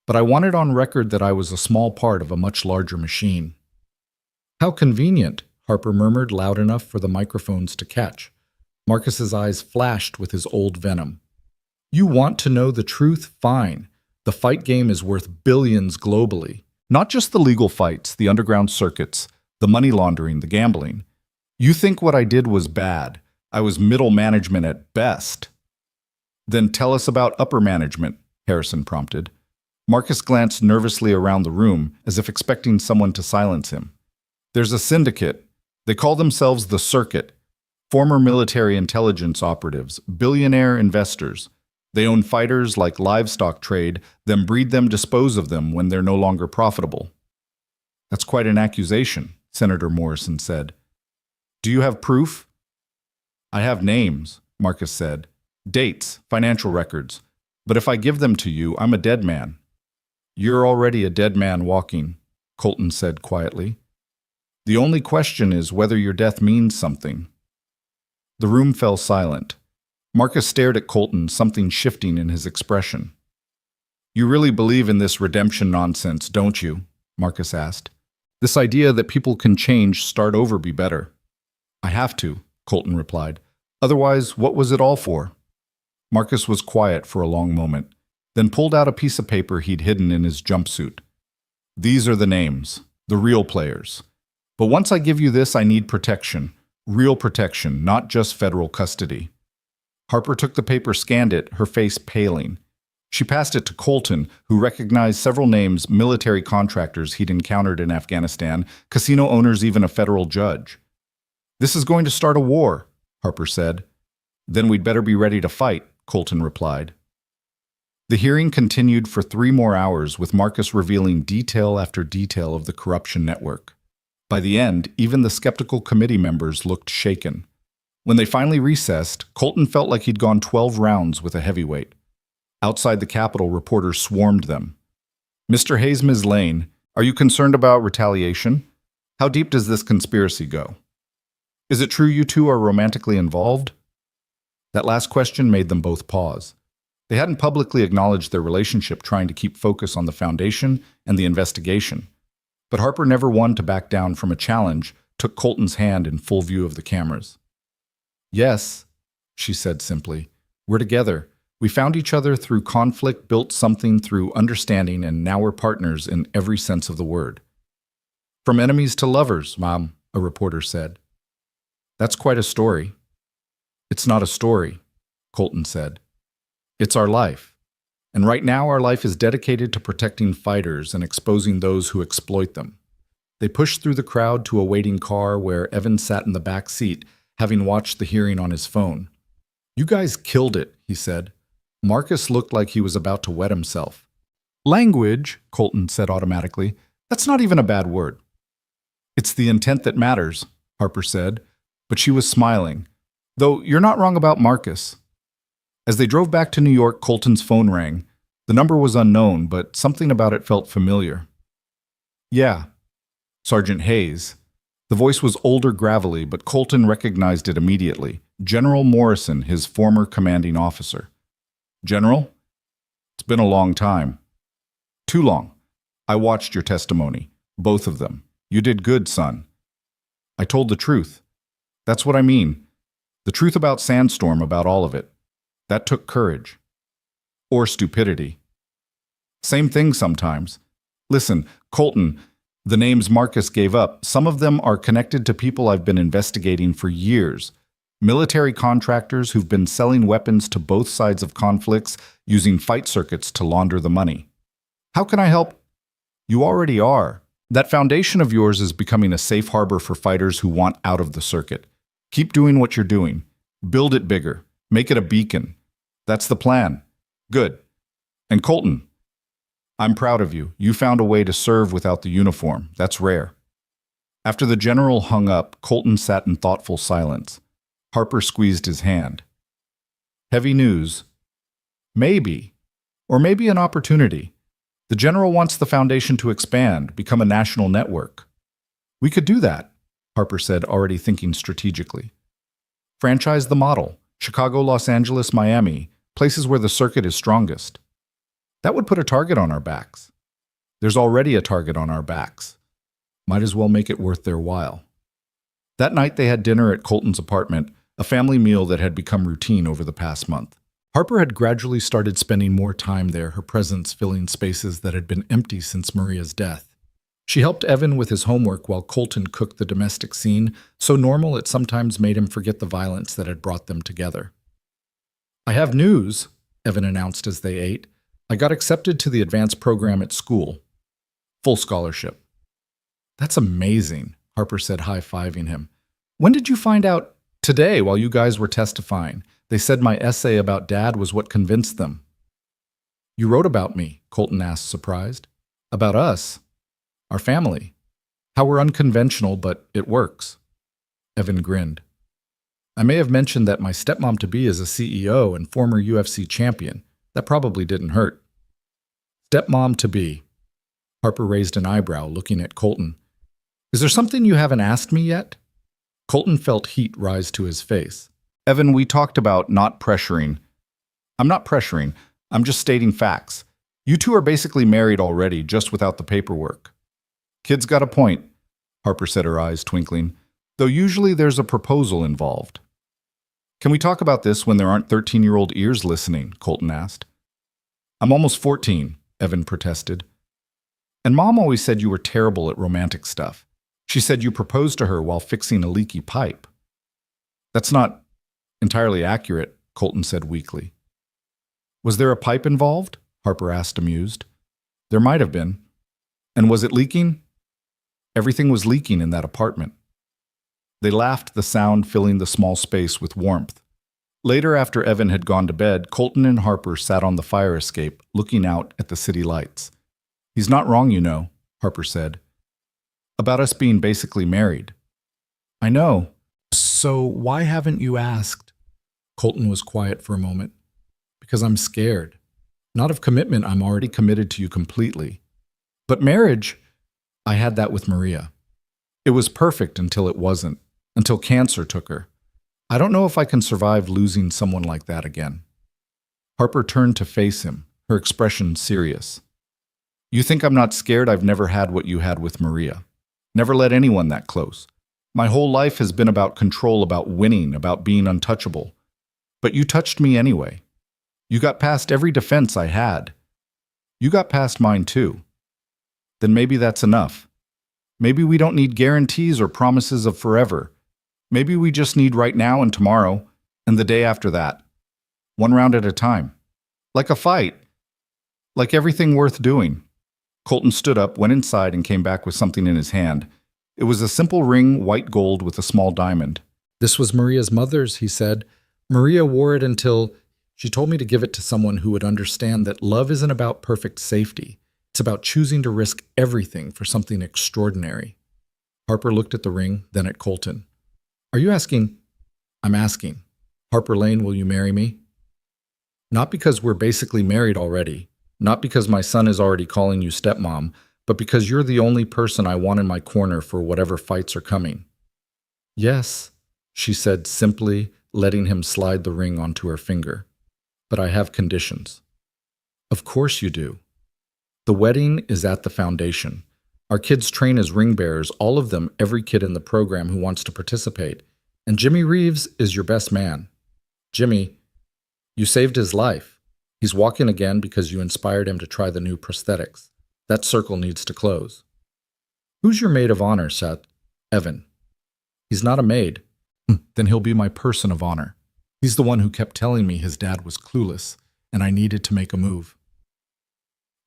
[SPEAKER 1] But I wanted on record that I was a small part of a much larger machine. How convenient, Harper murmured loud enough for the microphones to catch. Marcus's eyes flashed with his old venom. You want to know the truth? Fine. The fight game is worth billions globally. Not just the legal fights, the underground circuits, the money laundering, the gambling. You think what I did was bad. I was middle management at best. Then tell us about upper management, Harrison prompted. Marcus glanced nervously around the room, as if expecting someone to silence him. There's a syndicate. They call themselves the Circuit. Former military intelligence operatives, billionaire investors. They own fighters like livestock trade, then breed them, dispose of them when they're no longer profitable. That's quite an accusation, Senator Morrison said. Do you have proof? I have names, Marcus said. Dates, financial records. But if I give them to you, I'm a dead man. You're already a dead man walking, Colton said quietly. The only question is whether your death means something. The room fell silent. Marcus stared at Colton, something shifting in his expression. You really believe in this redemption nonsense, don't you? Marcus asked. This idea that people can change, start over, be better. I have to, Colton replied. Otherwise, what was it all for? Marcus was quiet for a long moment, then pulled out a piece of paper he'd hidden in his jumpsuit. These are the names, the real players. But once I give you this, I need protection. Real protection, not just federal custody. Harper took the paper, scanned it, her face paling. She passed it to Colton, who recognized several names, military contractors he'd encountered in Afghanistan, casino owners, even a federal judge. This is going to start a war, Harper said. Then we'd better be ready to fight, Colton replied. The hearing continued for 3 more hours, with Marcus revealing detail after detail of the corruption network. By the end, even the skeptical committee members looked shaken. When they finally recessed, Colton felt like he'd gone 12 rounds with a heavyweight. Outside the Capitol, reporters swarmed them. Mr. Hayes, Ms. Lane, are you concerned about retaliation? How deep does this conspiracy go? Is it true you two are romantically involved? That last question made them both pause. They hadn't publicly acknowledged their relationship, trying to keep focus on the foundation and the investigation. But Harper, never one to back down from a challenge, took Colton's hand in full view of the cameras. Yes, she said simply. We're together. We found each other through conflict, built something through understanding, and now we're partners in every sense of the word. From enemies to lovers, Mom, a reporter said. That's quite a story. It's not a story, Colton said. It's our life. And right now our life is dedicated to protecting fighters and exposing those who exploit them. They pushed through the crowd to a waiting car where Evan sat in the back seat, having watched the hearing on his phone. You guys killed it, he said. Marcus looked like he was about to wet himself. Language, Colton said automatically. That's not even a bad word. It's the intent that matters, Harper said, but she was smiling. Though you're not wrong about Marcus. As they drove back to New York, Colton's phone rang. The number was unknown, but something about it felt familiar. Yeah, Sergeant Hayes. The voice was older, gravelly, but Colton recognized it immediately. General Morrison, his former commanding officer. General? It's been a long time. Too long. I watched your testimony. Both of them. You did good, son. I told the truth. That's what I mean. The truth about Sandstorm, about all of it. That took courage. Or stupidity. Same thing sometimes. Listen, Colton, the names Marcus gave up, some of them are connected to people I've been investigating for years. Military contractors who've been selling weapons to both sides of conflicts using fight circuits to launder the money. How can I help? You already are. That foundation of yours is becoming a safe harbor for fighters who want out of the circuit. Keep doing what you're doing. Build it bigger. Make it a beacon. That's the plan. Good. And Colton, I'm proud of you. You found a way to serve without the uniform. That's rare. After the general hung up, Colton sat in thoughtful silence. Harper squeezed his hand. Heavy news. Maybe. Or maybe an opportunity. The general wants the foundation to expand, become a national network. We could do that, Harper said, already thinking strategically. Franchise the model. Chicago, Los Angeles, Miami, places where the circuit is strongest. That would put a target on our backs. There's already a target on our backs. Might as well make it worth their while. That night they had dinner at Colton's apartment, a family meal that had become routine over the past month. Harper had gradually started spending more time there, her presence filling spaces that had been empty since Maria's death. She helped Evan with his homework while Colton cooked the domestic scene, so normal it sometimes made him forget the violence that had brought them together. I have news, Evan announced as they ate. I got accepted to the advanced program at school. Full scholarship. That's amazing, Harper said, high-fiving him. When did you find out? Today, while you guys were testifying. They said my essay about Dad was what convinced them. You wrote about me, Colton asked, surprised. About us. Our family. How we're unconventional, but it works. Evan grinned. I may have mentioned that my stepmom-to-be is a CEO and former UFC champion. That probably didn't hurt. Stepmom-to-be. Harper raised an eyebrow, looking at Colton. Is there something you haven't asked me yet? Colton felt heat rise to his face. Evan, we talked about not pressuring. I'm not pressuring. I'm just stating facts. You two are basically married already, just without the paperwork. Kid's got a point, Harper said, her eyes twinkling, though usually there's a proposal involved. Can we talk about this when there aren't 13-year-old ears listening? Colton asked. I'm almost 14, Evan protested. And Mom always said you were terrible at romantic stuff. She said you proposed to her while fixing a leaky pipe. That's not entirely accurate, Colton said weakly. Was there a pipe involved? Harper asked, amused. There might have been. And was it leaking? Everything was leaking in that apartment. They laughed, the sound filling the small space with warmth. Later, after Evan had gone to bed, Colton and Harper sat on the fire escape, looking out at the city lights. He's not wrong, you know, Harper said. About us being basically married. I know. So why haven't you asked? Colton was quiet for a moment. Because I'm scared. Not of commitment, I'm already committed to you completely. But marriage, I had that with Maria. It was perfect until it wasn't, until cancer took her. I don't know if I can survive losing someone like that again. Harper turned to face him, her expression serious. You think I'm not scared? I've never had what you had with Maria. Never let anyone that close. My whole life has been about control, about winning, about being untouchable. But you touched me anyway. You got past every defense I had. You got past mine too. Then maybe that's enough. Maybe we don't need guarantees or promises of forever. Maybe we just need right now and tomorrow, and the day after that. One round at a time. Like a fight. Like everything worth doing. Colton stood up, went inside, and came back with something in his hand. It was a simple ring, white gold with a small diamond. This was Maria's mother's, he said. Maria wore it until she told me to give it to someone who would understand that love isn't about perfect safety. It's about choosing to risk everything for something extraordinary. Harper looked at the ring, then at Colton. Are you asking? I'm asking. Harper Lane, will you marry me? Not because we're basically married already. Not because my son is already calling you stepmom, but because you're the only person I want in my corner for whatever fights are coming. Yes, she said simply, letting him slide the ring onto her finger. But I have conditions. Of course you do. The wedding is at the foundation. Our kids train as ring bearers, all of them, every kid in the program who wants to participate. And Jimmy Reeves is your best man. Jimmy, you saved his life. He's walking again because you inspired him to try the new prosthetics. That circle needs to close. Who's your maid of honor, Seth? Evan. He's not a maid. Then he'll be my person of honor. He's the one who kept telling me his dad was clueless, and I needed to make a move.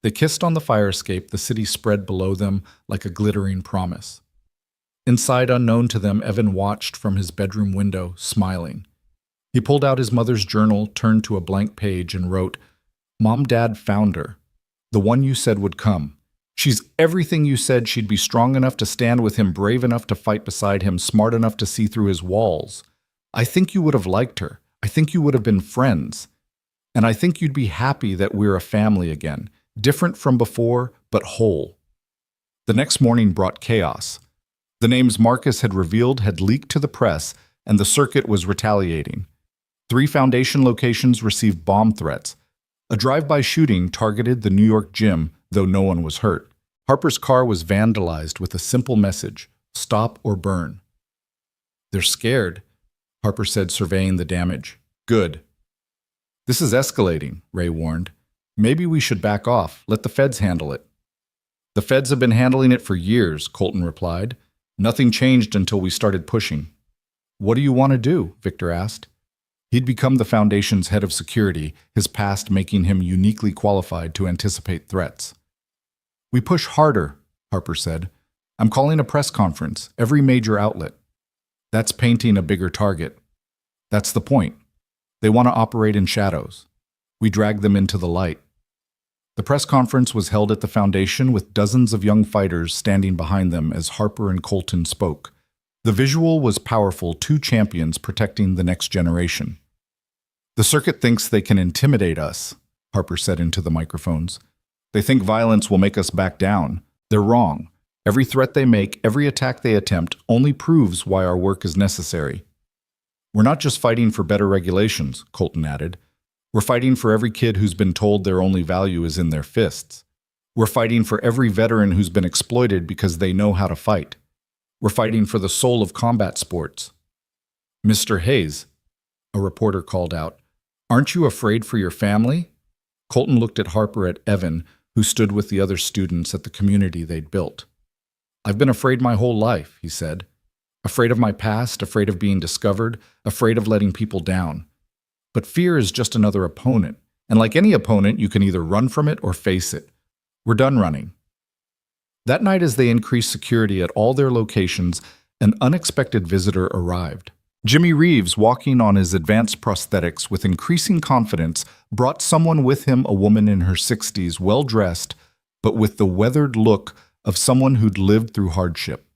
[SPEAKER 1] They kissed on the fire escape, the city spread below them like a glittering promise. Inside, unknown to them, Evan watched from his bedroom window, smiling. He pulled out his mother's journal, turned to a blank page, and wrote, Mom, Dad found her. The one you said would come. She's everything you said. She'd be strong enough to stand with him, brave enough to fight beside him, smart enough to see through his walls. I think you would have liked her. I think you would have been friends. And I think you'd be happy that we're a family again. Different from before, but whole. The next morning brought chaos. The names Marcus had revealed had leaked to the press, and the circuit was retaliating. 3 foundation locations received bomb threats. A drive-by shooting targeted the New York gym, though no one was hurt. Harper's car was vandalized with a simple message, stop or burn. They're scared, Harper said, surveying the damage. Good. This is escalating, Ray warned. Maybe we should back off, let the feds handle it. The feds have been handling it for years, Colton replied. Nothing changed until we started pushing. What do you want to do? Victor asked. He'd become the Foundation's head of security, his past making him uniquely qualified to anticipate threats. We push harder, Harper said. I'm calling a press conference, every major outlet. That's painting a bigger target. That's the point. They want to operate in shadows. We drag them into the light. The press conference was held at the Foundation with dozens of young fighters standing behind them as Harper and Colton spoke. The visual was powerful, 2 champions protecting the next generation. The circuit thinks they can intimidate us, Harper said into the microphones. They think violence will make us back down. They're wrong. Every threat they make, every attack they attempt, only proves why our work is necessary. We're not just fighting for better regulations, Colton added. We're fighting for every kid who's been told their only value is in their fists. We're fighting for every veteran who's been exploited because they know how to fight. We're fighting for the soul of combat sports. Mr. Hayes, a reporter called out, aren't you afraid for your family? Colton looked at Harper at Evan, who stood with the other students at the community they'd built. I've been afraid my whole life, he said. Afraid of my past, afraid of being discovered, afraid of letting people down. But fear is just another opponent, and like any opponent, you can either run from it or face it. We're done running. That night, as they increased security at all their locations, an unexpected visitor arrived. Jimmy Reeves, walking on his advanced prosthetics with increasing confidence, brought someone with him, a woman in her 60s, well-dressed, but with the weathered look of someone who'd lived through hardship.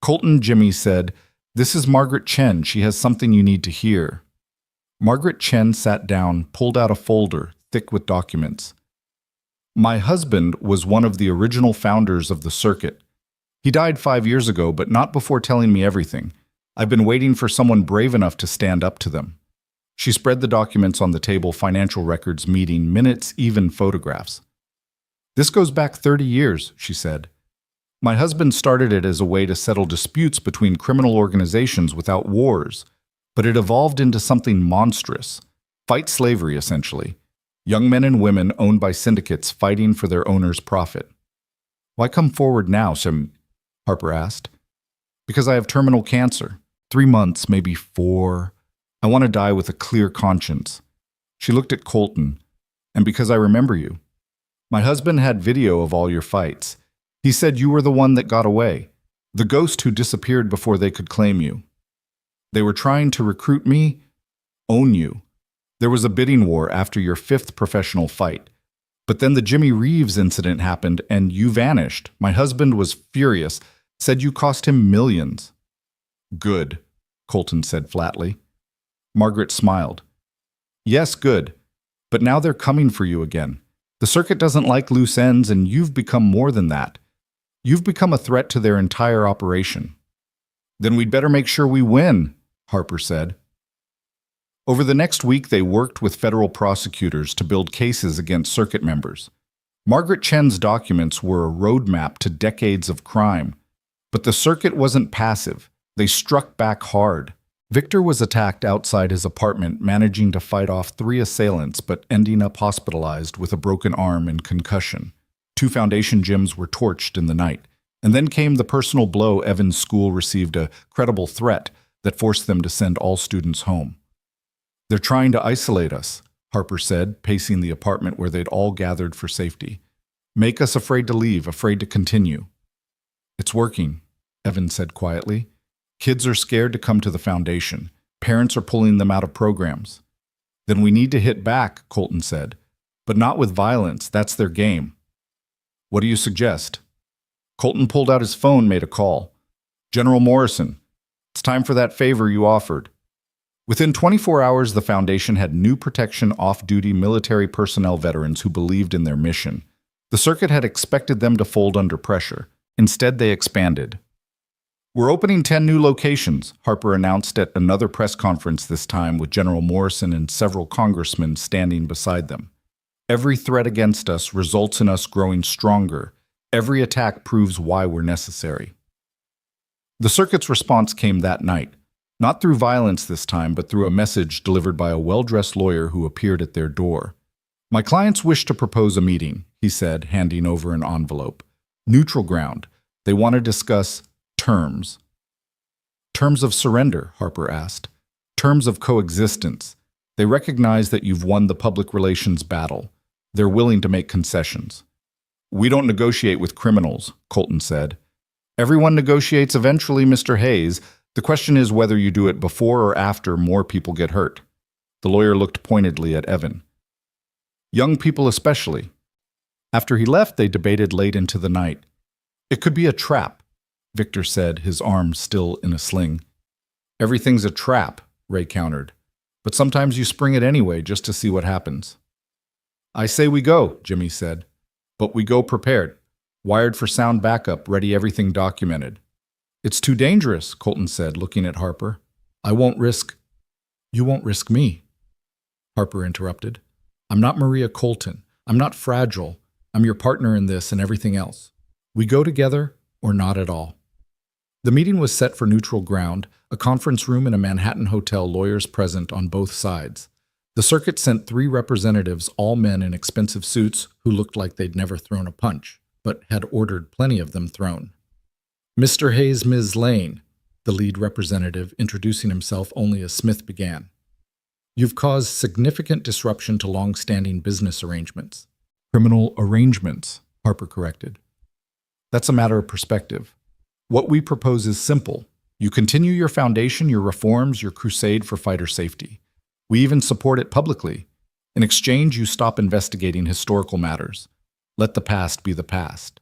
[SPEAKER 1] Colton, Jimmy said, "This is Margaret Chen. She has something you need to hear." Margaret Chen sat down, pulled out a folder, thick with documents. "My husband was one of the original founders of the circuit. He died 5 years ago, but not before telling me everything. I've been waiting for someone brave enough to stand up to them." She spread the documents on the table, financial records, meeting minutes, even photographs. "This goes back 30 years, she said. "My husband started it as a way to settle disputes between criminal organizations without wars, but it evolved into something monstrous. Fight slavery, essentially. Young men and women owned by syndicates fighting for their owners' profit." "Why come forward now, Sim?" Harper asked. "Because I have terminal cancer. 3 months, maybe 4. I want to die with a clear conscience." She looked at Colton. "And because I remember you. My husband had video of all your fights. He said you were the one that got away, the ghost who disappeared before they could claim you. They were trying to recruit me, own you. There was a bidding war after your 5th professional fight. But then the Jimmy Reeves incident happened and you vanished. My husband was furious, said you cost him millions." "Good," Colton said flatly. Margaret smiled. "Yes, good. But now they're coming for you again. The circuit doesn't like loose ends, and you've become more than that. You've become a threat to their entire operation." "Then we'd better make sure we win," Harper said. Over the next week, they worked with federal prosecutors to build cases against circuit members. Margaret Chen's documents were a roadmap to decades of crime. But the circuit wasn't passive. They struck back hard. Victor was attacked outside his apartment, managing to fight off 3 assailants, but ending up hospitalized with a broken arm and concussion. 2 foundation gyms were torched in the night. And then came the personal blow. Evan's school received a credible threat that forced them to send all students home. "They're trying to isolate us," Harper said, pacing the apartment where they'd all gathered for safety. "Make us afraid to leave, afraid to continue." "It's working," Evan said quietly. "Kids are scared to come to the foundation. Parents are pulling them out of programs." "Then we need to hit back," Colton said. "But not with violence. That's their game." "What do you suggest?" Colton pulled out his phone, made a call. "General Morrison, it's time for that favor you offered." Within 24 hours, the Foundation had new protection off-duty military personnel veterans who believed in their mission. The circuit had expected them to fold under pressure. Instead, they expanded. "We're opening 10 new locations," Harper announced at another press conference, this time with General Morrison and several congressmen standing beside them. "Every threat against us results in us growing stronger. Every attack proves why we're necessary." The circuit's response came that night. Not through violence this time, but through a message delivered by a well-dressed lawyer who appeared at their door. "My clients wish to propose a meeting," he said, handing over an envelope. "Neutral ground. They want to discuss terms." "Terms of surrender?" Harper asked. "Terms of coexistence. They recognize that you've won the public relations battle. They're willing to make concessions." "We don't negotiate with criminals," Colton said. "Everyone negotiates eventually, Mr. Hayes. The question is whether you do it before or after more people get hurt." The lawyer looked pointedly at Evan. "Young people especially." After he left, they debated late into the night. "It could be a trap," Victor said, his arm still in a sling. "Everything's a trap," Ray countered. "But sometimes you spring it anyway just to see what happens." "I say we go," Jimmy said. "But we go prepared. Wired for sound backup, ready, everything documented." "It's too dangerous," Colton said, looking at Harper. "I won't risk—" "You won't risk me," Harper interrupted. "I'm not Maria Colton. I'm not fragile. I'm your partner in this and everything else. We go together or not at all." The meeting was set for neutral ground, a conference room in a Manhattan hotel, lawyers present on both sides. The circuit sent 3 representatives, all men in expensive suits who looked like they'd never thrown a punch, but had ordered plenty of them thrown. "Mr. Hayes, Ms. Lane," the lead representative, introducing himself only as Smith, began. "You've caused significant disruption to long-standing business arrangements." "Criminal arrangements," Harper corrected. "That's a matter of perspective. What we propose is simple. You continue your foundation, your reforms, your crusade for fighter safety. We even support it publicly. In exchange, you stop investigating historical matters. Let the past be the past."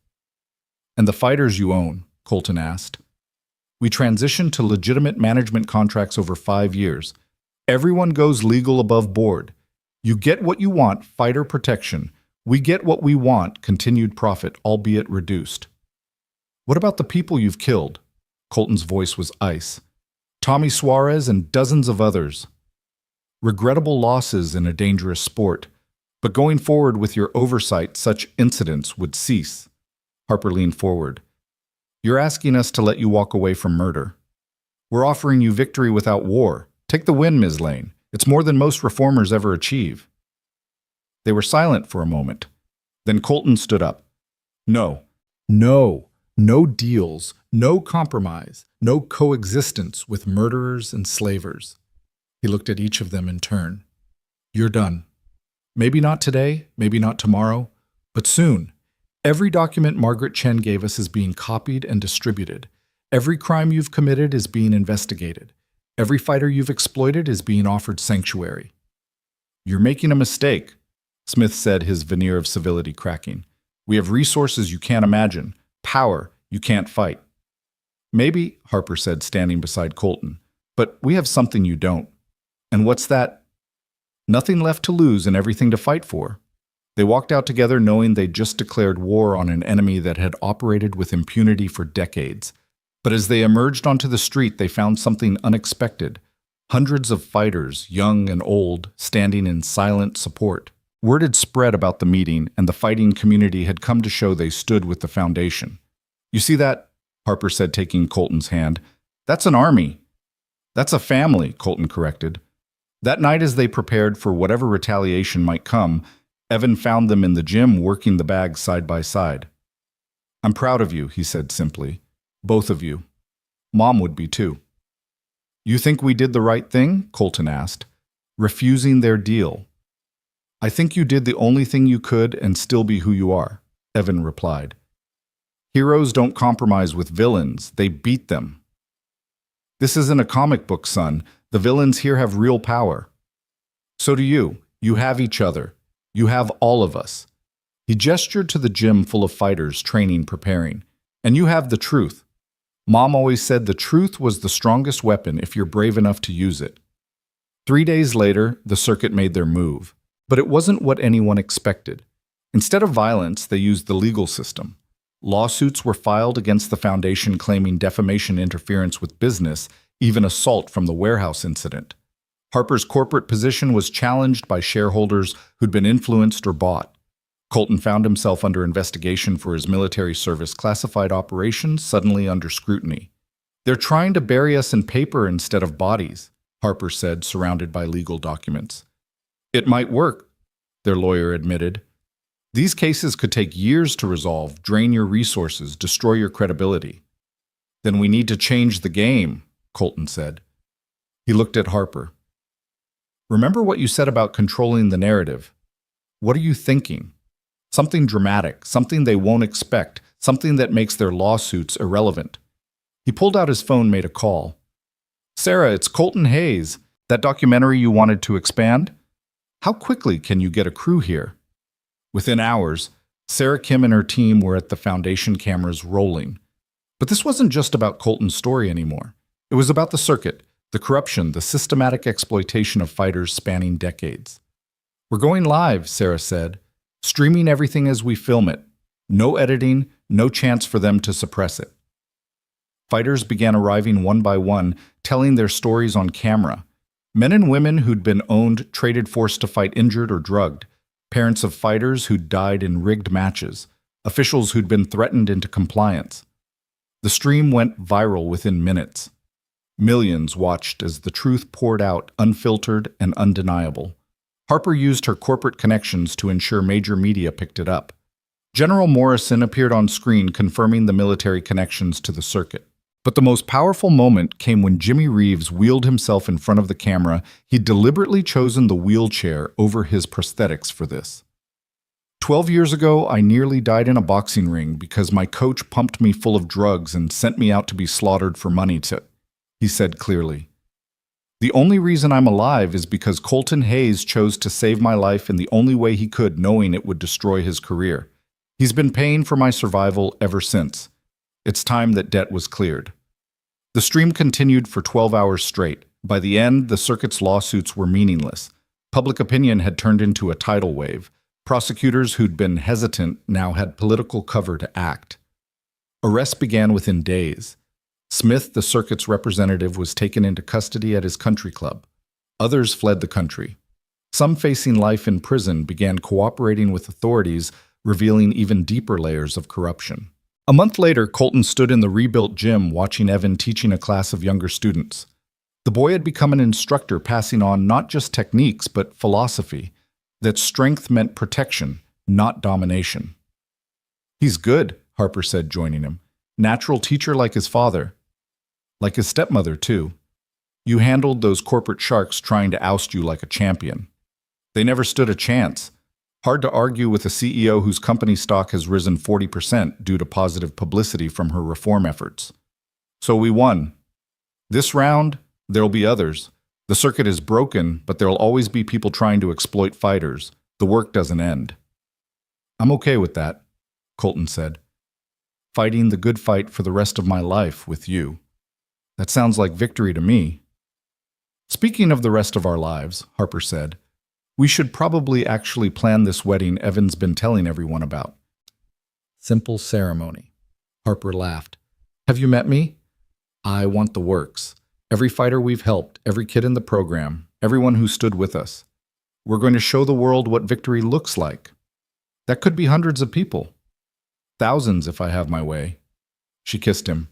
[SPEAKER 1] "And the fighters you own?" Colton asked. "We transitioned to legitimate management contracts over 5 years. Everyone goes legal above board. You get what you want, fighter protection. We get what we want, continued profit, albeit reduced." "What about the people you've killed?" Colton's voice was ice. "Tommy Suarez and dozens of others. Regrettable losses in a dangerous sport. But going forward with your oversight, such incidents would cease." Harper leaned forward. "You're asking us to let you walk away from murder. We're offering you victory without war. Take the win, Ms. Lane. It's more than most reformers ever achieve." They were silent for a moment. Then Colton stood up. "No. No deals, no compromise, no coexistence with murderers and slavers." He looked at each of them in turn. "You're done. Maybe not today, maybe not tomorrow, but soon. Every document Margaret Chen gave us is being copied and distributed. Every crime you've committed is being investigated. Every fighter you've exploited is being offered sanctuary." "You're making a mistake," Smith said, his veneer of civility cracking. "We have resources you can't imagine, power you can't fight." "Maybe," Harper said, standing beside Colton, "but we have something you don't." "And what's that?" "Nothing left to lose and everything to fight for." They walked out together knowing they'd just declared war on an enemy that had operated with impunity for decades. But as they emerged onto the street, they found something unexpected. Hundreds of fighters, young and old, standing in silent support. Word had spread about the meeting, and the fighting community had come to show they stood with the Foundation. "You see that?" Harper said, taking Colton's hand. "That's an army." "That's a family," Colton corrected. That night, as they prepared for whatever retaliation might come, Evan found them in the gym working the bags side by side. "I'm proud of you," he said simply. "Both of you. Mom would be too." "You think we did the right thing?" Colton asked. "Refusing their deal." "I think you did the only thing you could and still be who you are," Evan replied. "Heroes don't compromise with villains, they beat them." "This isn't a comic book, son. The villains here have real power." "So do you. You have each other. You have all of us." He gestured to the gym full of fighters training, preparing. "And you have the truth. Mom always said the truth was the strongest weapon if you're brave enough to use it." 3 days later, the circuit made their move. But it wasn't what anyone expected. Instead of violence, they used the legal system. Lawsuits were filed against the Foundation claiming defamation, interference with business, even assault from the warehouse incident. Harper's corporate position was challenged by shareholders who'd been influenced or bought. Colton found himself under investigation for his military service classified operations, suddenly under scrutiny. "They're trying to bury us in paper instead of bodies," Harper said, surrounded by legal documents. "It might work," their lawyer admitted. "These cases could take years to resolve, drain your resources, destroy your credibility." "Then we need to change the game," Colton said. He looked at Harper. "Remember what you said about controlling the narrative. What are you thinking? Something dramatic, something they won't expect, something that makes their lawsuits irrelevant." He pulled out his phone, made a call. "Sarah, it's Colton Hayes. That documentary you wanted to expand? How quickly can you get a crew here?" Within hours, Sarah Kim and her team were at the Foundation cameras rolling. But this wasn't just about Colton's story anymore. It was about the circuit, the corruption, the systematic exploitation of fighters spanning decades. "We're going live," Sarah said, "streaming everything as we film it. No editing, no chance for them to suppress it." Fighters began arriving one by one, telling their stories on camera. Men and women who'd been owned, traded, forced to fight injured or drugged. Parents of fighters who'd died in rigged matches. Officials who'd been threatened into compliance. The stream went viral within minutes. Millions watched as the truth poured out, unfiltered and undeniable. Harper used her corporate connections to ensure major media picked it up. General Morrison appeared on screen confirming the military connections to the circuit. But the most powerful moment came when Jimmy Reeves wheeled himself in front of the camera. He'd deliberately chosen the wheelchair over his prosthetics for this. 12 years ago, I nearly died in a boxing ring because my coach pumped me full of drugs and sent me out to be slaughtered for money he said clearly. The only reason I'm alive is because Colton Hayes chose to save my life in the only way he could, knowing it would destroy his career. He's been paying for my survival ever since. It's time that debt was cleared. The stream continued for 12 hours straight. By the end, the circuit's lawsuits were meaningless. Public opinion had turned into a tidal wave. Prosecutors who'd been hesitant now had political cover to act. Arrests began within days. Smith, the circuit's representative, was taken into custody at his country club. Others fled the country. Some facing life in prison began cooperating with authorities, revealing even deeper layers of corruption. A month later, Colton stood in the rebuilt gym watching Evan teaching a class of younger students. The boy had become an instructor, passing on not just techniques but philosophy, that strength meant protection, not domination. "He's good," Harper said, joining him. "Natural teacher like his father. Like his stepmother, too. You handled those corporate sharks trying to oust you like a champion. They never stood a chance. Hard to argue with a CEO whose company stock has risen 40% due to positive publicity from her reform efforts. So we won. This round, there'll be others. The circuit is broken, but there'll always be people trying to exploit fighters. The work doesn't end." "I'm okay with that," Colton said. "Fighting the good fight for the rest of my life with you. That sounds like victory to me." "Speaking of the rest of our lives," Harper said, "we should probably actually plan this wedding Evan's been telling everyone about." "Simple ceremony." Harper laughed. "Have you met me? I want the works. Every fighter we've helped, every kid in the program, everyone who stood with us. We're going to show the world what victory looks like. That could be hundreds of people. Thousands if I have my way." She kissed him.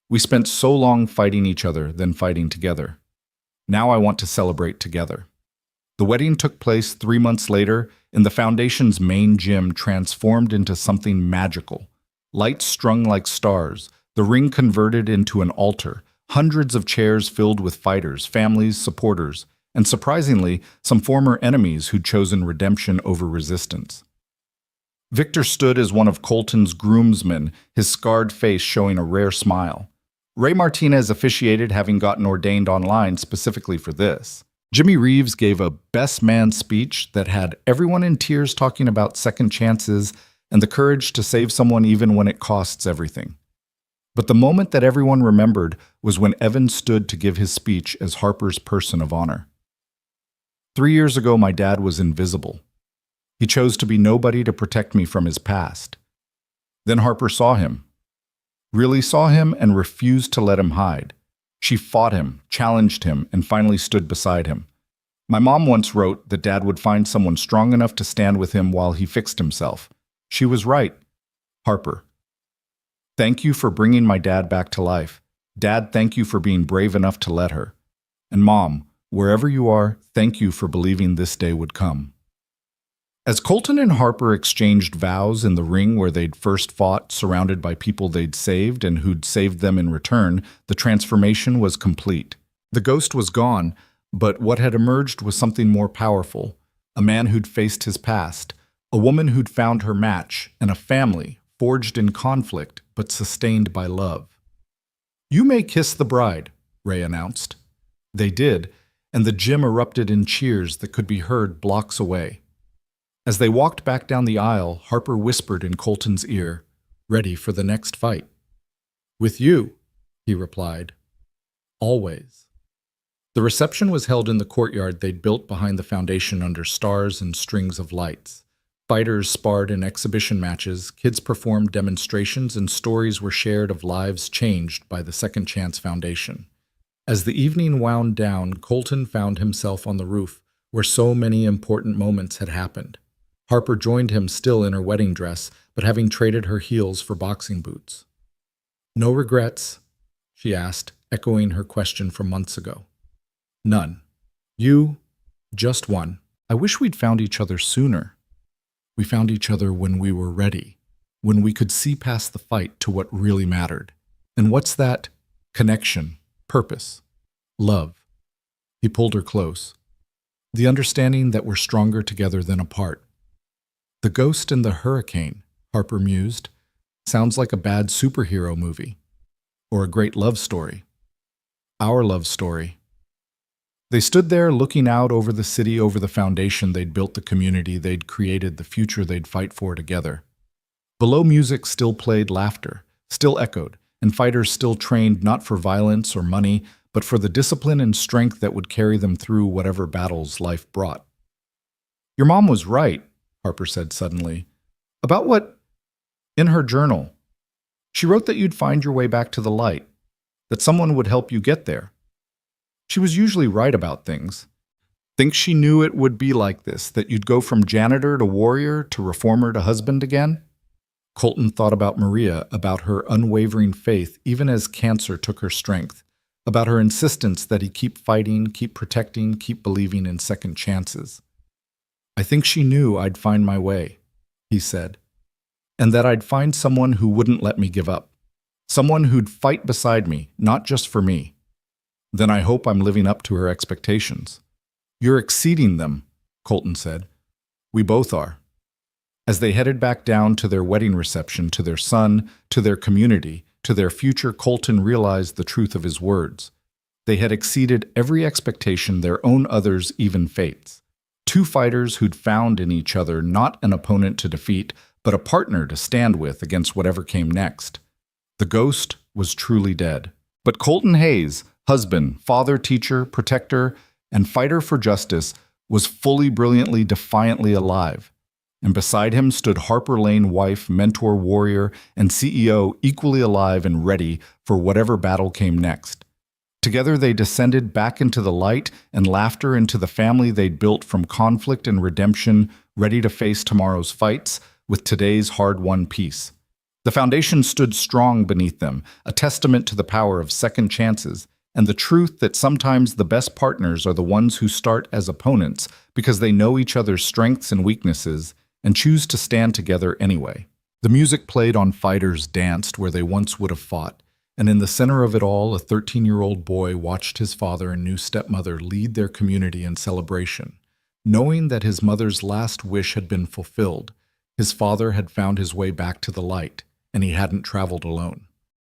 [SPEAKER 1] "We spent so long fighting each other, then fighting together. Now I want to celebrate together." The wedding took place 3 months later in the foundation's main gym, transformed into something magical. Lights strung like stars, the ring converted into an altar, hundreds of chairs filled with fighters, families, supporters, and surprisingly, some former enemies who'd chosen redemption over resistance. Victor stood as one of Colton's groomsmen, his scarred face showing a rare smile. Ray Martinez officiated, having gotten ordained online specifically for this. Jimmy Reeves gave a best man speech that had everyone in tears talking about second chances and the courage to save someone even when it costs everything. But the moment that everyone remembered was when Evan stood to give his speech as Harper's person of honor. 3 years ago, my dad was invisible. He chose to be nobody to protect me from his past. Then Harper saw him. Really saw him and refused to let him hide. She fought him, challenged him, and finally stood beside him. My mom once wrote that Dad would find someone strong enough to stand with him while he fixed himself. She was right. Harper. Thank you for bringing my dad back to life. Dad, thank you for being brave enough to let her. And Mom, wherever you are, thank you for believing this day would come. As Colton and Harper exchanged vows in the ring where they'd first fought, surrounded by people they'd saved and who'd saved them in return, the transformation was complete. The ghost was gone, but what had emerged was something more powerful. A man who'd faced his past, a woman who'd found her match, and a family forged in conflict but sustained by love. "You may kiss the bride," Ray announced. They did, and the gym erupted in cheers that could be heard blocks away. As they walked back down the aisle, Harper whispered in Colton's ear, "Ready for the next fight." "With you," he replied. "Always." The reception was held in the courtyard they'd built behind the foundation under stars and strings of lights. Fighters sparred in exhibition matches, kids performed demonstrations, and stories were shared of lives changed by the Second Chance Foundation. As the evening wound down, Colton found himself on the roof, where so many important moments had happened. Harper joined him, still in her wedding dress, but having traded her heels for boxing boots. "No regrets?" she asked, echoing her question from months ago. "None. You? Just one. I wish we'd found each other sooner. We found each other when we were ready, when we could see past the fight to what really mattered. And what's that? Connection, purpose, love." He pulled her close. "The understanding that we're stronger together than apart." "The ghost and the hurricane," Harper mused. "Sounds like a bad superhero movie. Or a great love story. Our love story." They stood there looking out over the city, over the foundation they'd built, the community they'd created, the future they'd fight for together. Below, music still played, laughter still echoed, and fighters still trained not for violence or money, but for the discipline and strength that would carry them through whatever battles life brought. "Your mom was right," Harper said suddenly. "About what?" "In her journal. She wrote that you'd find your way back to the light, that someone would help you get there. She was usually right about things. Think she knew it would be like this, that you'd go from janitor to warrior to reformer to husband again?" Colton thought about Maria, about her unwavering faith even as cancer took her strength, about her insistence that he keep fighting, keep protecting, keep believing in second chances. "I think she knew I'd find my way," he said, "and that I'd find someone who wouldn't let me give up, someone who'd fight beside me, not just for me. Then I hope I'm living up to her expectations." "You're exceeding them," Colton said. "We both are." As they headed back down to their wedding reception, to their son, to their community, to their future, Colton realized the truth of his words. They had exceeded every expectation, their own, others, even fates. Two fighters who'd found in each other not an opponent to defeat, but a partner to stand with against whatever came next. The ghost was truly dead. But Colton Hayes, husband, father, teacher, protector, and fighter for justice, was fully, brilliantly, defiantly alive. And beside him stood Harper Lane, wife, mentor, warrior, and CEO, equally alive and ready for whatever battle came next. Together they descended back into the light and laughter, into the family they'd built from conflict and redemption, ready to face tomorrow's fights with today's hard-won peace. The foundation stood strong beneath them, a testament to the power of second chances, and the truth that sometimes the best partners are the ones who start as opponents because they know each other's strengths and weaknesses and choose to stand together anyway. The music played on, fighters danced where they once would have fought, and in the center of it all, a 13-year-old boy watched his father and new stepmother lead their community in celebration. Knowing that his mother's last wish had been fulfilled, his father had found his way back to the light, and he hadn't traveled alone.